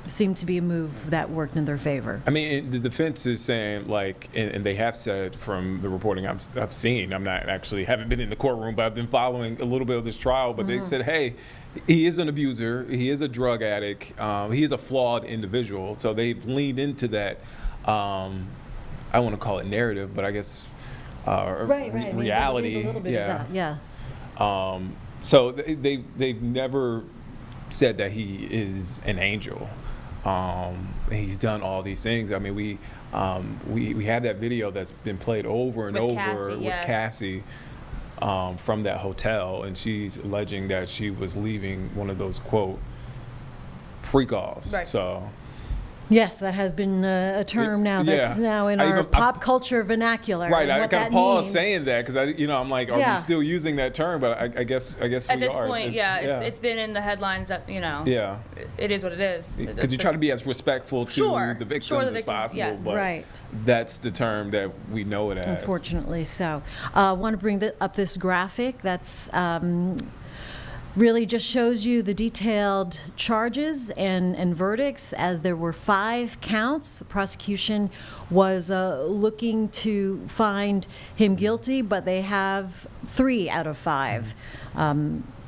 seemed to be a move that worked in their favor. I mean, the defense is saying, like, and they have said from the reporting I've seen, I'm not actually, haven't been in the courtroom, but I've been following a little bit of this trial, but they said, hey, he is an abuser, he is a drug addict, he is a flawed individual. So they've leaned into that, I want to call it narrative, but I guess Right. reality. A little bit of that, yeah. So they've never said that he is an angel. He's done all these things. I mean, we have that video that's been played over and With over Cassie, with yes. Cassie from that hotel, and she's alleging that she was leaving one of those, quote, freak offs. Right. So. Yes, that has been a term now that's now in our pop culture vernacular. Right, and I what kind that of paused means. saying that because I'm like, are we still using that term? But I guess we are. At this point, it's been in the headlines that Yeah. it is what it is. Because you try to be as respectful to the victims as possible, yes. but Right. that's the term that we know it as. Unfortunately so. I want to bring up this graphic that's really just shows you the detailed charges and verdicts, as there were 5 counts. The prosecution was looking to find him guilty, but they have 3 out of 5.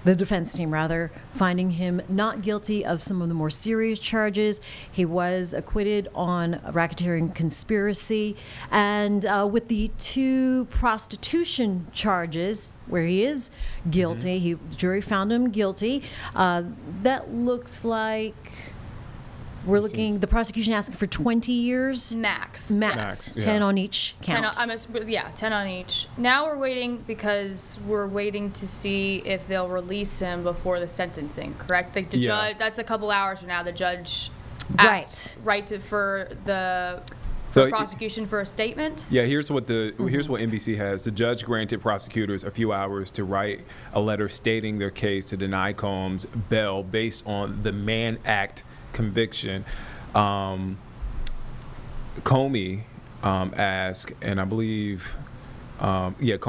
the defense team rather, finding him not guilty of some of the more serious charges. He was acquitted on racketeering conspiracy, and with the 2 prostitution charges where he is guilty, the jury found him guilty. That looks like the prosecution asking for 20 years. Max. Max. Yeah. 10 on each count. 10 on each. Now we're waiting because we're waiting to see if they'll release him before the sentencing, correct? Like the judge, that's a couple hours from now, the judge asks for the prosecution for a statement. Yeah, here's what NBC has. The judge granted prosecutors a few hours to write a letter stating their case to deny Combs bail based on the Mann Act conviction. Comey asked, and I believe, Maureen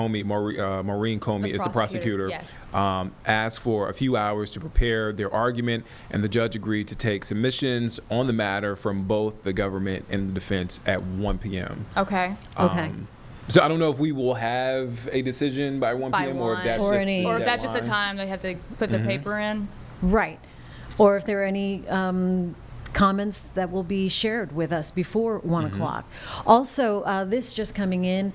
Comey is the prosecutor, yes. Asked for a few hours to prepare their argument, and the judge agreed to take submissions on the matter from both the government and the defense at 1 p.m. Okay. So I don't know if we will have a decision by 1 p.m. or if that's if that's just the time they have to put the paper in. Right. Or if there are any comments that will be shared with us before 1 o'clock. Also, this just coming in,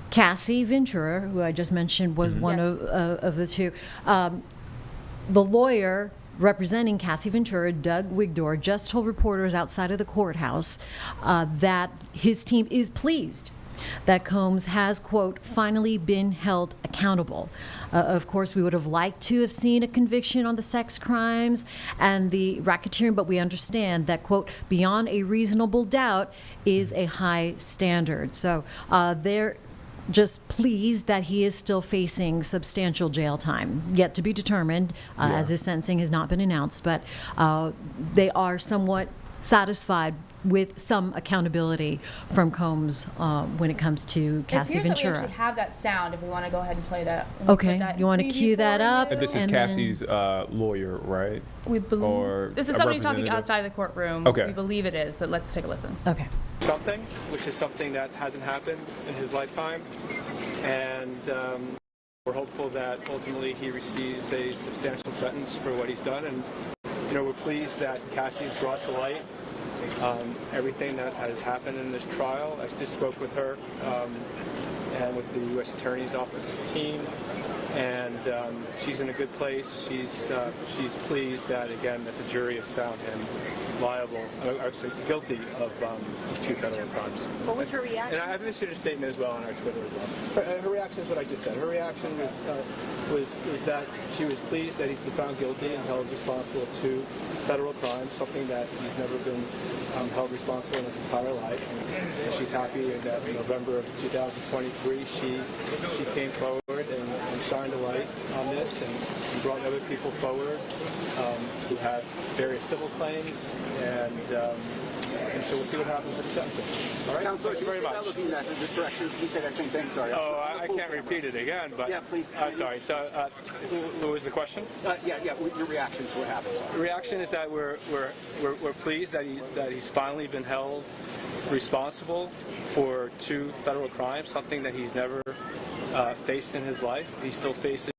Cassie Ventura, who I just mentioned, was one of the 2. The lawyer representing Cassie Ventura, Doug Wigdor, just told reporters outside of the courthouse that his team is pleased that Combs has, quote, finally been held accountable. Of course, we would have liked to have seen a conviction on the sex crimes and the racketeering, but we understand that, quote, beyond a reasonable doubt is a high standard. So they're just pleased that he is still facing substantial jail time, yet to be determined, as his sentencing has not been announced, but they are somewhat satisfied with some accountability from Combs when it comes to Cassie Ventura. We actually have that sound if we want to go ahead and play that. Okay, you want to cue that up? And this is Cassie's lawyer, right? We believe this is somebody talking outside the courtroom. Okay. We believe it is, but let's take a listen. Okay. Something, which is something that hasn't happened in his lifetime, and we're hopeful that ultimately he receives a substantial sentence for what he's done. And we're pleased that Cassie's brought to light everything that has happened in this trial. I just spoke with her and with the U.S. Attorney's Office team, and she's in a good place. She's pleased that, again, that the jury has found him guilty of these 2 federal crimes. What was her reaction? And I've issued a statement as well on our Twitter as well. Her reaction is what I just said. Her reaction was that she was pleased that he's been found guilty and held responsible of 2 federal crimes, something that he's never been held responsible in his entire life. And she's happy that in November of 2023, she came forward and shined a light on this and brought other people forward who have various civil claims, and so we'll see what happens with the sentencing. All right, Counselor, thank you very much. Looking in this direction, you said that same thing, sorry. Oh, I can't repeat it again, but yeah, please. Sorry. So, what was the question? Your reaction to what happened. The reaction is that we're pleased that he's finally been held responsible for 2 federal crimes, something that he's never faced in his life. He still faces.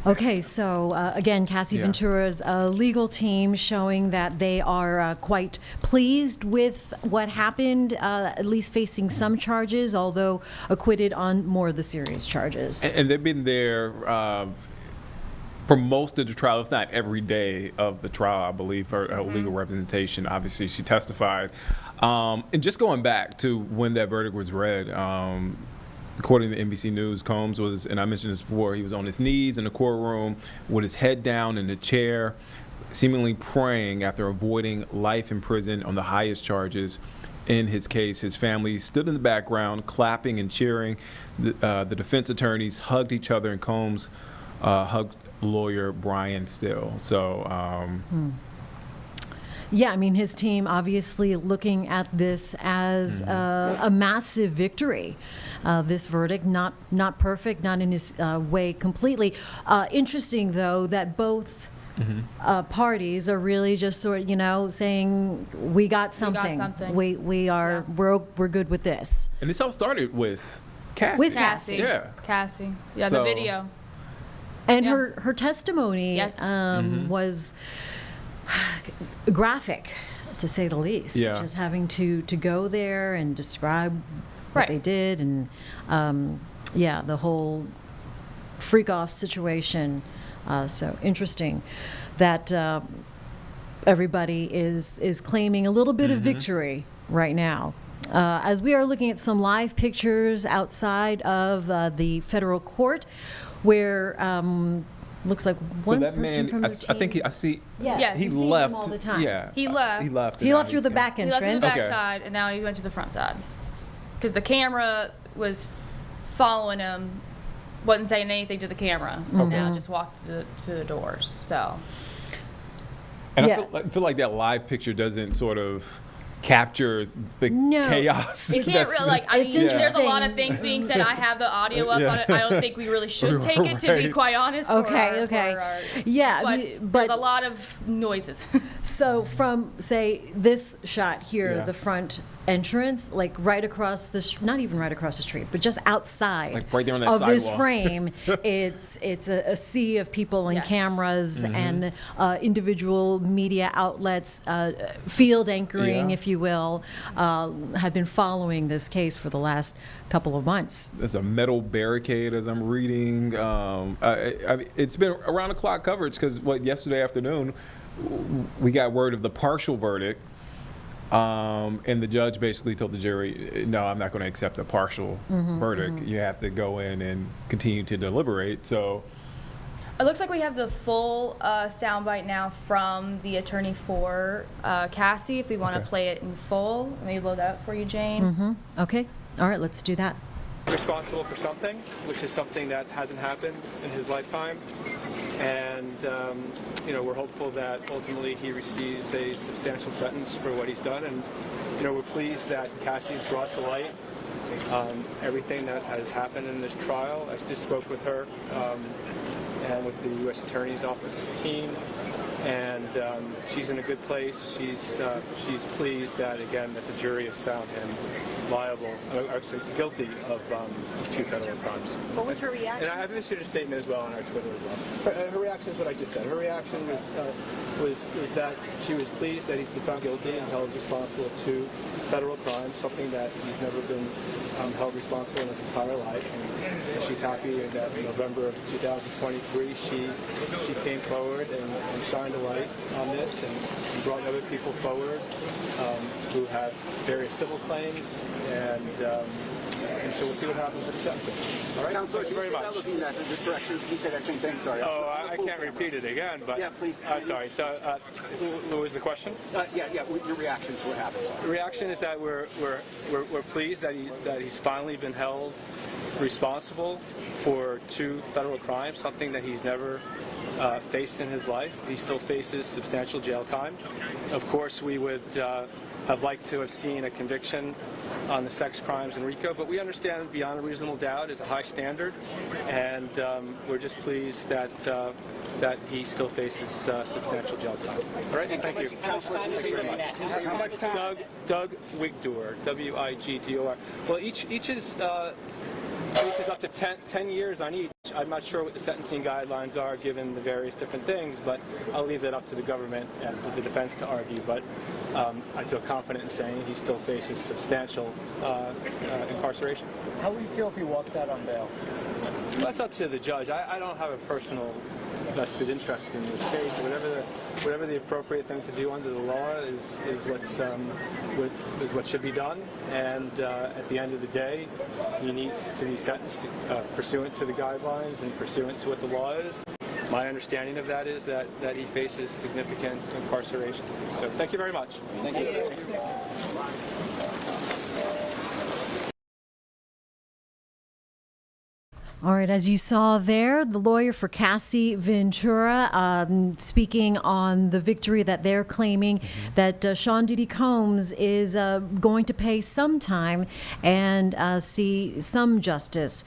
Okay, so again, Cassie Ventura's legal team showing that they are quite pleased with what happened, at least facing some charges, although acquitted on more of the serious charges. And they've been there for most of the trial, if not every day of the trial, I believe, for her legal representation. Obviously, she testified. And just going back to when that verdict was read, according to NBC News, Combs was, and I mentioned this before, he was on his knees in the courtroom with his head down in the chair, seemingly praying after avoiding life in prison on the highest charges in his case. His family stood in the background, clapping and cheering. The defense attorneys hugged each other, and Combs hugged lawyer Brian Still. So, yeah, I mean, his team obviously looking at this as a massive victory. This verdict, not perfect, not in his way completely. Interesting, though, that both parties are really just sort of, saying we got something. We're good with this. And this all started with Cassie. With Cassie. Yeah. Cassie. Yeah, So- the video. And Yeah. her testimony Yes. was graphic, to say the least. Yeah. Just having to go there and describe what Right. they did, and yeah, the whole freak off situation. So interesting that everybody is claiming a little bit of victory right now. As we are looking at some live pictures outside of the federal court, where looks like So one that person man, from I the team. think I see. Yes, He you see him left all the time. Yeah. He left. He left. He and left now through he's the gone. back He left from the entrance. Okay. back side, and now he went to the front side. Because the camera was following him, wasn't saying anything to the camera. Mm-hmm. Now just walked to the doors. So And Yeah. I feel like that live picture doesn't sort of capture the No. chaos. you can't that's- really, like, I It's mean, there's a interesting. lot of things being said. I have the audio up Yeah. on it. I don't think we really should take it, to be Right. quite honest. Okay, okay. Yeah, But, but- there's a lot of noises. So from, say, this shot here, Yeah. the front entrance, like right across the, not even right across the street, but just outside Like right there on that of this sidewalk. frame, it's a sea of people and Yes. cameras Mm-hmm. and individual media outlets, field anchoring, Yeah. if you will, have been following this case for the last couple of months. There's a metal barricade as I'm reading. It's been around the clock coverage because yesterday afternoon we got word of the partial verdict, and the judge basically told the jury, "No, I'm not going to accept a partial verdict. You have to go in and continue to deliberate." So, It looks like we have the full soundbite now from the attorney for Cassie. If we want to Okay. play it in full, maybe load that up for you, Jane. Okay, all right, let's do that. Responsible for something, which is something that hasn't happened in his lifetime. And, we're hopeful that ultimately he receives a substantial sentence for what he's done. And, we're pleased that Cassie's brought to light everything that has happened in this trial. I just spoke with her and with the U.S. Attorney's Office team. And she's in a good place. She's pleased that, again, that the jury has found him liable, actually guilty of 2 federal crimes. What was her reaction? And I've issued a statement as well on our Twitter as well. Her reaction is what I just said. Her reaction was that she was pleased that he's been found guilty and held responsible of 2 federal crimes, something that he's never been held responsible in his entire life. And she's happy that in November of 2023 she came forward and shined a light on this and brought other people forward who have various civil claims, and so we'll see what happens with the sentencing. All right, Counselor, thank you very much. That looking at this direction, you said that same thing, sorry. Oh, I can't repeat it again, but Yeah, please. sorry. So, what was the question? Your reaction to what happened. The reaction is that we're pleased that he's finally been held responsible for 2 federal crimes, something that he's never faced in his life. He still faces substantial jail time. Of course, we would have liked to have seen a conviction on the sex crimes in RICO, but we understand beyond a reasonable doubt is a high standard, and we're just pleased that he still faces substantial jail time. All right, thank you. Thank you very much. How much time? Doug Wigdor, W-I-G-D-O-R. Well, each is cases up to 10 years on each. I'm not sure what the sentencing guidelines are given the various different things, but I'll leave that up to the government and to the defense to argue. But I feel confident in saying he still faces substantial incarceration. How would you feel if he walks out on bail? Well, that's up to the judge. I don't have a personal vested interest in this case. Whatever the appropriate thing to do under the law is what should be done. And at the end of the day, he needs to be sentenced pursuant to the guidelines and pursuant to what the law is. My understanding of that is that he faces significant incarceration. So thank you very much. Thank you. All right, as you saw there, the lawyer for Cassie Ventura speaking on the victory that they're claiming that Sean Diddy Combs is going to pay some time and see some justice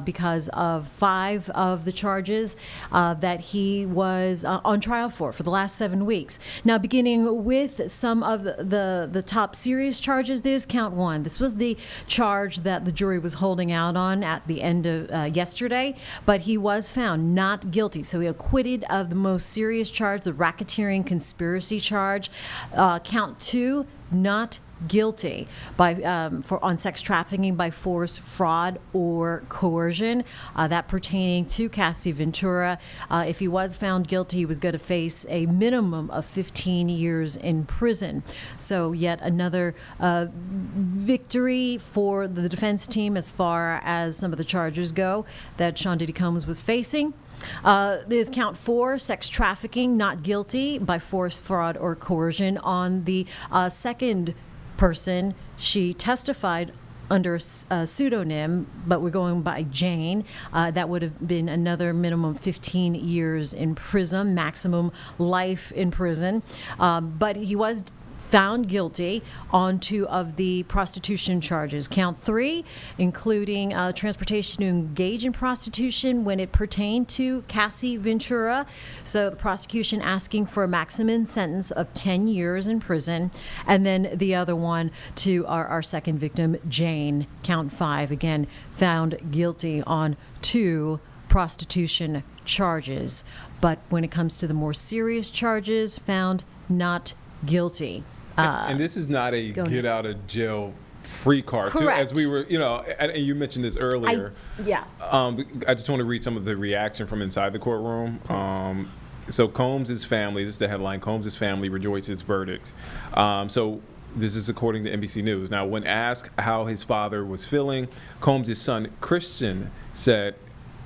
because of 5 of the charges that he was on trial for the last 7 weeks. Now, beginning with some of the top serious charges, there's count 1. This was the charge that the jury was holding out on at the end of yesterday, but he was found not guilty. So he acquitted of the most serious charge, the racketeering conspiracy charge. Count 2, not guilty on sex trafficking by force, fraud, or coercion. That pertaining to Cassie Ventura. If he was found guilty, he was going to face a minimum of 15 years in prison. So yet another victory for the defense team as far as some of the charges go that Sean Diddy Combs was facing. There's count 4, sex trafficking, not guilty by force, fraud, or coercion. On the second person, she testified under a pseudonym, but we're going by Jane. That would have been another minimum 15 years in prison, maximum life in prison. But he was found guilty on 2 of the prostitution charges. Count 3, including transportation to engage in prostitution when it pertained to Cassie Ventura. So the prosecution asking for a maximum sentence of 10 years in prison. And then the other one to our second victim, Jane. Count 5, again, found guilty on 2 prostitution charges. But when it comes to the more serious charges, found not guilty. And this is not a get out of jail free card. Too, Correct. as we were, and you mentioned this earlier. I just want to read some of the reaction from inside the courtroom. So Combs' family, this is the headline, Combs' family rejoices verdict. So this is according to NBC News. Now, when asked how his father was feeling, Combs' son, Christian, said,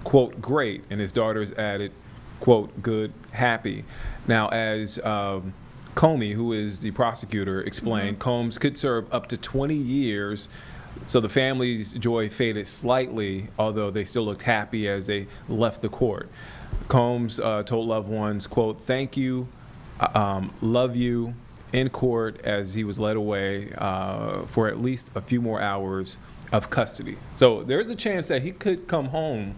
quote, great, and his daughters added, quote, good, happy. Now, as Comey, who is the prosecutor, explained, Combs could serve up to 20 years. So the family's joy faded slightly, although they still looked happy as they left the court. Combs told loved ones, quote, thank you, love you, in court as he was led away for at least a few more hours of custody. So there's a chance that he could come home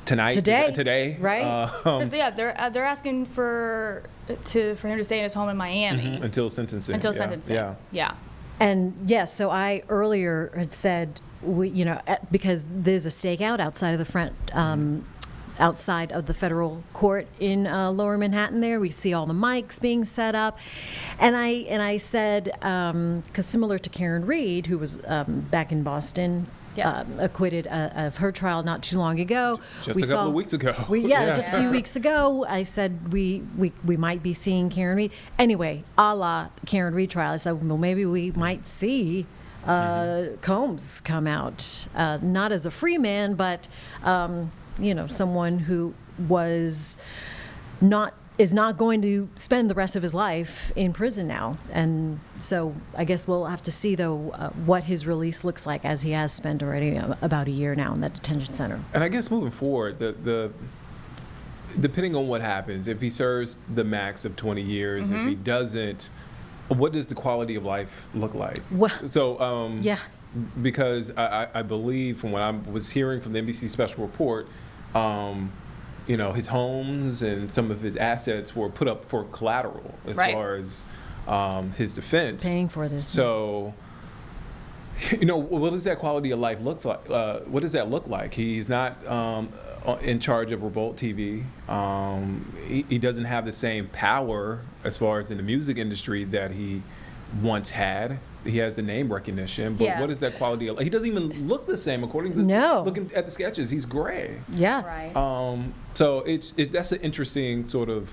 today, right? Because they're asking for him to stay in his home in Miami until sentencing. Yeah. And yes, so I earlier had said because there's a stakeout outside of the front. Outside of the federal court in Lower Manhattan there. We see all the mics being set up. And I said, because similar to Karen Reed, who was back in Boston, acquitted of her trial not too long ago. Just a couple of weeks ago. Just a few weeks ago, I said we might be seeing Karen Reed. Anyway, a la Karen Reed trial, I said, well, maybe we might see Combs come out, not as a free man, but someone who is not going to spend the rest of his life in prison now. And so I guess we'll have to see, though, what his release looks like, as he has spent already about a year now in that detention center. And I guess moving forward, the depending on what happens, if he serves the max of 20 years, if he doesn't, what does the quality of life look like? Well, so, because I believe from what I was hearing from the NBC special report, his homes and some of his assets were put up for collateral as far as his defense. Paying for this. So, what does that quality of life looks like? What does that look like? He's not in charge of Revolt TV. He doesn't have the same power as far as in the music industry that he once had. He has the name recognition, but what is that quality of life? He doesn't even look the same according to looking at the sketches. He's gray. Yeah. Right. So that's an interesting sort of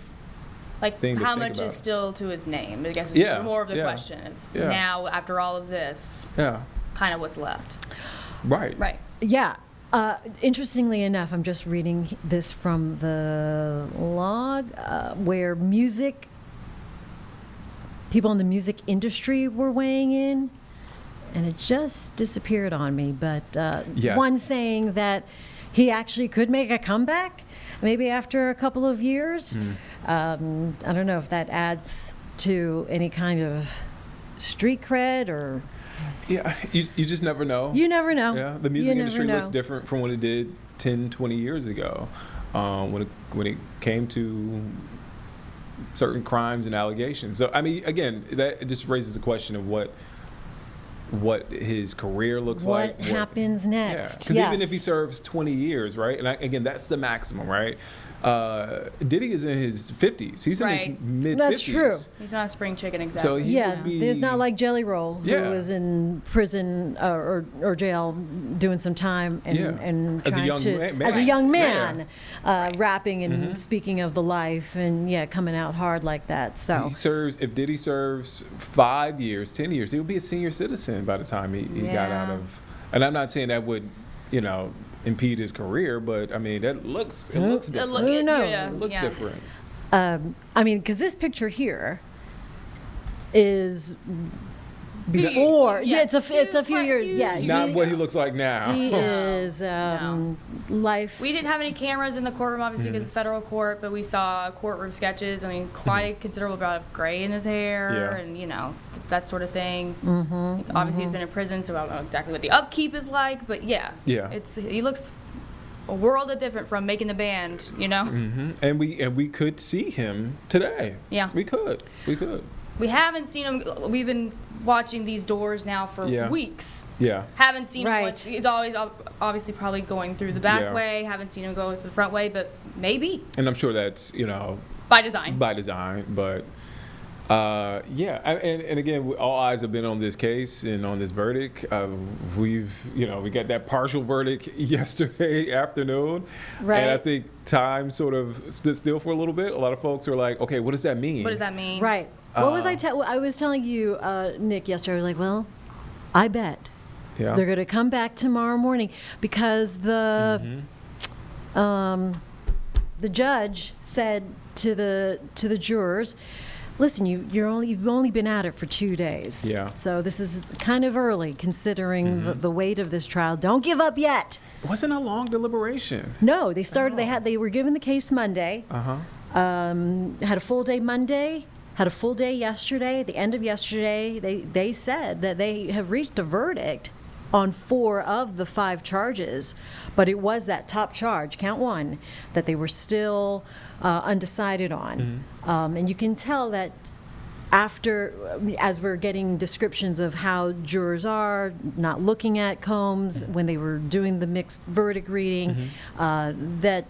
thing to how think much about. is still to his name? I guess is more of the question. Now, after all of this, kind of what's left. Right. Right. Yeah. Interestingly enough, I'm just reading this from the log where people in the music industry were weighing in, and it just disappeared on me. But Yes. one saying that he actually could make a comeback, maybe after a couple of years. I don't know if that adds to any kind of street cred or. Yeah, you just never know. You never know. Yeah, the music industry looks different from what it did 10, 20 years ago. When it came to certain crimes and allegations. So, I mean, again, that just raises the question of what his career looks like. What happens next? Because even if he serves 20 years, right? And again, that's the maximum, right? Diddy is in his 50s. He's in his mid-50s. That's true. He's not a spring chicken, exactly. So he would be, it's not like Jelly Roll, who Yeah. was in prison or jail doing some time and As a trying young to, man. as a young man, rapping and speaking of the life and coming out hard like that. So he serves, if Diddy serves 5 years, 10 years, he would be a senior citizen by the time he got out of. And I'm not saying that would, impede his career, but I mean, it looks different. Who knows? It looks different. I mean, because this picture here is before. Yeah. It's a few years. Yeah, Not what he looks like now. he is life. We didn't have any cameras in the courtroom, obviously, because it's federal court, but we saw courtroom sketches. I mean, quite a considerable amount of gray in his hair and, that sort of thing. Obviously, he's been in prison, so I don't know exactly what the upkeep is like, but he looks a world of different from making the band, And we could see him today. Yeah. We could. We haven't seen him. We've been watching these doors now for weeks. Yeah. Haven't seen him. He's always obviously probably going through the back way. Haven't seen him go through the front way, but maybe. And I'm sure that's, by design. By design, but and again, all eyes have been on this case and on this verdict. We got that partial verdict yesterday afternoon, and I think time sort of stood still for a little bit. A lot of folks were like, "Okay, what does that mean?" What does that mean? Right. What was I was telling you, Nick, yesterday. I was like, well, I bet they're going to come back tomorrow morning because the judge said to the jurors, listen, you've only been at it for 2 days. Yeah. So this is kind of early considering the weight of this trial. Don't give up yet. It wasn't a long deliberation. No, they started. They were given the case Monday. Had a full day Monday. Had a full day yesterday. At the end of yesterday, they said that they have reached a verdict on 4 of the 5 charges, but it was that top charge, count 1, that they were still undecided on. And you can tell that after, as we're getting descriptions of how jurors are not looking at Combs when they were doing the mixed verdict reading, that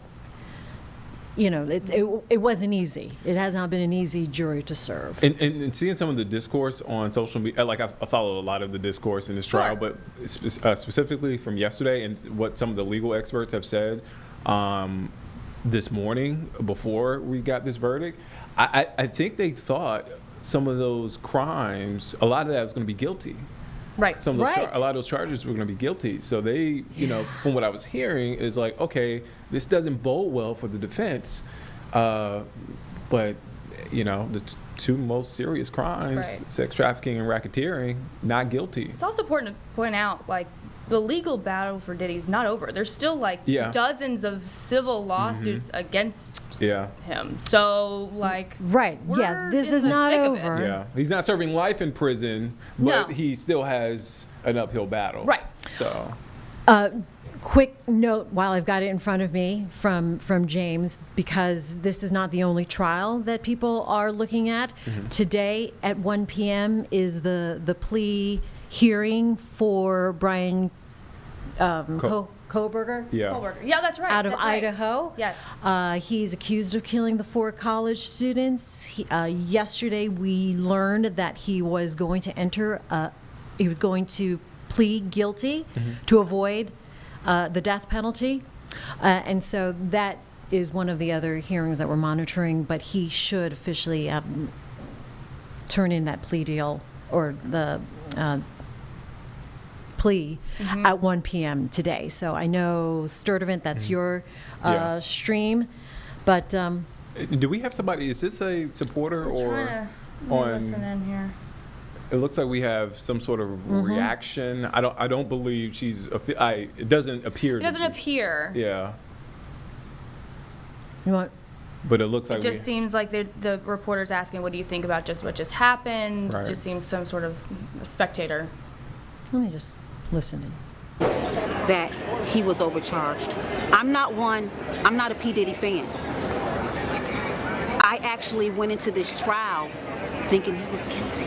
it wasn't easy. It has not been an easy jury to serve. And seeing some of the discourse on social media, like I follow a lot of the discourse in this trial, but specifically from yesterday and what some of the legal experts have said this morning before we got this verdict, I think they thought some of those crimes, a lot of that was going to be guilty. Right. A lot of those charges were going to be guilty. So they, from what I was hearing, is like, okay, this doesn't bode well for the defense. But, the 2 most serious crimes, sex trafficking and racketeering, not guilty. It's also important to point out, the legal battle for Diddy's not over. There's still dozens of civil lawsuits against him. So this is not over. Yeah, he's not serving life in prison, but he still has an uphill battle. Right. So. Quick note while I've got it in front of me from James, because this is not the only trial that people are looking at. Today at 1 p.m. is the plea hearing for Brian Koberger. Yeah, that's right. Out of that's right. Idaho. Yes. He's accused of killing the 4 college students. Yesterday we learned that he was going to plead guilty to avoid the death penalty. And so that is one of the other hearings that we're monitoring, but he should officially turn in that plea deal or the plea at 1 p.m. today. So I know Sturdivant, that's your stream, but do we have somebody, is this a supporter or listen in here. It looks like we have some sort of reaction. I don't believe she's. It doesn't appear. It doesn't appear. Yeah. You want? But it looks like It just seems like the reporter's asking, what do you think about just what just happened? Right. It just seems some sort of spectator. Let me just listen in. That he was overcharged. I'm not a P. Diddy fan. I actually went into this trial thinking he was guilty.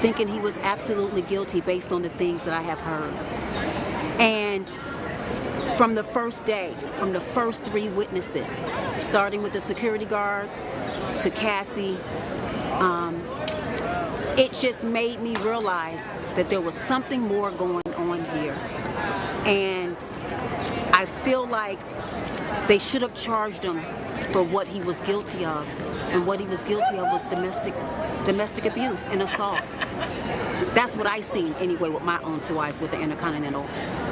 Thinking he was absolutely guilty based on the things that I have heard. And from the first day, from the first 3 witnesses, starting with the security guard to Cassie, it just made me realize that there was something more going on here. And I feel like they should have charged him for what he was guilty of. And what he was guilty of was domestic abuse and assault. That's what I seen anyway with my own 2 eyes with the Intercontinental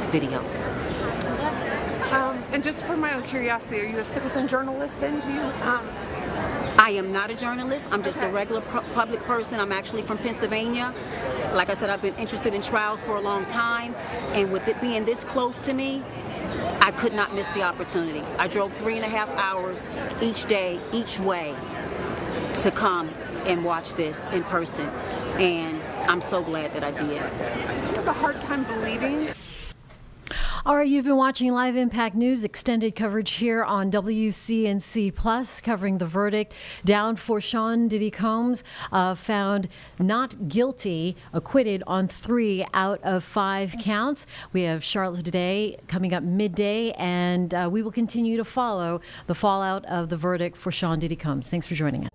video. And just for my own curiosity, are you a citizen journalist then? Do you? I am not a journalist. I'm just a regular public person. I'm actually from Pennsylvania. Like I said, I've been interested in trials for a long time. And with it being this close to me, I could not miss the opportunity. I drove 3.5 hours each day, each way, to come and watch this in person. And I'm so glad that I did. Do you have a hard time believing? All right, you've been watching Live Impact News, extended coverage here on WCNC Plus, covering the verdict down for Sean Diddy Combs, found not guilty, acquitted on 3 out of 5 counts. We have Charlotte today coming up midday, and we will continue to follow the fallout of the verdict for Sean Diddy Combs. Thanks for joining us.